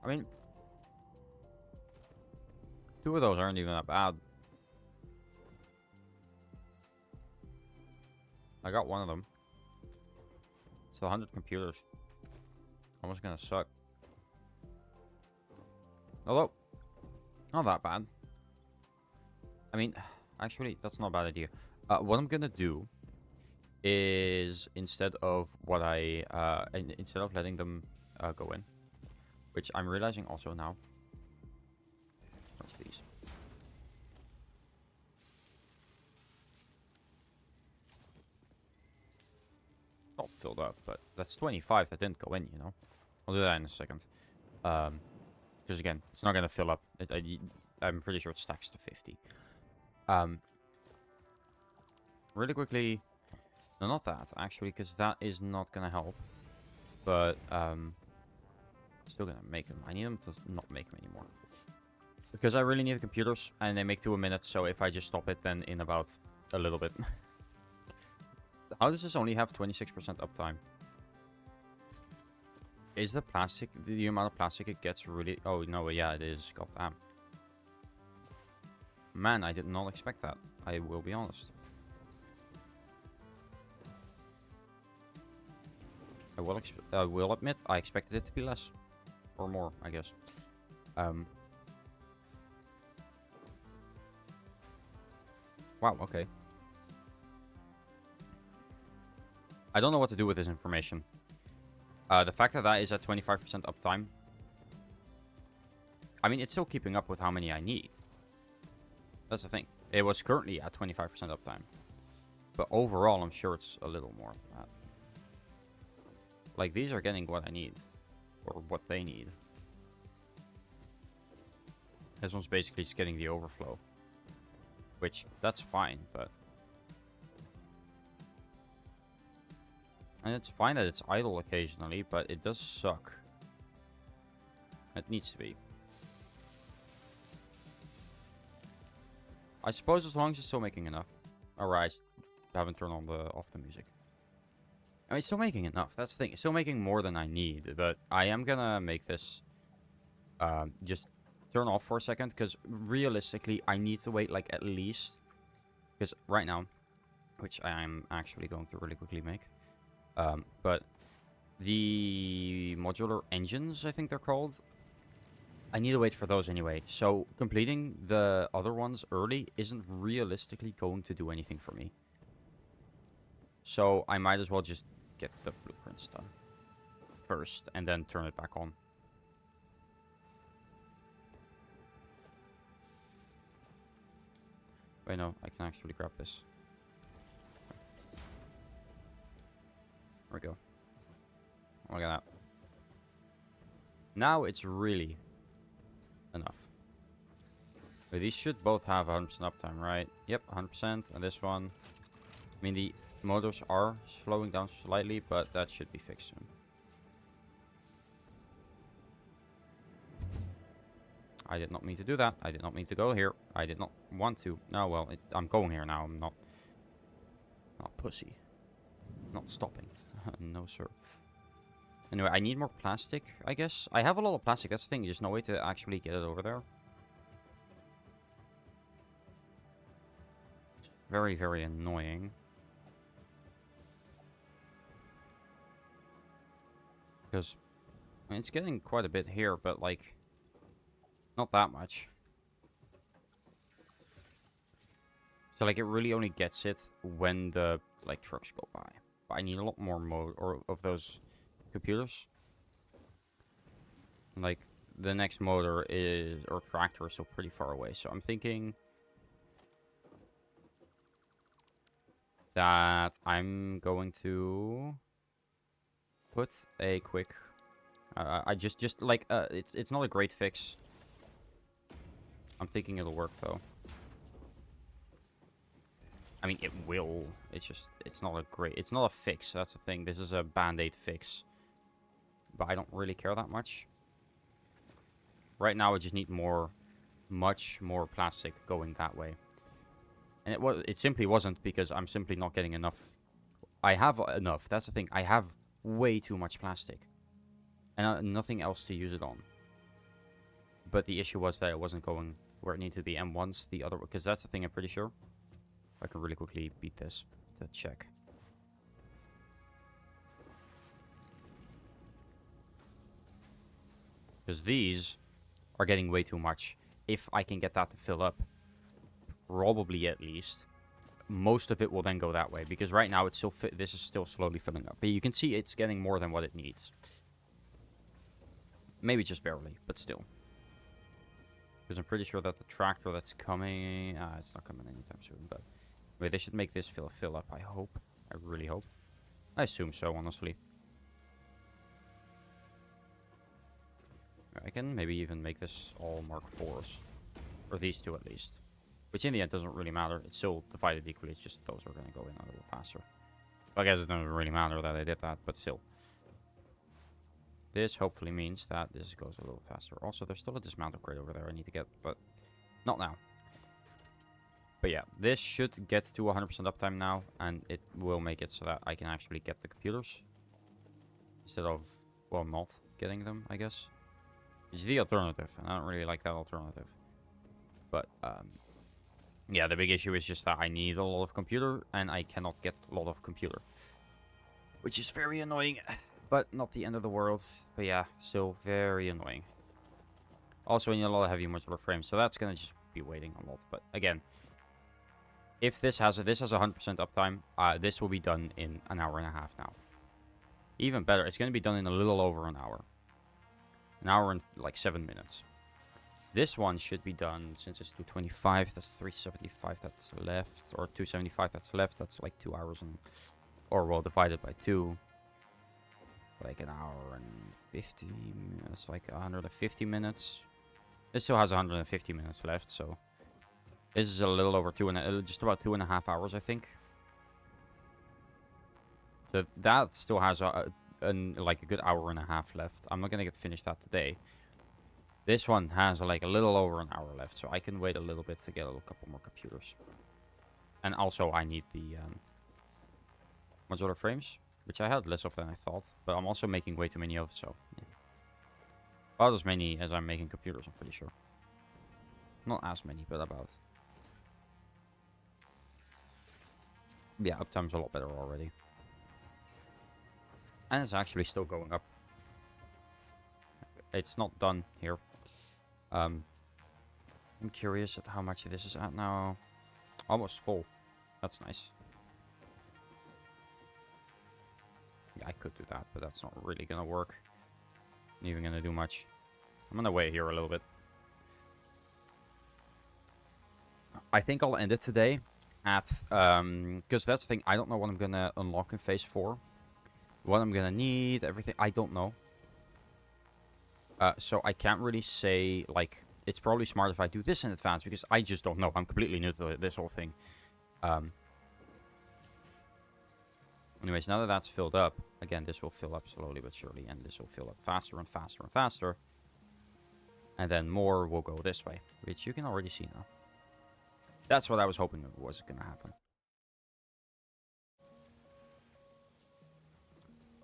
I mean, 2 of those aren't even that bad. I got 1 of them. It's 100 computers. Almost gonna suck. Although, not that bad. I mean, actually, that's not a bad idea. What I'm gonna do is instead of instead of letting them go in, which I'm realizing also now. What's these? Not filled up, but that's 25 that didn't go in, you know. I'll do that in a second. Because again, it's not gonna fill up. I'm pretty sure it stacks to 50. Really quickly, no, not that actually, because that is not gonna help. But still gonna make them. I need them to not make them anymore. Because I really need the computers, and they make 2 a minute, so if I just stop it, then in about a little bit. How does this only have 26% uptime? Is the plastic, the amount of plastic it gets really... Oh, no, yeah, it is. Goddamn. Man, I did not expect that. I will be honest. I will admit, I expected it to be less. Or more, I guess. Wow, okay. I don't know what to do with this information. The fact that that is at 25% uptime. I mean, it's still keeping up with how many I need. That's the thing. It was currently at 25% uptime. But overall, I'm sure it's a little more than that. Like, these are getting what I need. Or what they need. This one's basically just getting the overflow. Which, that's fine, but... And it's fine that it's idle occasionally, but it does suck. It needs to be. I suppose as long as it's still making enough. Alright, I haven't turned on off the music. I mean, it's still making enough. That's the thing. It's still making more than I need. But I am gonna make this just turn off for a second. Because realistically, I need to wait like at least... Because right now, which I am actually going to really quickly make. But the modular engines, I think they're called. I need to wait for those anyway. So completing the other ones early isn't realistically going to do anything for me. So I might as well just get the blueprints done first and then turn it back on. Wait, no, I can actually grab this. There we go. Look at that. Now it's really enough. But these should both have 100% uptime, right? Yep, 100%. And this one... I mean, the motors are slowing down slightly, but that should be fixed soon. I did not mean to do that. I did not mean to go here. I did not want to. Oh, well, I'm going here now. I'm not pussy. Not stopping. No, sir. Anyway, I need more plastic, I guess. I have a lot of plastic. That's the thing. There's no way to actually get it over there. It's very, very annoying. Because, I mean, it's getting quite a bit here, but, like, not that much. So, like, it really only gets it when the, like, trucks go by. But I need a lot more of those computers. Like, the next motor is, or tractor is still pretty far away. So I'm thinking that I'm going to put a quick, I just like, it's not a great fix. I'm thinking it'll work though. I mean, it will. It's just, it's not a fix. That's the thing. This is a band-aid fix. But I don't really care that much. Right now, I just need much more plastic going that way. And it simply wasn't because I'm simply not getting enough. I have enough. That's the thing. I have way too much plastic. And nothing else to use it on. But the issue was that it wasn't going where it needed to be. And once the other, because that's the thing, I'm pretty sure. I can really quickly beat this to check. Because these are getting way too much. If I can get that to fill up, probably at least, most of it will then go that way. Because right now it's still this is still slowly filling up. But you can see it's getting more than what it needs. Maybe just barely, but still. Because I'm pretty sure that the tractor that's coming, it's not coming anytime soon, but wait, they should make this fill up, I hope. I really hope. I assume so, honestly. I can maybe even make this all Mark 4s. Or these two at least. Which in the end doesn't really matter. It's still divided equally, it's just those are going to go in a little faster. I guess it doesn't really matter that I did that, but still. This hopefully means that this goes a little faster. Also, there's still a dismantle crate over there I need to get, but not now. But yeah, this should get to 100% uptime now, and it will make it so that I can actually get the computers. Instead of, well, not getting them, I guess. It's the alternative, and I don't really like that alternative. But, yeah, the big issue is just that I need a lot of computer, and I cannot get a lot of computer. Which is very annoying, but not the end of the world. But yeah, still very annoying. Also, I need a lot of heavy modular frames, so that's going to just be waiting a lot. But again, if this has 100% uptime, this will be done in an hour and a half now. Even better, it's going to be done in a little over an hour. An hour and like 7 minutes. This one should be done, since it's 225, that's 375 that's left, or 275 that's left, that's like 2 hours and, or well, divided by 2. Like an hour and 50 minutes, like 150 minutes. This still has 150 minutes left, so this is a little over just about 2.5 hours, I think. So that still has like a good hour and a half left. I'm not gonna finish that today. This one has like a little over an hour left, so I can wait a little bit to get a couple more computers. And also, I need the modular frames, which I had less of than I thought, but I'm also making way too many of, so yeah. About as many as I'm making computers, I'm pretty sure. Not as many, but about. Yeah, uptime's a lot better already. And it's actually still going up. It's not done here. I'm curious at how much this is at now. Almost full. That's nice. Yeah, I could do that, but that's not really gonna work. Not even gonna do much. I'm gonna wait here a little bit. I think I'll end it today at, because that's the thing, I don't know what I'm gonna unlock in phase 4. What I'm gonna need, everything, I don't know. So I can't really say, like, it's probably smart if I do this in advance, because I just don't know. I'm completely new to this whole thing. Anyways, now that that's filled up, again, this will fill up slowly but surely, and this will fill up faster and faster and faster. And then more will go this way, which you can already see now. That's what I was hoping was going to happen.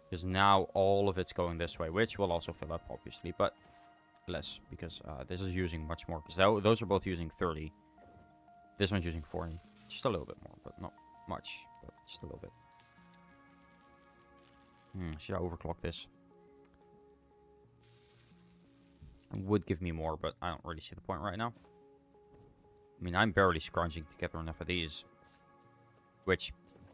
Because now all of it's going this way, which will also fill up, obviously, but less, because this is using much more. Because those are both using 30. This one's using 40. Just a little bit more, but not much, but just a little bit. Should I overclock this? It would give me more, but I don't really see the point right now. I mean, I'm barely scrounging together enough of these. Which,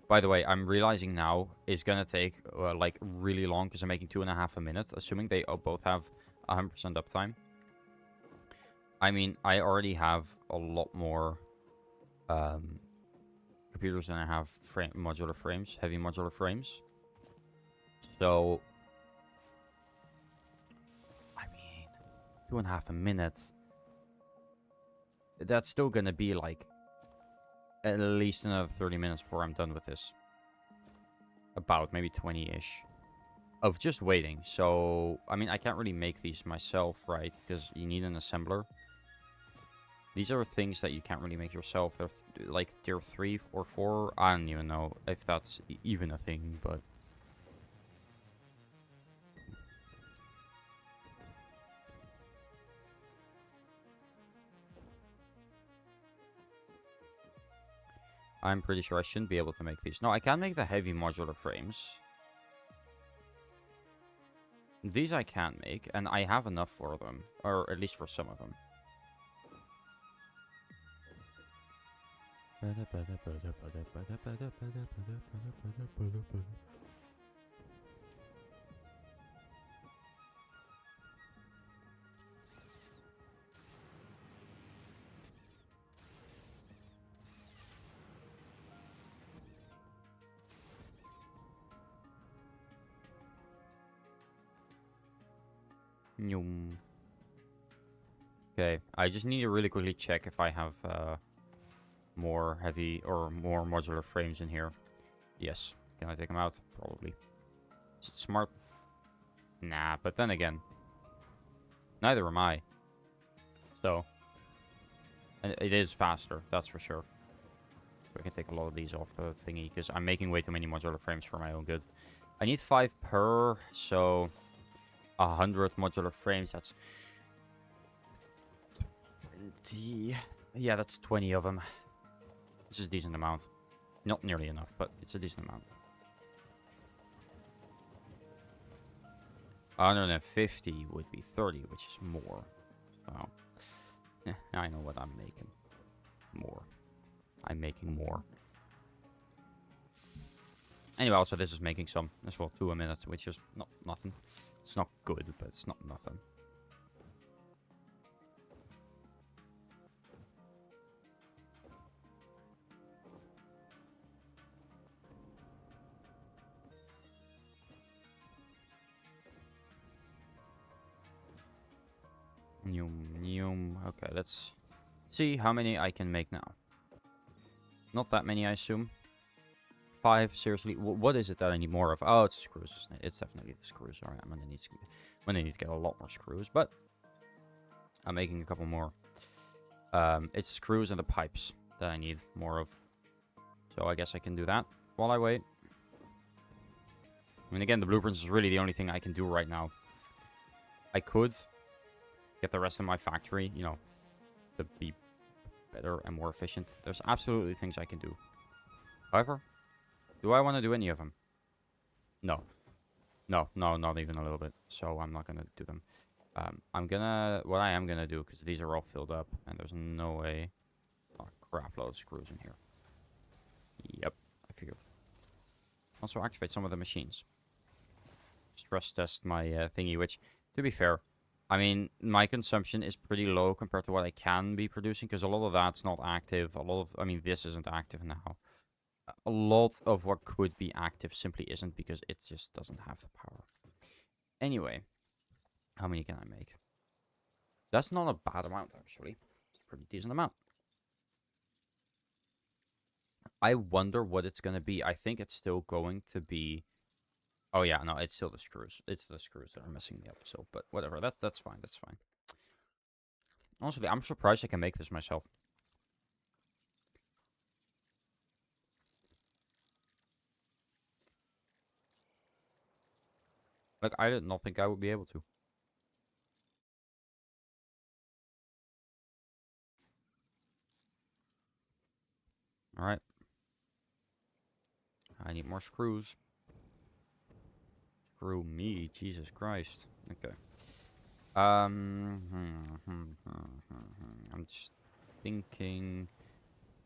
by the way, I'm realizing now is going to take, like, really long, because I'm making 2.5 a minute, assuming they both have 100% uptime. I mean, I already have a lot more computers than I have modular frames, heavy modular frames. So, I mean, 2.5 minutes. That's still gonna be like at least another 30 minutes before I'm done with this. About maybe 20-ish. Of just waiting. So, I mean, I can't really make these myself, right? Because you need an assembler. These are things that you can't really make yourself. They're like tier 3 or 4. I don't even know if that's even a thing, but... I'm pretty sure I shouldn't be able to make these. No, I can make the heavy modular frames. These I can make, and I have enough for them. Or at least for some of them. Okay, I just need to really quickly check if I have more heavy or more modular frames in here. Yes. Can I take them out? Probably. Is it smart? Nah, but then again, neither am I. So, and it is faster, that's for sure. So I can take a lot of these off the thingy, because I'm making way too many modular frames for my own good. I need 5 per, so 100 modular frames, that's 20. Yeah, that's 20 of them. This is a decent amount. Not nearly enough, but it's a decent amount. 150 would be 30, which is more. So, yeah, I know what I'm making. More. I'm making more. Anyway, also this is making some as well, 2 a minute, which is not nothing. It's not good, but it's not nothing. Okay, let's see how many I can make now. Not that many, I assume. 5, seriously. What is it that I need more of? Oh, it's screws, isn't it? It's definitely the screws. Alright, I'm gonna need to get a lot more screws, but I'm making a couple more. It's screws and the pipes that I need more of. So I guess I can do that while I wait. I mean, again, the blueprints is really the only thing I can do right now. I could get the rest of my factory, you know, to be better and more efficient. There's absolutely things I can do. However, do I want to do any of them? No. No, not even a little bit. So I'm not going to do them. What I am going to do, because these are all filled up, and there's no way. Oh, crap load of screws in here. Yep, I figured. Also activate some of the machines. Stress test my thingy, which, to be fair, I mean, my consumption is pretty low compared to what I can be producing, because a lot of that's not active. I mean, this isn't active now. A lot of what could be active simply isn't, because it just doesn't have the power. Anyway, how many can I make? That's not a bad amount, actually. It's a pretty decent amount. I wonder what it's going to be. I think it's still going to be... Oh, yeah, no, it's still the screws. It's the screws that are messing me up, so... But whatever, that's fine, that's fine. Honestly, I'm surprised I can make this myself. Like, I did not think I would be able to. Alright. I need more screws. Screw me, Jesus Christ. Okay. I'm just thinking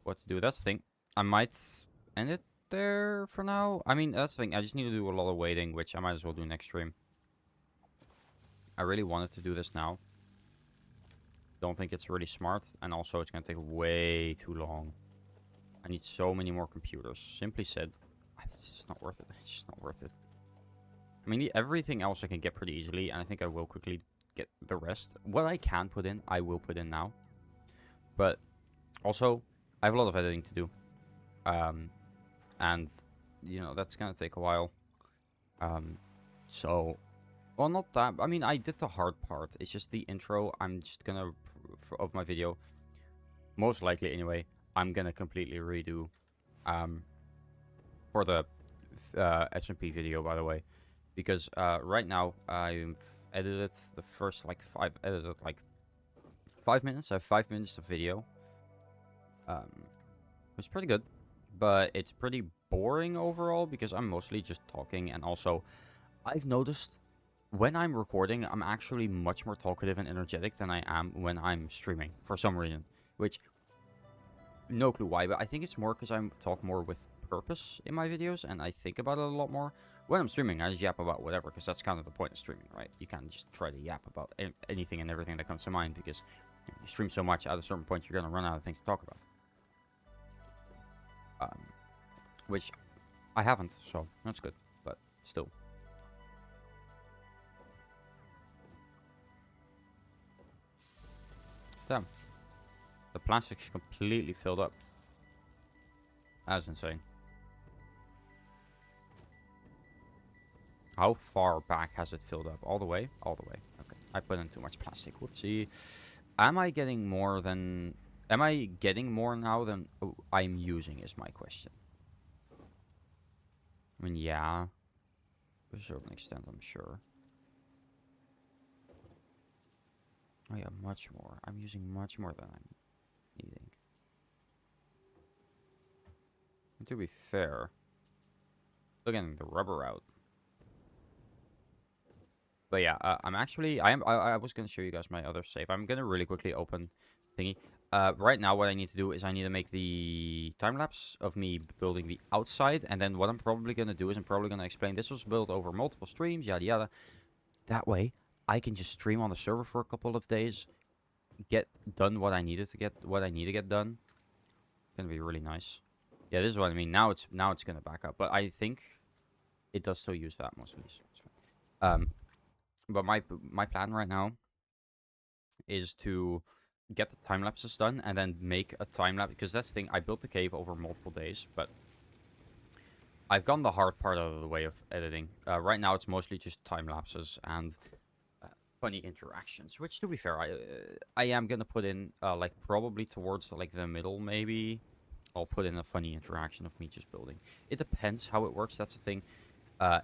what to do. That's the thing. I might end it there for now. I mean, that's the thing. I just need to do a lot of waiting, which I might as well do next stream. I really wanted to do this now. Don't think it's really smart. And also, it's going to take way too long. I need so many more computers. Simply said, it's just not worth it. It's just not worth it. I mean, everything else I can get pretty easily. And I think I will quickly get the rest. What I can put in, I will put in now. But also, I have a lot of editing to do. And, you know, that's going to take a while. So, well, not that. I mean, I did the hard part. It's just the intro. I'm just going to, of my video, most likely anyway, I'm going to completely redo for the SMP video, by the way. Because right now, I've edited the first, like, 5 minutes. I have 5 minutes of video. It's pretty good. But it's pretty boring overall because I'm mostly just talking. And also, I've noticed when I'm recording, I'm actually much more talkative and energetic than I am when I'm streaming for some reason. Which, no clue why, but I think it's more because I talk more with purpose in my videos and I think about it a lot more. When I'm streaming, I just yap about whatever because that's kind of the point of streaming, right? You can't just try to yap about anything and everything that comes to mind because you stream so much, at a certain point you're going to run out of things to talk about. Which I haven't, so that's good, but still. Damn. The plastic's completely filled up. That's insane. How far back has it filled up? All the way? All the way. Okay. I put in too much plastic. Whoopsie. Am I getting more than... Am I getting more now than I'm using is my question. I mean, yeah. To a certain extent, I'm sure. Oh yeah, much more. I'm using much more than I'm needing. And to be fair, still getting the rubber out. But yeah, I was gonna show you guys my other save. I'm gonna really quickly open thingy. Right now, what I need to do is I need to make the time lapse of me building the outside, and then what I'm probably gonna do is I'm probably gonna explain this was built over multiple streams, yada yada. That way, I can just stream on the server for a couple of days, get done what I need to get done. It's gonna be really nice. Yeah, this is what I mean. Now it's gonna back up, but I think it does still use that mostly. So it's fine. But my plan right now is to get the time lapses done and then make a time lapse, because that's the thing. I built the cave over multiple days, but I've gotten the hard part out of the way of editing. Right now, it's mostly just time lapses and funny interactions. Which, to be fair, I am gonna put in like probably towards like the middle, maybe. I'll put in a funny interaction of me just building. It depends how it works. That's the thing.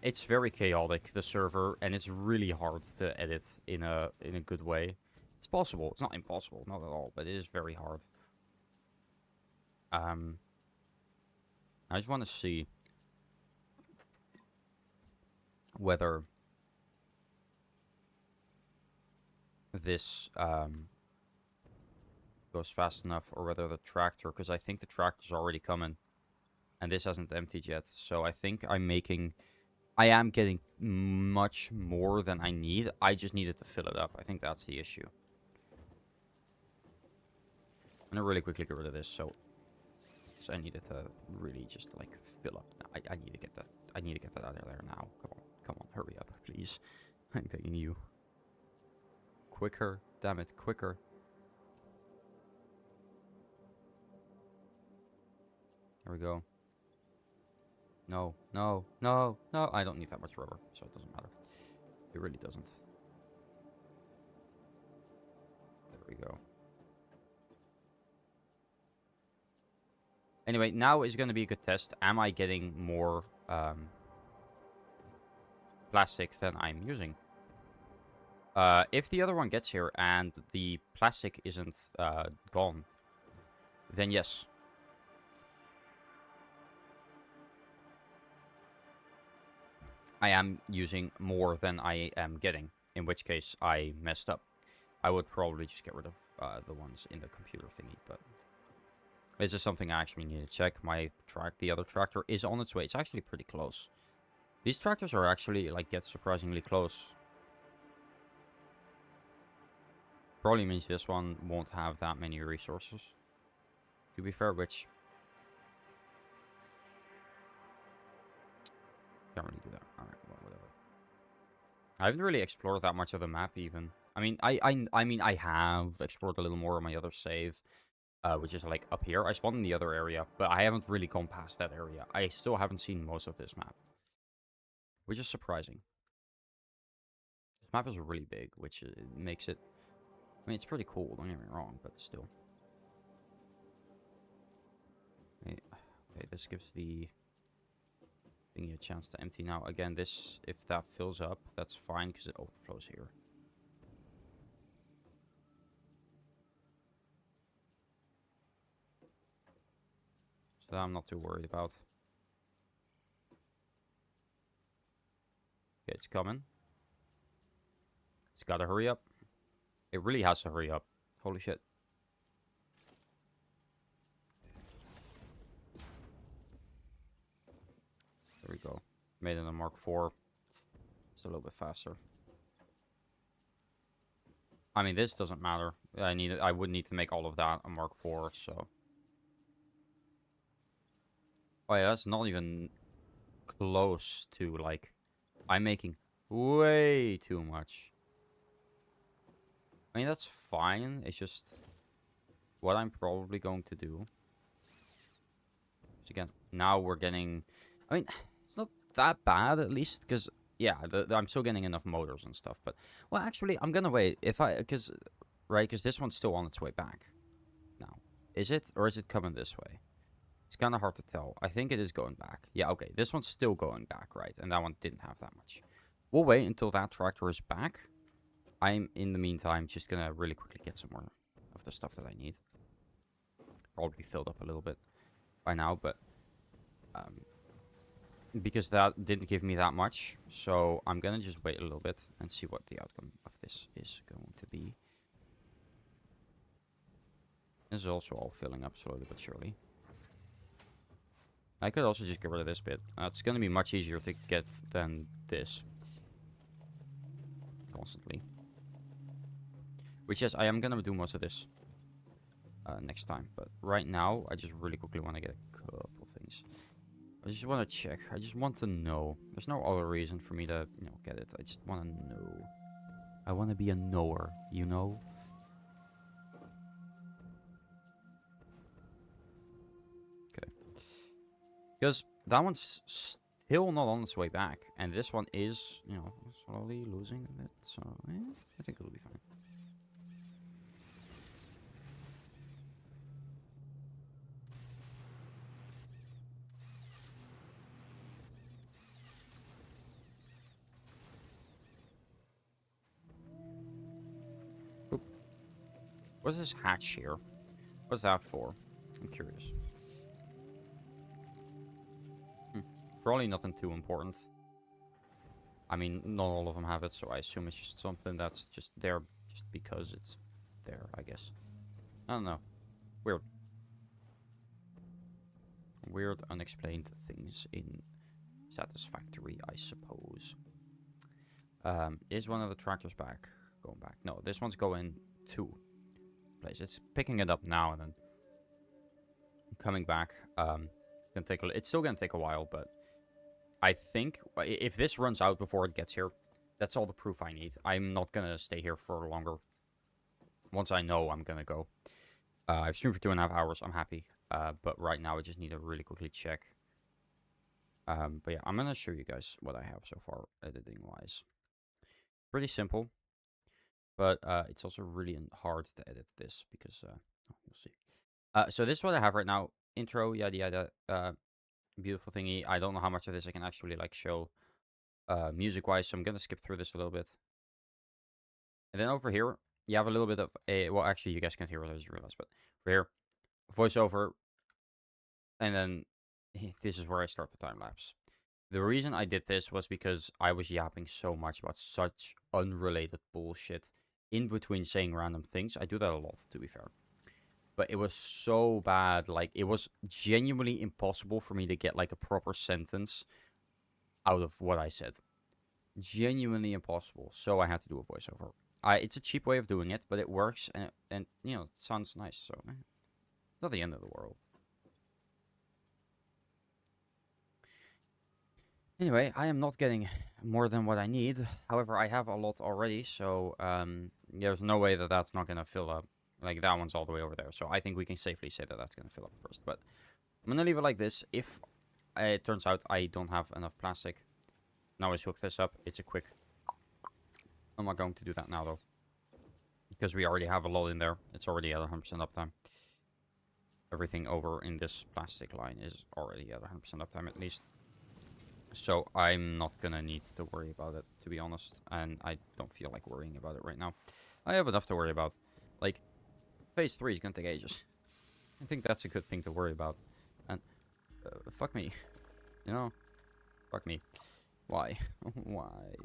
It's very chaotic, the server, and it's really hard to edit in a good way. It's possible. It's not impossible, not at all, but it is very hard. I just want to see whether this goes fast enough, or whether the tractor, because I think the tractor's already coming, and this hasn't emptied yet. So I think I am getting much more than I need. I just needed to fill it up. I think that's the issue. I'm gonna really quickly get rid of this, so I needed to really just like fill up. I need to get that. I need to get that out of there now. Come on, hurry up, please. I'm begging you. Quicker, damn it, quicker. There we go. No, no, no, no. I don't need that much rubber, so it doesn't matter. It really doesn't. There we go. Anyway, now is going to be a good test. Am I getting more plastic than I'm using? If the other one gets here and the plastic isn't gone, then yes. I am using more than I am getting, in which case I messed up. I would probably just get rid of the ones in the computer thingy, but... Is this something I actually need to check? The other tractor is on its way. It's actually pretty close. These tractors are actually, like, get surprisingly close. Probably means this one won't have that many resources. To be fair, which... Can't really do that. Alright, well, whatever. I haven't really explored that much of the map, even. I mean, I have explored a little more on my other save. Which is, like, up here. I spawned in the other area, but I haven't really gone past that area. I still haven't seen most of this map. Which is surprising. This map is really big, which makes it... I mean, it's pretty cool, don't get me wrong, but still. Okay, this gives the thingy a chance to empty now. Again, this, if that fills up, that's fine, because it overflows here. So that I'm not too worried about. Okay, it's coming. It's gotta hurry up. It really has to hurry up. Holy shit. There we go. Made it a Mark IV. It's a little bit faster. I mean, this doesn't matter. I would need to make all of that a Mark IV, so... Oh yeah, that's not even close to, like... I'm making way too much. I mean, that's fine. It's just... What I'm probably going to do... So again, now we're getting... I mean, it's not that bad, at least, because... Yeah, I'm still getting enough motors and stuff, but... Well, actually, I'm gonna wait. If I... Because... Right, because this one's still on its way back. Now. Is it? Or is it coming this way? It's kind of hard to tell. I think it is going back. Yeah, okay. This one's still going back, right? And that one didn't have that much. We'll wait until that tractor is back. I'm, in the meantime, just gonna really quickly get some more of the stuff that I need. Probably filled up a little bit by now, but... because that didn't give me that much. So I'm gonna just wait a little bit and see what the outcome of this is going to be. This is also all filling up slowly but surely. I could also just get rid of this bit. It's gonna be much easier to get than this. Constantly. Which, yes, I am gonna do most of this next time. But right now, I just really quickly want to get a couple things. I just want to check. I just want to know. There's no other reason for me to, you know, get it. I just want to know. I want to be a knower, you know? Okay. Because that one's still not on its way back. And this one is, you know, slowly losing a bit. So, yeah, I think it'll be fine. What's this hatch here? What's that for? I'm curious. Probably nothing too important. I mean, not all of them have it, so I assume it's just something that's just there just because it's there, I guess. I don't know. Weird. Weird, unexplained things in Satisfactory, I suppose. Is one of the tractors back? Going back? No, this one's going to place. It's picking it up now and then coming back. Gonna take it's still gonna take a while, but I think if this runs out before it gets here, that's all the proof I need. I'm not gonna stay here for longer. Once I know I'm gonna go. I've streamed for 2.5 hours. I'm happy. But right now I just need to really quickly check. But yeah, I'm gonna show you guys what I have so far editing wise. Pretty simple. But it's also really hard to edit this because we'll see. So this is what I have right now. Intro, yada yada. Beautiful thingy. I don't know how much of this I can actually like show music wise, so I'm gonna skip through this a little bit. And then over here, you have a little bit of a, well, actually you guys can't hear what I just realized, but over here, voiceover, and then this is where I start the time lapse. The reason I did this was because I was yapping so much about such unrelated bullshit in between saying random things. I do that a lot, to be fair. But it was so bad, like, it was genuinely impossible for me to get, like, a proper sentence out of what I said. Genuinely impossible. So I had to do a voiceover. It's a cheap way of doing it, but it works, and you know, it sounds nice, so it's not the end of the world. Anyway, I am not getting more than what I need. However, I have a lot already, so there's no way that that's not going to fill up. Like, that one's all the way over there, so I think we can safely say that that's going to fill up first. But I'm going to leave it like this. If it turns out I don't have enough plastic, now let's hook this up. It's a quick... I'm not going to do that now, though, because we already have a lot in there. It's already at 100% uptime. Everything over in this plastic line is already at 100% uptime, at least. So I'm not gonna need to worry about it, to be honest. And I don't feel like worrying about it right now. I have enough to worry about. Like, phase 3 is gonna take ages. I think that's a good thing to worry about. And, fuck me. You know? Fuck me. Why?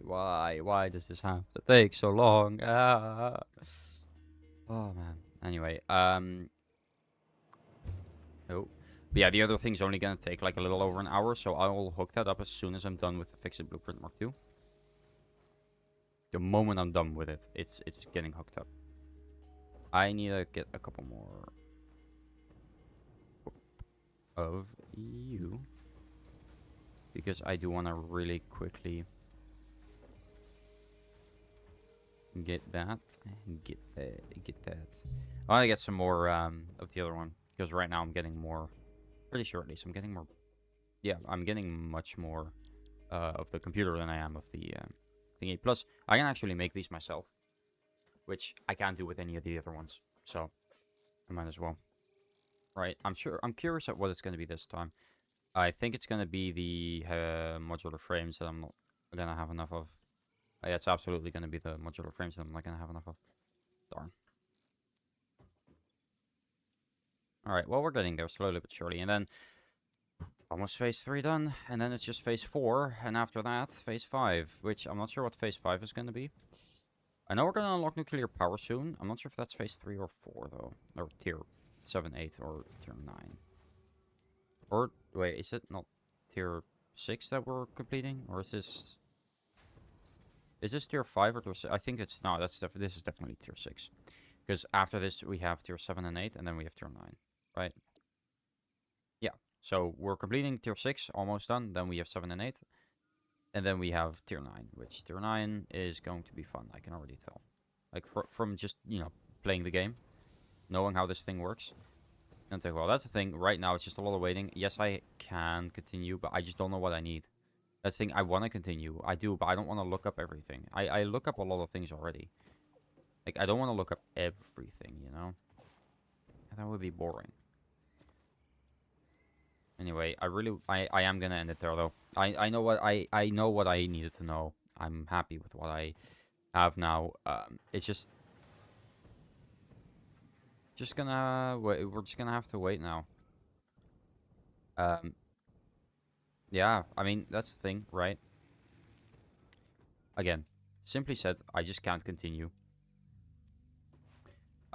Why does this have to take so long? Ah. Oh, man. Anyway, oh. But yeah, the other thing's only gonna take like a little over an hour, so I will hook that up as soon as I'm done with the Fix-It Blueprint Mark II. The moment I'm done with it, it's getting hooked up. I need to get a couple more of you, because I do want to really quickly get that, get that. I want to get some more of the other one, because right now I'm getting more. Pretty sure at least I'm getting more. Yeah, I'm getting much more of the computer than I am of the thingy. Plus, I can actually make these myself, which I can't do with any of the other ones. So I might as well. Right, I'm curious at what it's going to be this time. I think it's going to be the modular frames that I'm not going to have enough of. Yeah, it's absolutely going to be the modular frames that I'm not going to have enough of. Darn. Alright, well, we're getting there slowly but surely. And then almost phase 3 done, and then it's just phase 4, and after that, phase 5, which I'm not sure what phase 5 is going to be. I know we're going to unlock nuclear power soon. I'm not sure if that's phase 3 or 4, though. Or tier 7, 8, or tier 9. Or, wait, is it not tier 6 that we're completing? Or is this... Is this tier 5 or tier 6? I think it's... No, this is definitely tier 6. Because after this, we have tier 7 and 8, and then we have tier 9, right? Yeah, so we're completing tier 6, almost done. Then we have 7 and 8. And then we have tier 9, which tier 9 is going to be fun, I can already tell. Like, from just, you know, playing the game, knowing how this thing works. And think, well, that's the thing. Right now, it's just a lot of waiting. Yes, I can continue, but I just don't know what I need. That's the thing. I want to continue. I do, but I don't want to look up everything. I look up a lot of things already. Like, I don't want to look up everything, you know? That would be boring. Anyway, I am gonna end it there though. I know what I know what I needed to know. I'm happy with what I have now. It's just gonna wait. We're just gonna have to wait now. Yeah, I mean that's the thing, right? Again, simply said, I just can't continue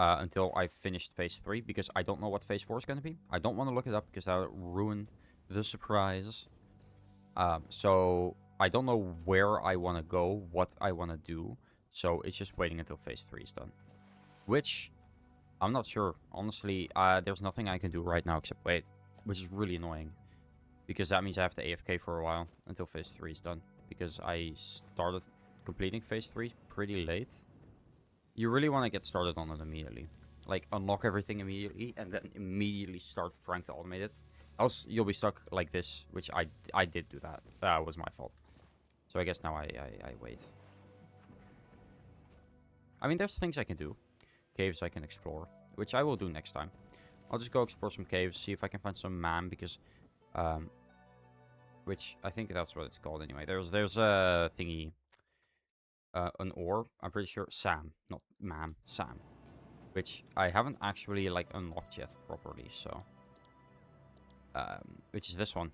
until I've finished phase 3 because I don't know what phase 4 is gonna be. I don't want to look it up because that would ruin the surprise. So I don't know where I want to go, what I want to do. So it's just waiting until phase 3 is done. Which, I'm not sure. Honestly, there's nothing I can do right now except wait. Which is really annoying. Because that means I have to AFK for a while until phase 3 is done. Because I started completing phase 3 pretty late. You really want to get started on it immediately. Like, unlock everything immediately and then immediately start trying to automate it. Else, you'll be stuck like this, which I did do that. That was my fault. So I guess now I wait. I mean, there's things I can do. Caves I can explore, which I will do next time. I'll just go explore some caves, see if I can find some man, because... which, I think that's what it's called anyway. There's a thingy... an ore, I'm pretty sure. Sam, not man, Sam. Which I haven't actually, like, unlocked yet properly, so... which is this one.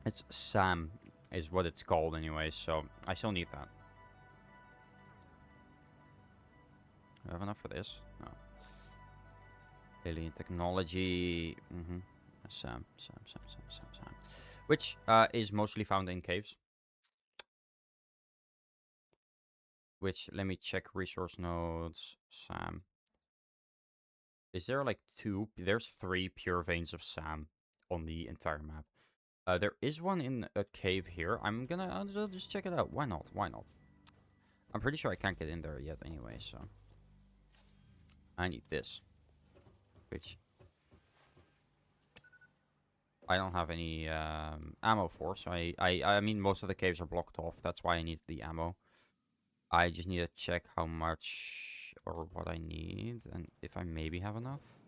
It's Sam, is what it's called anyway, so I still need that. Do I have enough for this? No. Alien technology. Sam. Which is mostly found in caves. Which, let me check resource nodes. Sam. Is there like 2? There's 3 pure veins of Sam on the entire map. There is one in a cave here. I'll just check it out. Why not? Why not? I'm pretty sure I can't get in there yet anyway, so. I need this. Which I don't have any ammo for, so I mean most of the caves are blocked off. That's why I need the ammo. I just need to check how much or what I need and if I maybe have enough.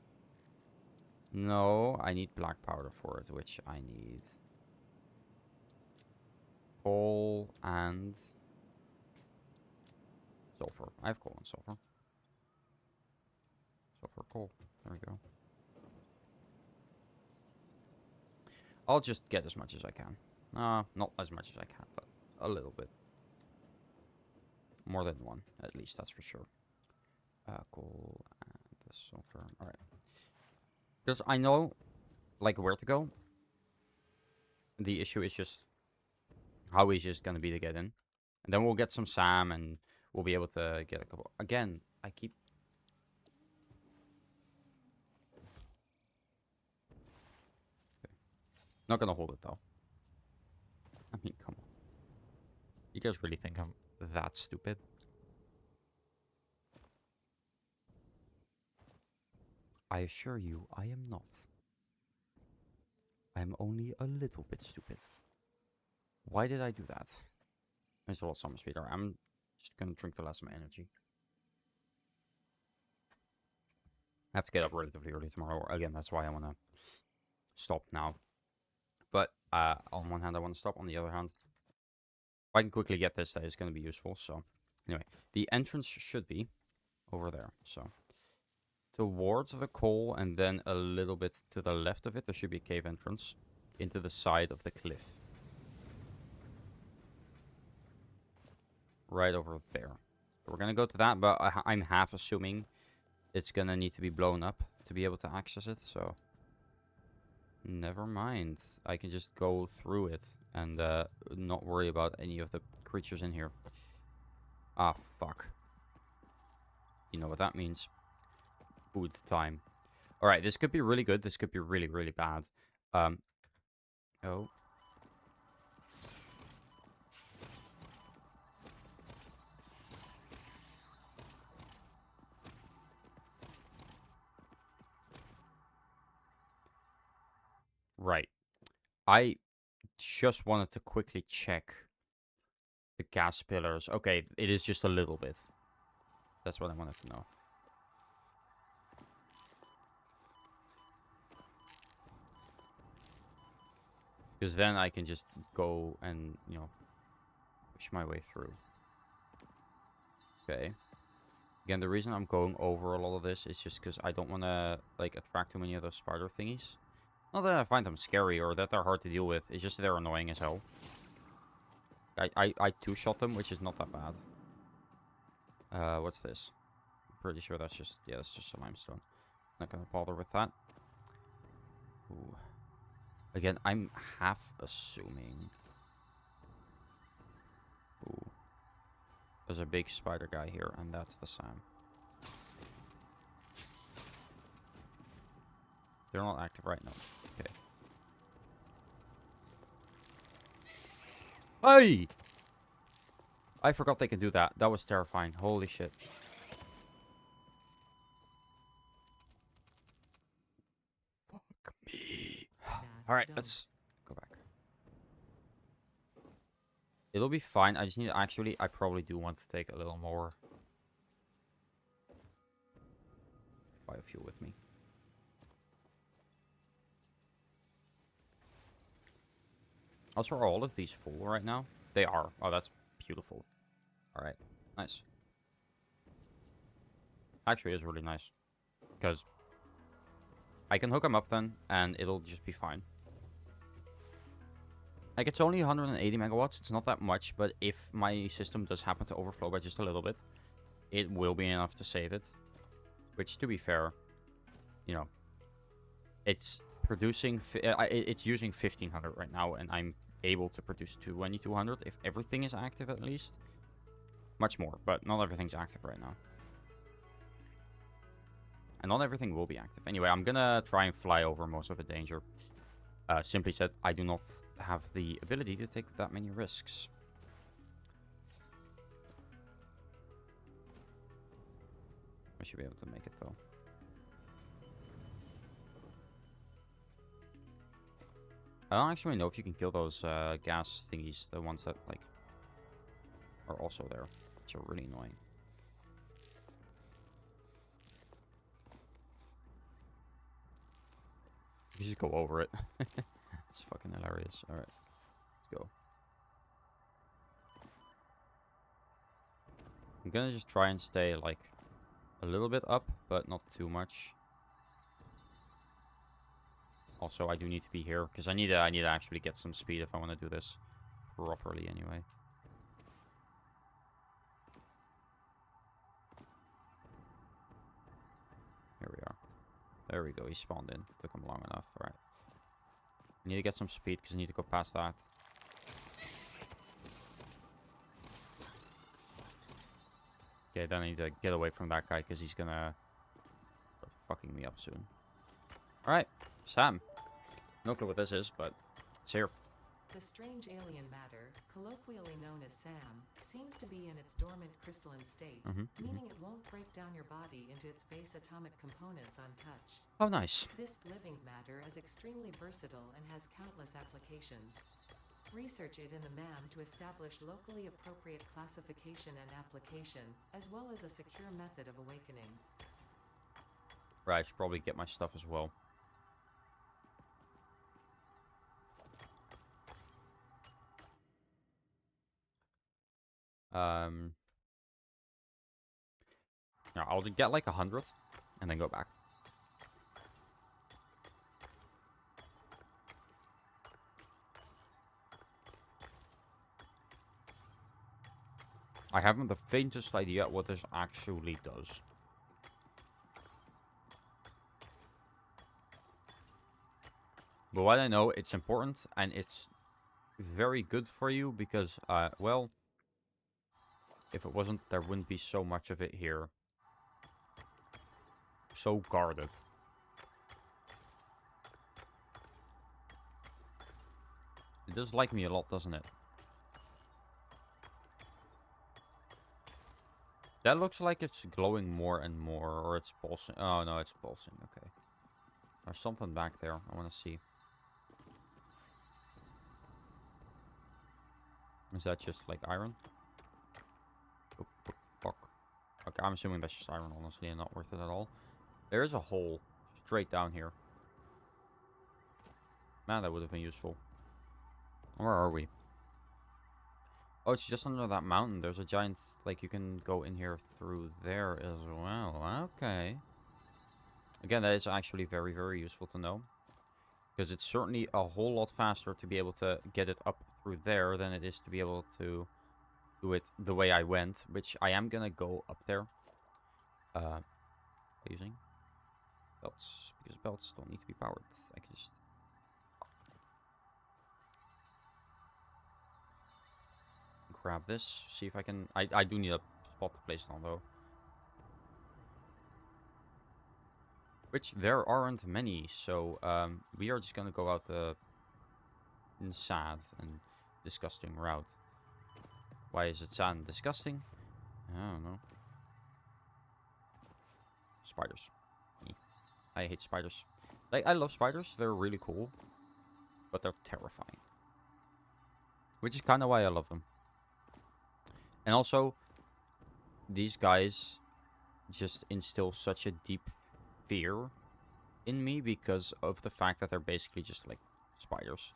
No, I need black powder for it, which I need coal and sulfur. I have coal and sulfur. Sulfur, coal. There we go. I'll just get as much as I can. Not as much as I can, but a little bit. More than one, at least, that's for sure. Coal and the sulfur. Alright. Because I know, like, where to go. The issue is just how easy it's going to be to get in. And then we'll get some SAM and we'll be able to get a couple. Again, I keep... Okay. Not going to hold it, though. I mean, come on. You guys really think I'm that stupid? I assure you, I am not. I am only a little bit stupid. Why did I do that? There's a lot of summer speeder. I'm just gonna drink the last of my energy. I have to get up relatively early tomorrow. Again, that's why I want to stop now. But on one hand, I want to stop. On the other hand, if I can quickly get this, that is going to be useful. So, anyway, the entrance should be over there. So, towards the coal and then a little bit to the left of it, there should be a cave entrance into the side of the cliff. Right over there. So we're going to go to that, but I'm half assuming it's going to need to be blown up to be able to access it. So, never mind. I can just go through it and not worry about any of the creatures in here. Ah, fuck. You know what that means. Food time. Alright, this could be really good. This could be really, really bad. Oh. Right. I just wanted to quickly check the gas pillars. Okay, it is just a little bit. That's what I wanted to know. Because then I can just go and, you know, push my way through. Okay. Again, the reason I'm going over a lot of this is just because I don't want to, like, attract too many of those spider thingies. Not that I find them scary or that they're hard to deal with. It's just they're annoying as hell. I two-shot them, which is not that bad. What's this? I'm pretty sure that's just... Yeah, that's just a limestone. Not gonna bother with that. Ooh. Again, I'm half assuming... Ooh. There's a big spider guy here, and that's the Sam. They're not active right now. Okay. Hey! I forgot they can do that. That was terrifying. Holy shit. Fuck me. Alright, let's go back. It'll be fine. I just need to actually... I probably do want to take a little more biofuel with me. Also, are all of these full right now? They are. Oh, that's beautiful. Alright. Nice. Actually, it is really nice. Because I can hook them up then, and it'll just be fine. Like, it's only 180 megawatts. It's not that much, but if my system does happen to overflow by just a little bit, it will be enough to save it. Which, to be fair, you know, it's producing... it's using 1500 right now, and I'm able to produce 2200 if everything is active at least. Much more, but not everything's active right now. And not everything will be active. Anyway, I'm gonna try and fly over most of the danger. Simply said, I do not have the ability to take that many risks. I should be able to make it, though. I don't actually know if you can kill those gas thingies, the ones that, like, are also there, which are really annoying. You just go over it. It's fucking hilarious. Alright, let's go. I'm gonna just try and stay, like, a little bit up, but not too much. Also, I do need to be here, because I need to actually get some speed if I want to do this properly anyway. Here we are. There we go, he spawned in. Took him long enough, alright. I need to get some speed, because I need to go past that. Okay, then I need to get away from that guy, because he's gonna start fucking me up soon. Alright, Sam. No clue what this is, but it's here. The strange alien matter, colloquially known as SAM, seems to be in its dormant crystalline state, meaning it won't break down your body into its base atomic components on touch. Oh, nice. This living matter is extremely versatile and has countless applications. Research it in the MAM to establish locally appropriate classification and application, as well as a secure method of awakening. Right, I should probably get my stuff as well. Yeah, I'll get like 100 and then go back. I haven't the faintest idea what this actually does. But what I know, it's important and it's very good for you because, well, if it wasn't, there wouldn't be so much of it here. So guarded. It does like me a lot, doesn't it? That looks like it's glowing more and more, or it's pulsing. Oh, no, it's pulsing. Okay. There's something back there I want to see. Is that just like iron? Oh, fuck. Okay, I'm assuming that's just iron, honestly, and not worth it at all. There is a hole straight down here. Man, that would have been useful. Where are we? Oh, it's just under that mountain. There's a giant, like, you can go in here through there as well. Okay. Again, that is actually very, very useful to know. Because it's certainly a whole lot faster to be able to get it up through there than it is to be able to do it the way I went. Which I am going to go up there. Using belts. Because belts don't need to be powered. I can just... grab this. See if I can... I do need a spot to place it on, though. Which there aren't many, so we are just gonna go out the sad and disgusting route. Why is it sad and disgusting? I don't know. Spiders. I hate spiders. Like, I love spiders. They're really cool. But they're terrifying. Which is kind of why I love them. And also, these guys just instill such a deep fear in me because of the fact that they're basically just like spiders.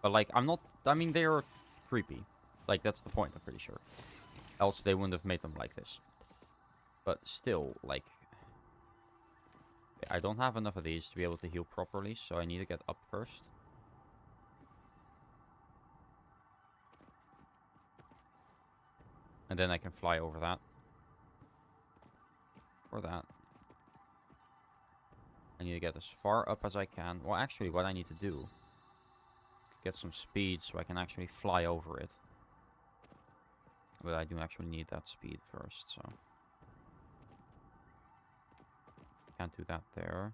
But like, I'm not... I mean, they are creepy. Like, that's the point, I'm pretty sure. Else they wouldn't have made them like this. But still, like... I don't have enough of these to be able to heal properly, so I need to get up first. And then I can fly over that. Or that. I need to get as far up as I can. Well, actually, what I need to do... get some speed so I can actually fly over it. But I do actually need that speed first, so... Can't do that there.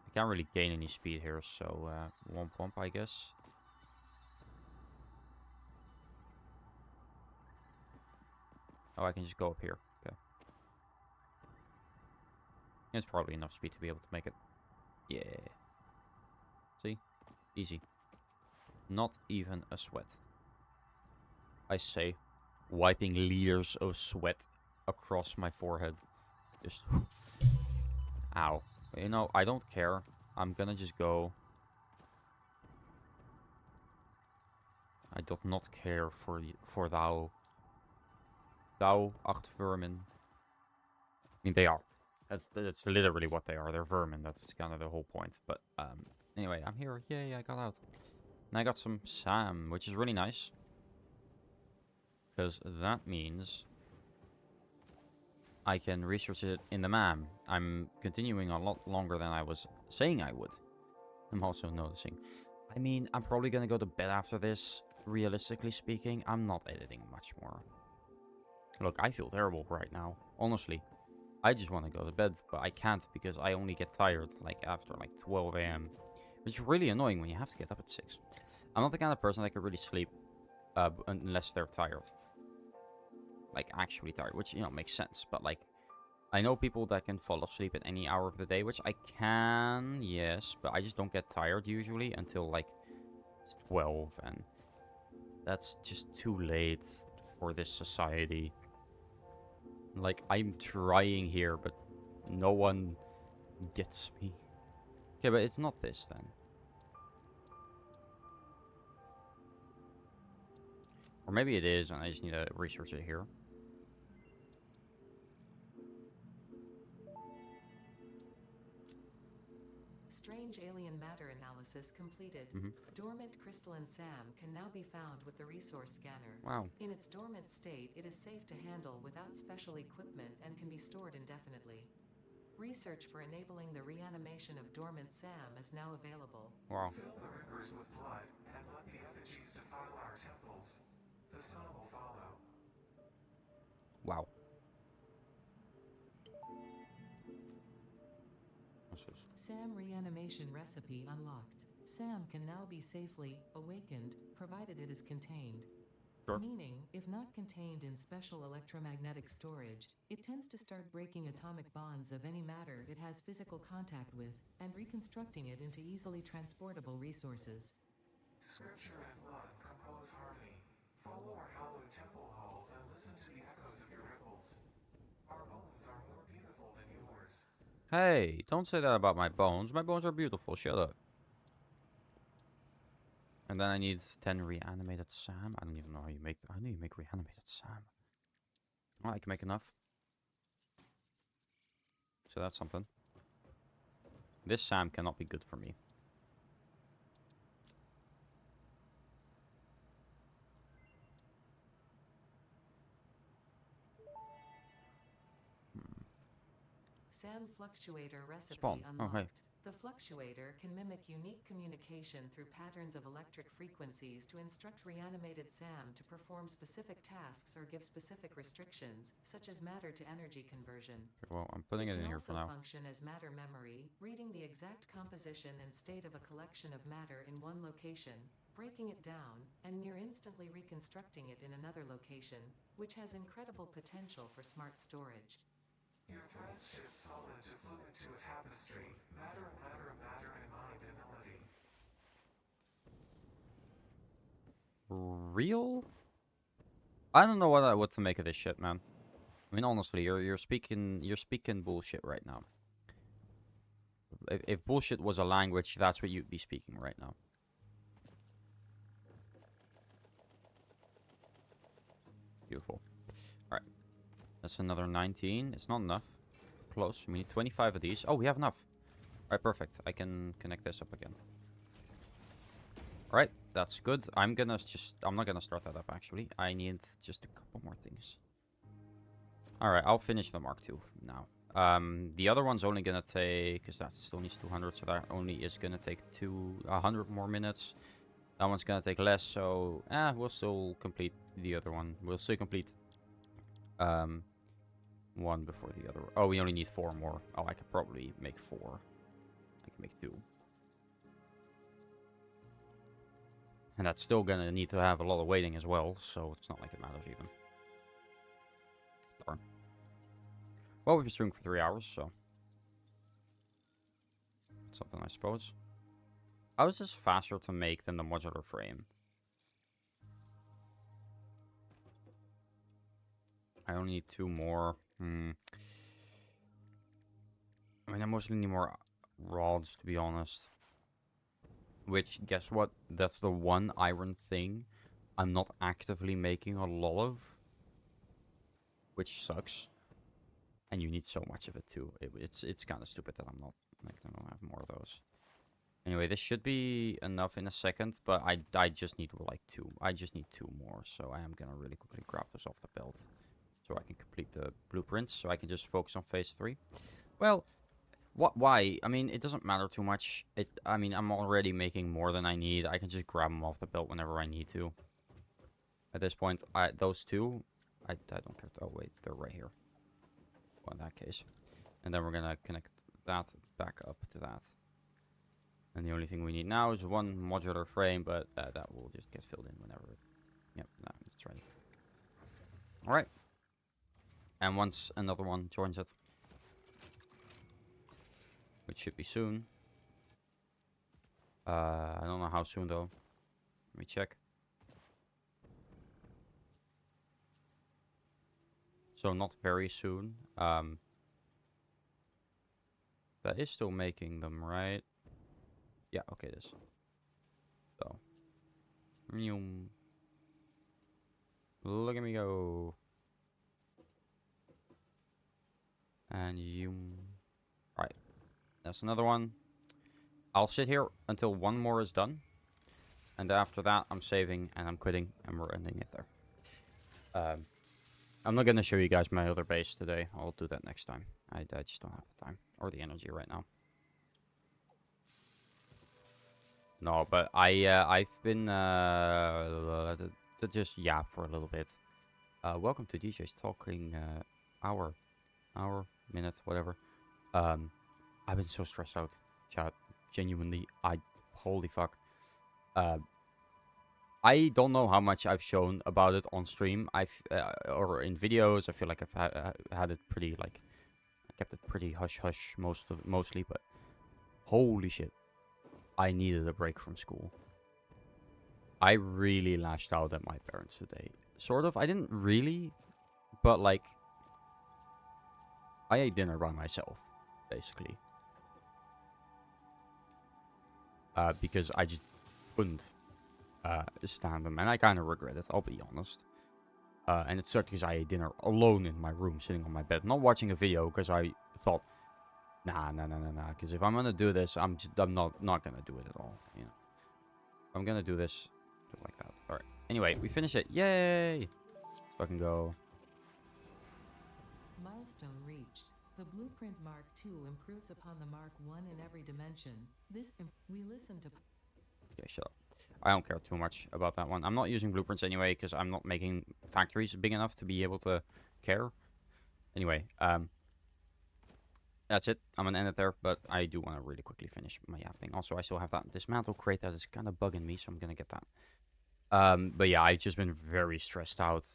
I can't really gain any speed here, so womp womp, I guess. Oh, I can just go up here. Okay. It's probably enough speed to be able to make it. Yeah. See? Easy. Not even a sweat. I say, wiping liters of sweat across my forehead. Just... Ow. You know, I don't care. I'm gonna just go. I do not care for thou. Thou acht vermin. I mean, they are. That's literally what they are. They're vermin. That's kind of the whole point. But anyway, I'm here. Yay, I got out. And I got some SAM, which is really nice. Because that means I can research it in the MAM. I'm continuing a lot longer than I was saying I would. I'm also noticing. I mean, I'm probably going to go to bed after this. Realistically speaking, I'm not editing much more. Look, I feel terrible right now. Honestly. I just want to go to bed, but I can't because I only get tired like after like 12 a.m. Which is really annoying when you have to get up at 6. I'm not the kind of person that can really sleep unless they're tired. Like actually tired, which, you know, makes sense. But like, I know people that can fall asleep at any hour of the day, which I can, yes. But I just don't get tired usually until like it's 12. And that's just too late for this society. Like, I'm trying here, but no one gets me. Okay, but it's not this then. Or maybe it is, and I just need to research it here. Strange alien matter analysis completed. Dormant crystalline SAM can now be found with the resource scanner. Wow. In its dormant state, it is safe to handle without special equipment and can be stored indefinitely. Research for enabling the reanimation of dormant SAM is now available. Wow. Fill the rivers with blood and let the effigies defile our temples. The sun will follow. Wow. What's this? SAM reanimation recipe unlocked. SAM can now be safely awakened, provided it is contained. Sure. Meaning, if not contained in special electromagnetic storage, it tends to start breaking atomic bonds of any matter it has physical contact with, and reconstructing it into easily transportable resources. Scripture and blood compose harmony. Follow our hallowed temple halls and listen to the echoes of your ripples. Our bones are more beautiful than yours. Hey, don't say that about my bones. My bones are beautiful. Shut up. And then I need 10 reanimated SAM. I don't even know how you make... How do you make reanimated SAM? Oh, I can make enough. So that's something. This SAM cannot be good for me. SAM fluctuator recipe Spawn. unlocked. Oh, hey. The fluctuator can mimic unique communication through patterns of electric frequencies to instruct reanimated SAM to perform specific tasks or give specific restrictions, such as matter-to-energy conversion. Okay, well, I'm putting it in here for now. It can also function as matter memory, reading the exact composition and state of a collection of matter in one location, breaking it down, and near instantly reconstructing it in another location, which has incredible potential for smart storage. Your threads shift solid to fluid to a tapestry. Matter, matter, matter, and mind and melody. Real? I don't know what to make of this shit, man. I mean, honestly, you're speaking bullshit right now. If bullshit was a language, that's what you'd be speaking right now. Beautiful. Alright. That's another 19. It's not enough. Close. We need 25 of these. Oh, we have enough. Alright, perfect. I can connect this up again. Alright, that's good. I'm not gonna start that up, actually. I need just a couple more things. Alright, I'll finish the Mark II now. The other one's only gonna take... Because that still needs 200, so that only is gonna take 100 more minutes. That one's gonna take less, so we'll still complete the other one. We'll still complete one before the other. Oh, we only need 4 more. Oh, I could probably make 4. I can make 2. And that's still gonna need to have a lot of waiting as well, so it's not like it matters even. Darn. Well, we've been streaming for 3 hours, so something I suppose. How is this faster to make than the modular frame? I only need 2 more. I mean, I mostly need more rods, to be honest. Which, guess what? That's the one iron thing I'm not actively making a lot of. Which sucks. And you need so much of it, too. It's kind of stupid that I'm not, like, I don't have more of those. Anyway, this should be enough in a second, but I just need, like, 2. I just need 2 more, so I am gonna really quickly grab this off the belt. So I can complete the blueprints, so I can just focus on phase 3. Well, why? I mean, it doesn't matter too much. I mean, I'm already making more than I need. I can just grab them off the belt whenever I need to. At this point, those 2, I don't care. Oh, wait, they're right here. Well, in that case. And then we're gonna connect that back up to that. And the only thing we need now is 1 modular frame, but that will just get filled in whenever. Yep, that's right. Alright. And once another one joins it, which should be soon. I don't know how soon though. Let me check. So not very soon. That is still making them, right? Yeah, okay, it is. So. Look at me go. And you. Right. That's another one. I'll sit here until 1 more is done. And after that, I'm saving and I'm quitting and we're ending it there. I'm not going to show you guys my other base today. I'll do that next time. I just don't have the time or the energy right now. No, but I've been to just yap for a little bit. Welcome to DJ's Talking hour, minute, whatever. I've been so stressed out, chat. Genuinely, holy fuck. I don't know how much I've shown about it on stream. Or in videos. I feel like I've had it pretty, like, I kept it pretty hush-hush mostly, but holy shit. I needed a break from school. I really lashed out at my parents today. Sort of. I didn't really, but, like, I ate dinner by myself, basically. Because I just couldn't stand them, and I kind of regret it, I'll be honest. And it sucked because I ate dinner alone in my room, sitting on my bed, not watching a video, because I thought, nah, because if I'm gonna do this, I'm not gonna do it at all, you know. If I'm gonna do this, do it like that. Alright, anyway, we finished it, yay! So I can go. Milestone reached. The Blueprint Mark II improves upon the Mark I in every dimension. We listen to... Okay, shut up. I don't care too much about that one. I'm not using blueprints anyway, because I'm not making factories big enough to be able to care. Anyway, that's it. I'm gonna end it there, but I do want to really quickly finish my yapping. Also, I still have that dismantle crate that is kind of bugging me, so I'm gonna get that. But yeah, I've just been very stressed out,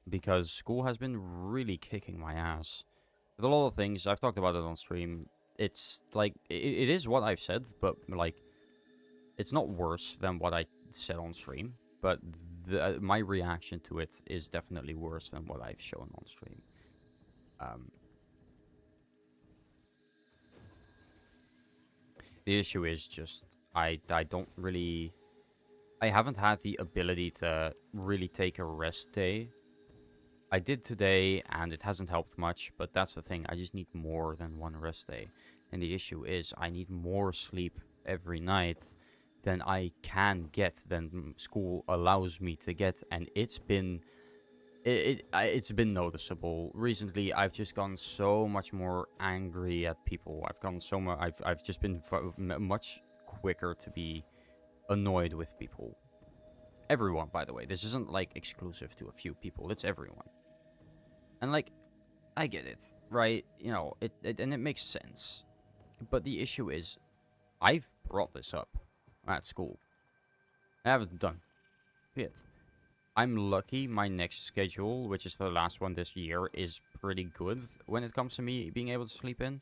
because school has been really kicking my ass. With a lot of things, I've talked about it on stream. It's like, it is what I've said, but like, it's not worse than what I said on stream. But my reaction to it is definitely worse than what I've shown on stream. The issue is just, I don't really... I haven't had the ability to really take a rest day. I did today, and it hasn't helped much, but that's the thing. I just need more than 1 rest day. And the issue is, I need more sleep every night than I can get, than school allows me to get. And it's been... It's been noticeable. Recently, I've just gone so much more angry at people. I've gone so much... I've just been much quicker to be annoyed with people. Everyone, by the way. This isn't, like, exclusive to a few people. It's everyone. And, like, I get it, right? You know, and it makes sense. But the issue is, I've brought this up at school. I haven't done shit. I'm lucky my next schedule, which is the last one this year, is pretty good when it comes to me being able to sleep in.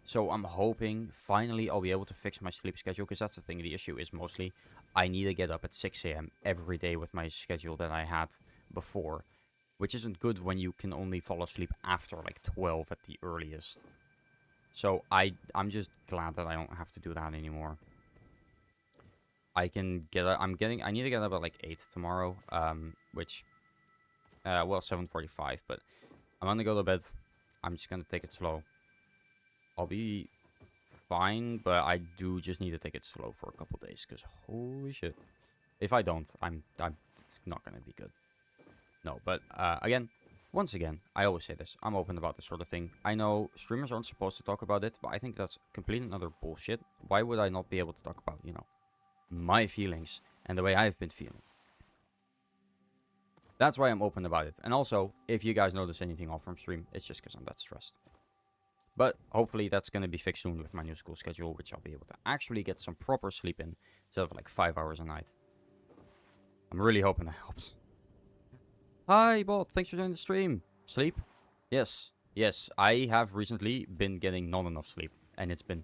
So I'm hoping finally I'll be able to fix my sleep schedule, because that's the thing. The issue is mostly I need to get up at 6 a.m. every day with my schedule that I had before, which isn't good when you can only fall asleep after like 12 at the earliest. So I'm just glad that I don't have to do that anymore. I can get up, I need to get up at like 8 tomorrow, which, well, 7:45, but I'm gonna go to bed. I'm just gonna take it slow. I'll be fine, but I do just need to take it slow for a couple days, because holy shit. If I don't, it's not gonna be good. No, but, once again, I always say this. I'm open about this sort of thing. I know streamers aren't supposed to talk about it, but I think that's complete and utter bullshit. Why would I not be able to talk about, you know, my feelings and the way I've been feeling? That's why I'm open about it. And also, if you guys notice anything off from stream, it's just because I'm that stressed. But hopefully that's going to be fixed soon with my new school schedule, which I'll be able to actually get some proper sleep in instead of like 5 hours a night. I'm really hoping that helps. Hi, Bot. Thanks for joining the stream. Sleep? Yes. Yes, I have recently been getting not enough sleep, and it's been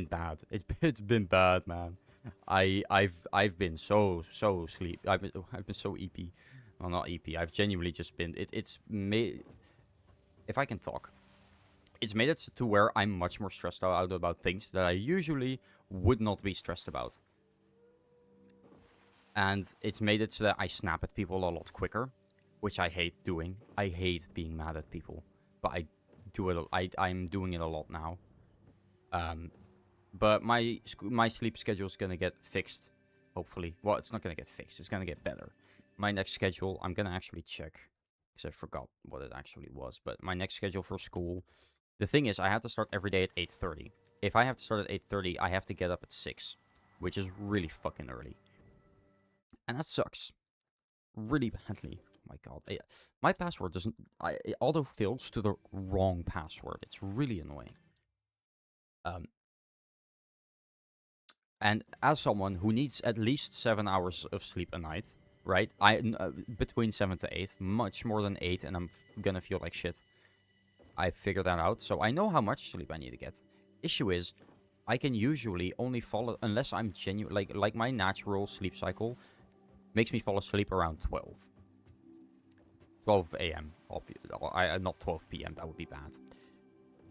bad. It's been bad, man. I've been so sleep. I've been so EP. Well, not EP. I've genuinely just been. It's made. If I can talk, it's made it to where I'm much more stressed out about things that I usually would not be stressed about. And it's made it so that I snap at people a lot quicker, which I hate doing. I hate being mad at people, but I do it. I'm doing it a lot now. But my sleep schedule is gonna get fixed, hopefully. Well, it's not gonna get fixed. It's gonna get better. My next schedule, I'm gonna actually check, because I forgot what it actually was. But my next schedule for school, the thing is, I have to start every day at 8:30. If I have to start at 8:30, I have to get up at 6, which is really fucking early. And that sucks. Really badly. Oh my god. My password doesn't... it auto-fills to the wrong password. It's really annoying. And as someone who needs at least 7 hours of sleep a night, right? Between 7 to 8, much more than 8, and I'm gonna feel like shit. I figured that out, so I know how much sleep I need to get. Issue is, I can usually only fall, unless I'm genuine, like my natural sleep cycle makes me fall asleep around 12 a.m. Not 12 p.m. That would be bad.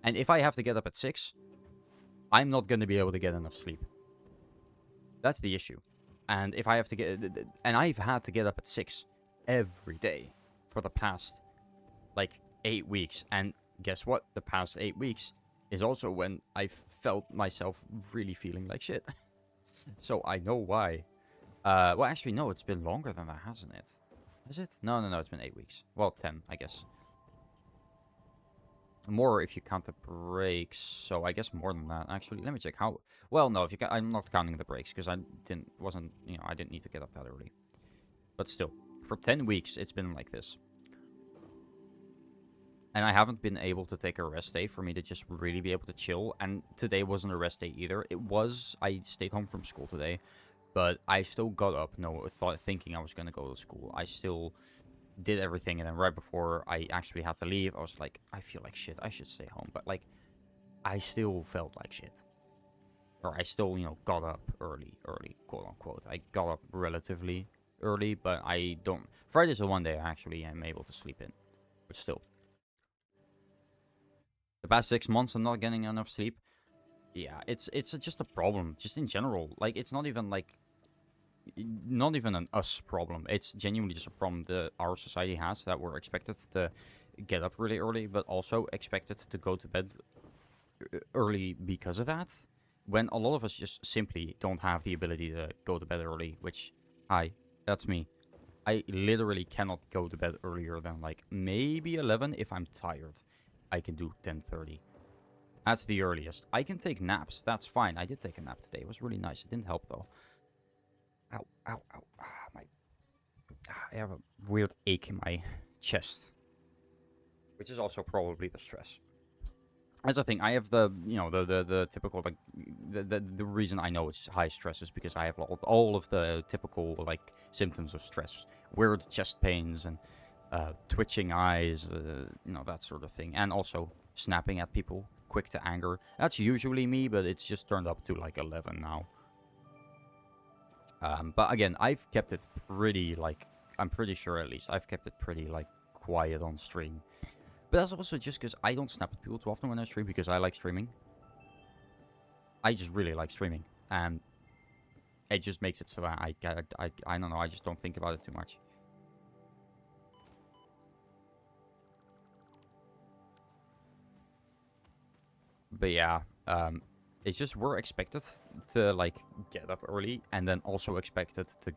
And if I have to get up at 6, I'm not gonna be able to get enough sleep. That's the issue. And if I have to get... And I've had to get up at 6 every day for the past, like, 8 weeks. And guess what? The past 8 weeks is also when I felt myself really feeling like shit. So I know why. Well, actually, no, it's been longer than that, hasn't it? Is it? No, it's been 8 weeks. Well, 10, I guess. More if you count the breaks, so I guess more than that. Actually, let me check how... Well, no, if you I'm not counting the breaks, because I didn't need to get up that early. But still, for 10 weeks, it's been like this. And I haven't been able to take a rest day for me to just really be able to chill. And today wasn't a rest day either. It was... I stayed home from school today, but I still got up, thinking I was going to go to school. I still... did everything, and then right before I actually had to leave, I was like, I feel like shit, I should stay home. But, like, I still felt like shit. Or I still, got up early, quote-unquote. I got up relatively early, but I don't... Friday's the one day I actually am able to sleep in. But still. The past 6 months, I'm not getting enough sleep. Yeah, it's just a problem, just in general. Like, it's not even, like... Not even an us problem. It's genuinely just a problem that our society has, that we're expected to get up really early, but also expected to go to bed early because of that. When a lot of us just simply don't have the ability to go to bed early, which, hi, that's me. I literally cannot go to bed earlier than, like, maybe 11 if I'm tired. I can do 10:30. That's the earliest. I can take naps. That's fine. I did take a nap today. It was really nice. It didn't help, though. Ow, ow, ow. I have a weird ache in my chest. Which is also probably the stress. That's the thing. I have the typical, like, the reason I know it's high stress is because I have all of the typical, like, symptoms of stress. Weird chest pains and twitching eyes, that sort of thing. And also snapping at people, quick to anger. That's usually me, but it's just turned up to, like, 11 now. But again, I've kept it pretty, like, I'm pretty sure at least, I've kept it pretty, like, quiet on stream. But that's also just because I don't snap at people too often when I stream, because I like streaming. I just really like streaming. And it just makes it so that I don't know, I just don't think about it too much. But yeah, it's just we're expected to, like, get up early, and then also expected to,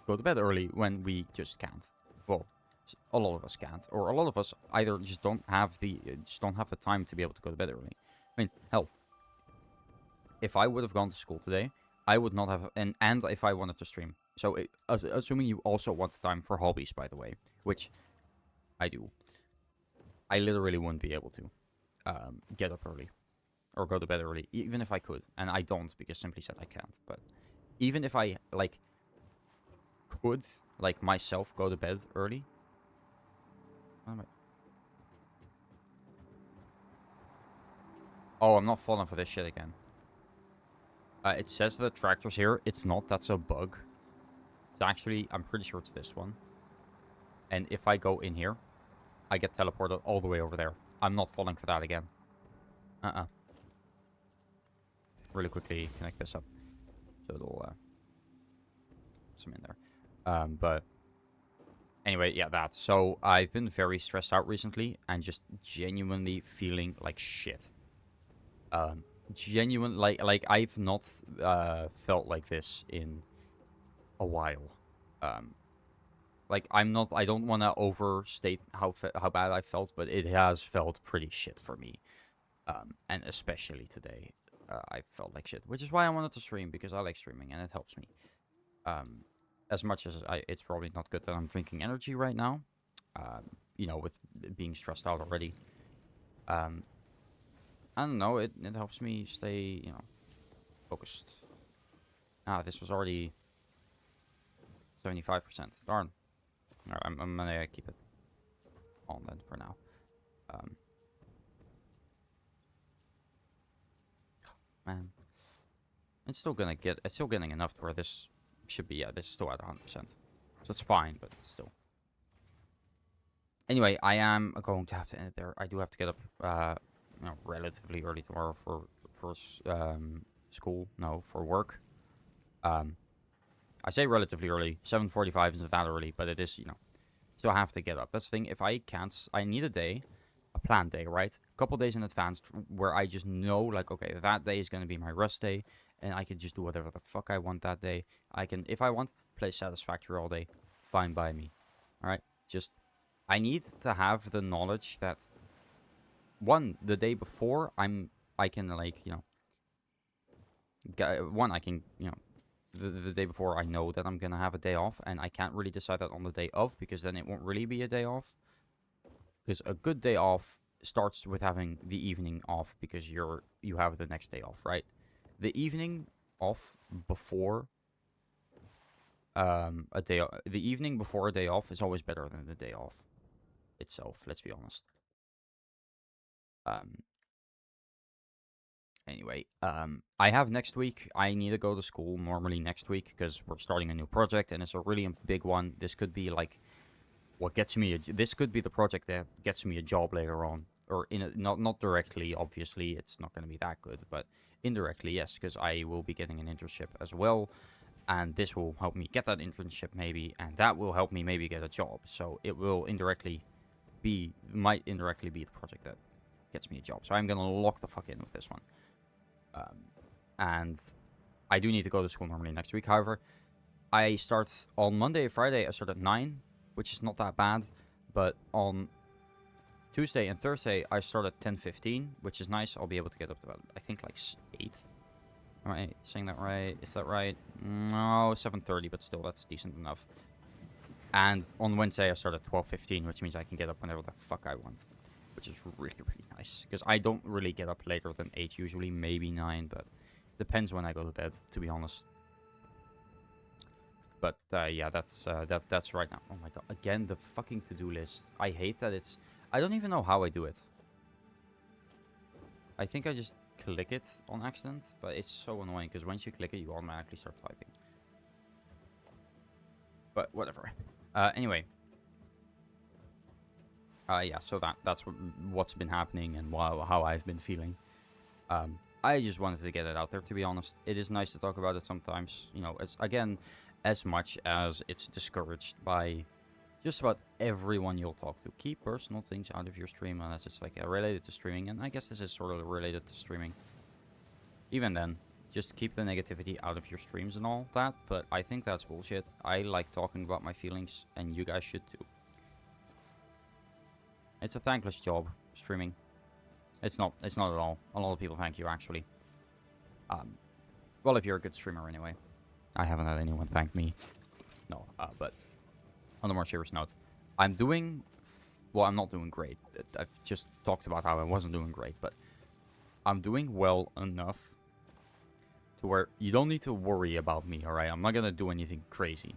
go to bed early when we just can't. Well, a lot of us can't, or a lot of us either just don't have the time to be able to go to bed early. I mean, hell, if I would have gone to school today, I would not have, and if I wanted to stream. So, assuming you also want time for hobbies, by the way, which I do, I literally wouldn't be able to get up early or go to bed early, even if I could, and I don't, because simply said I can't. But even if I, like, could, like, myself go to bed early. Oh, I'm not falling for this shit again. It says the tractor's here. It's not. That's a bug. It's actually, I'm pretty sure it's this one. And if I go in here, I get teleported all the way over there. I'm not falling for that again. Really quickly connect this up. So it'll, some in there. But anyway, yeah, that. So I've been very stressed out recently and just genuinely feeling like shit. Genuine, like I've not felt like this in a while. Like I don't want to overstate how bad I felt, but it has felt pretty shit for me. And especially today, I felt like shit, which is why I wanted to stream, because I like streaming and it helps me. As much as it's probably not good that I'm drinking energy right now, with being stressed out already. I don't know, it helps me stay, focused. This was already 75%. Darn. Alright, I'm gonna keep it on then for now. Man. It's still getting enough to where this should be, this is still at 100%. So it's fine, but still. Anyway, I am going to have to end it there. I do have to get up, relatively early tomorrow for school. No, for work. I say relatively early. 7:45 isn't that early, but it is, So I have to get up. That's the thing. If I can't, I need a planned day, right? A couple days in advance where I just know, like, okay, that day is going to be my rest day, and I can just do whatever the fuck I want that day. I can, if I want, play Satisfactory all day. Fine by me. All right? Just, I need to have the knowledge that, one, the day before, I can, like, the day before I know that I'm going to have a day off, and I can't really decide that on the day of, because then it won't really be a day off. Because a good day off starts with having the evening off, because you have the next day off, right? The evening off before the evening before a day off is always better than the day off itself, let's be honest. Anyway, I have next week. I need to go to school normally next week because we're starting a new project, and it's a really big one. This could be like what gets me. This could be the project that gets me a job later on, or not directly. Obviously, it's not going to be that good, but indirectly, yes, because I will be getting an internship as well, and this will help me get that internship maybe, and that will help me maybe get a job. So it will might indirectly be the project that gets me a job. So I'm gonna lock the fuck in with this one. And I do need to go to school normally next week. However, I start on Monday and Friday. I start at 9, which is not that bad. But on Tuesday and Thursday, I start at 10:15, which is nice. I'll be able to get up to about, I think, like 8. Am I saying that right? Is that right? No, 7:30, but still, that's decent enough. And on Wednesday, I start at 12:15, which means I can get up whenever the fuck I want. Which is really, really nice. Because I don't really get up later than 8 usually, maybe 9, but depends when I go to bed, to be honest. But yeah, that's right now. Oh my god, again, the fucking to-do list. I hate that it's... I don't even know how I do it. I think I just click it on accident, but it's so annoying because once you click it, you automatically start typing. But whatever. Anyway. Yeah, so that's what's been happening and how I've been feeling. I just wanted to get it out there, to be honest. It is nice to talk about it sometimes. You know, it's, again, as much as it's discouraged by just about everyone you'll talk to. Keep personal things out of your stream unless it's like related to streaming. And I guess this is sort of related to streaming. Even then, just keep the negativity out of your streams and all that. But I think that's bullshit. I like talking about my feelings, and you guys should too. It's a thankless job, streaming. It's not at all. A lot of people thank you, actually. Well, if you're a good streamer anyway. I haven't had anyone thank me. No, but on a more serious note, I'm doing... Well, I'm not doing great. I've just talked about how I wasn't doing great, but I'm doing well enough to where you don't need to worry about me, alright? I'm not gonna do anything crazy.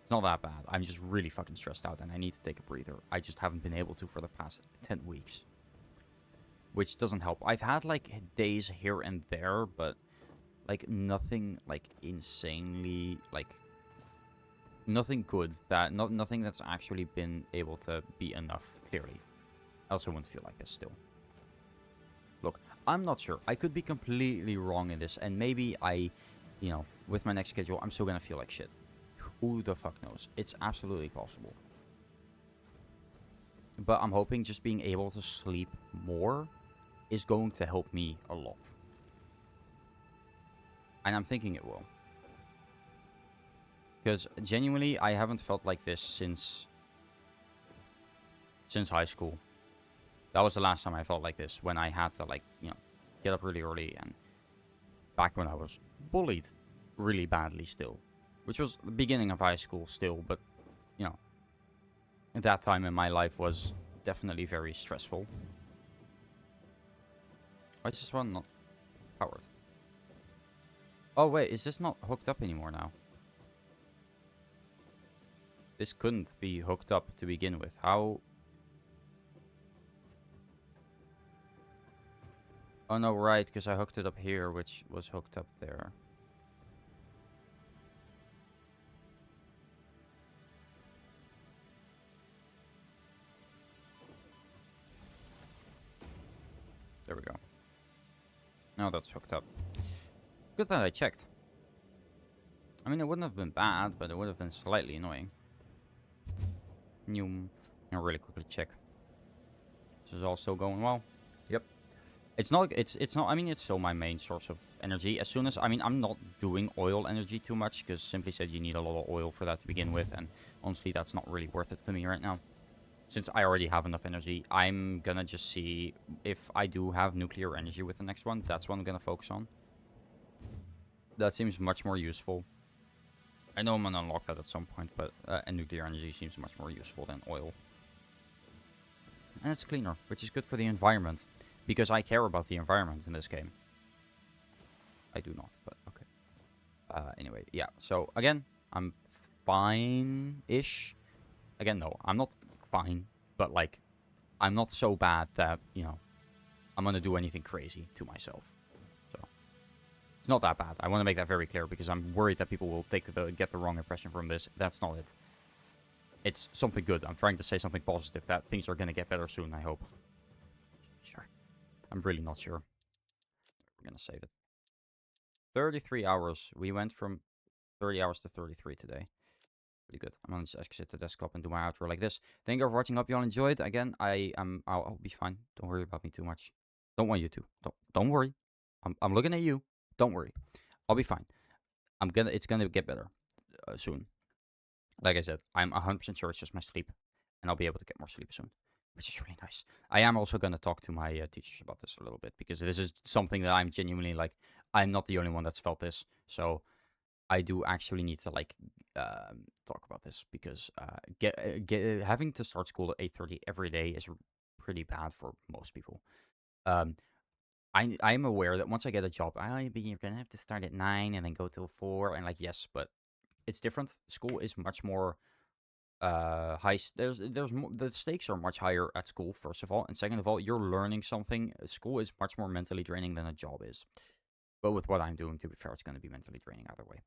It's not that bad. I'm just really fucking stressed out and I need to take a breather. I just haven't been able to for the past 10 weeks. Which doesn't help. I've had, like, days here and there, but, like, nothing, like, insanely, like... Nothing good. Nothing that's actually been able to be enough, clearly. Else I wouldn't feel like this still. Look, I'm not sure. I could be completely wrong in this, and maybe you know, with my next schedule, I'm still gonna feel like shit. Who the fuck knows? It's absolutely possible. But I'm hoping just being able to sleep more is going to help me a lot. And I'm thinking it will. Because genuinely, I haven't felt like this since high school. That was the last time I felt like this, when I had to, like, you know, get up really early, and back when I was bullied really badly still. Which was the beginning of high school still, but, you know, at that time in my life was definitely very stressful. Why is this one not powered? Oh wait, is this not hooked up anymore now? This couldn't be hooked up to begin with. How? Oh no, right, because I hooked it up here, which was hooked up there. There we go. Now that's hooked up. Good that I checked. I mean, it wouldn't have been bad, but it would have been slightly annoying. I'll really quickly check. This is all still going well. Yep. It's not, I mean, it's still my main source of energy. As soon as, I mean, I'm not doing oil energy too much, because simply said you need a lot of oil for that to begin with, and honestly, that's not really worth it to me right now. Since I already have enough energy, I'm gonna just see if I do have nuclear energy with the next one. That's what I'm gonna focus on. That seems much more useful. I know I'm gonna unlock that at some point, but and nuclear energy seems much more useful than oil. And it's cleaner, which is good for the environment. Because I care about the environment in this game. I do not, but okay. Anyway, yeah. So, again, I'm fine-ish. Again, no, I'm not fine. But, like, I'm not so bad that, you know, I'm gonna do anything crazy to myself. So, it's not that bad. I want to make that very clear because I'm worried that people will get the wrong impression from this. That's not it. It's something good. I'm trying to say something positive, that things are gonna get better soon, I hope. Sure. I'm really not sure. We're gonna save it. 33 hours. We went from 30 hours to 33 today. Pretty good. I'm gonna just exit the desktop and do my outro like this. Thank you for watching. Hope you all enjoyed. Again, I'll be fine. Don't worry about me too much. Don't want you to. Don't worry. I'm looking at you. Don't worry. I'll be fine. It's gonna get better soon. Like I said, I'm 100% sure it's just my sleep, and I'll be able to get more sleep soon, which is really nice. I am also going to talk to my teachers about this a little bit, because this is something that I'm genuinely, like, I'm not the only one that's felt this. So I do actually need to like talk about this because having to start school at 8:30 every day is pretty bad for most people. Um, I'm aware that once I get a job, you're gonna have to start at 9 and then go till 4, and like yes, but it's different. School is much more there's more, the stakes are much higher at school, first of all, and second of all, you're learning something. School is much more mentally draining than a job is. But with what I'm doing, to be fair, it's going to be mentally draining either way.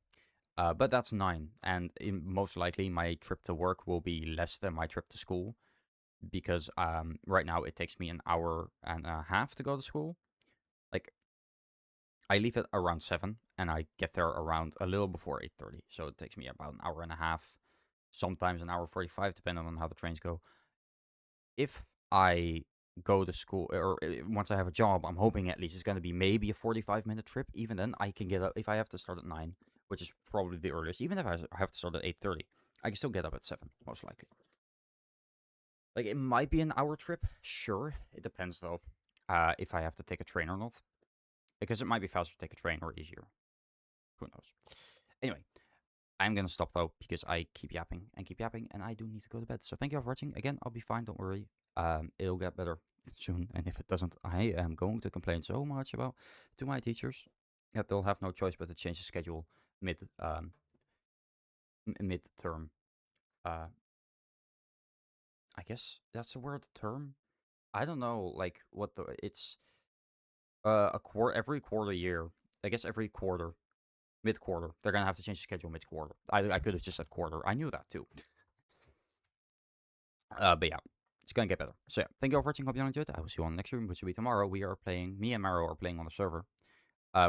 But that's 9, and most likely my trip to work will be less than my trip to school because right now it takes me an hour and a half to go to school. Like I leave at around 7 and I get there around a little before 8:30, so it takes me about an hour and a half, sometimes an hour 45, depending on how the trains go. If I go to school or once I have a job, I'm hoping at least it's going to be maybe a 45-minute trip. Even then, I can get up if I have to start at 9, which is probably the earliest. Even if I have to start at 8:30, I can still get up at 7, most likely. Like it might be an hour trip, sure. It depends though, if I have to take a train or not, because it might be faster to take a train or easier. Who knows? Anyway, I'm gonna stop though because I keep yapping, and I do need to go to bed. So thank you all for watching. Again, I'll be fine. Don't worry. It'll get better soon. And if it doesn't, I am going to complain so much about to my teachers that they'll have no choice but to change the schedule mid-term. I guess that's the word, term. I don't know, like what the it's every quarter year. I guess every quarter, mid-quarter, they're gonna have to change the schedule mid-quarter. I could have just said quarter. I knew that too. But yeah, it's gonna get better. So yeah, thank you all for watching. Hope you all enjoyed. I will see you on the next stream, which will be tomorrow. We are playing. Me and Maro are playing on the server,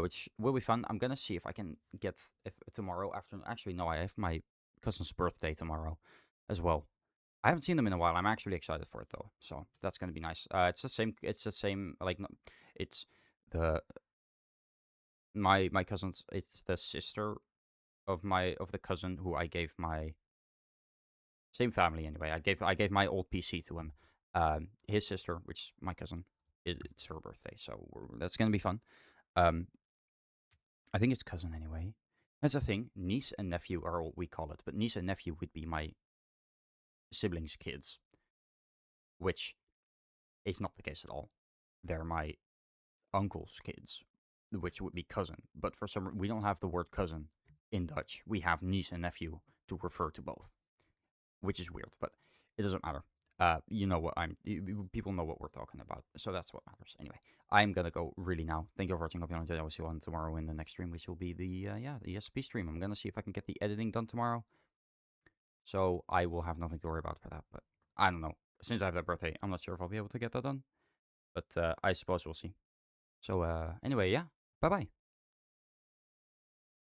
which will be fun. I'm gonna see if I can get if tomorrow afternoon. Actually, no, I have my cousin's birthday tomorrow, as well. I haven't seen them in a while. I'm actually excited for it though, so that's gonna be nice. It's the same. It's the same. Like, no, it's the my cousin's. It's the sister of the cousin who I gave my same family anyway. I gave my old PC to him. His sister, which is my cousin, it's her birthday, so that's gonna be fun. Um, I think it's cousin anyway. That's the thing. Niece and nephew are what we call it, but niece and nephew would be my siblings' kids, which is not the case at all. They're my uncle's kids, which would be cousin. But for some, we don't have the word cousin in Dutch. We have niece and nephew to refer to both, which is weird, but it doesn't matter. You know what people know what we're talking about, so that's what matters. Anyway, I'm gonna go really now. Thank you for watching. Hope you all enjoyed. I will see you on tomorrow in the next stream, which will be the SP stream. I'm gonna see if I can get the editing done tomorrow, so I will have nothing to worry about for that. But I don't know. Since I have that birthday, I'm not sure if I'll be able to get that done. But I suppose we'll see. So anyway, yeah. Bye bye.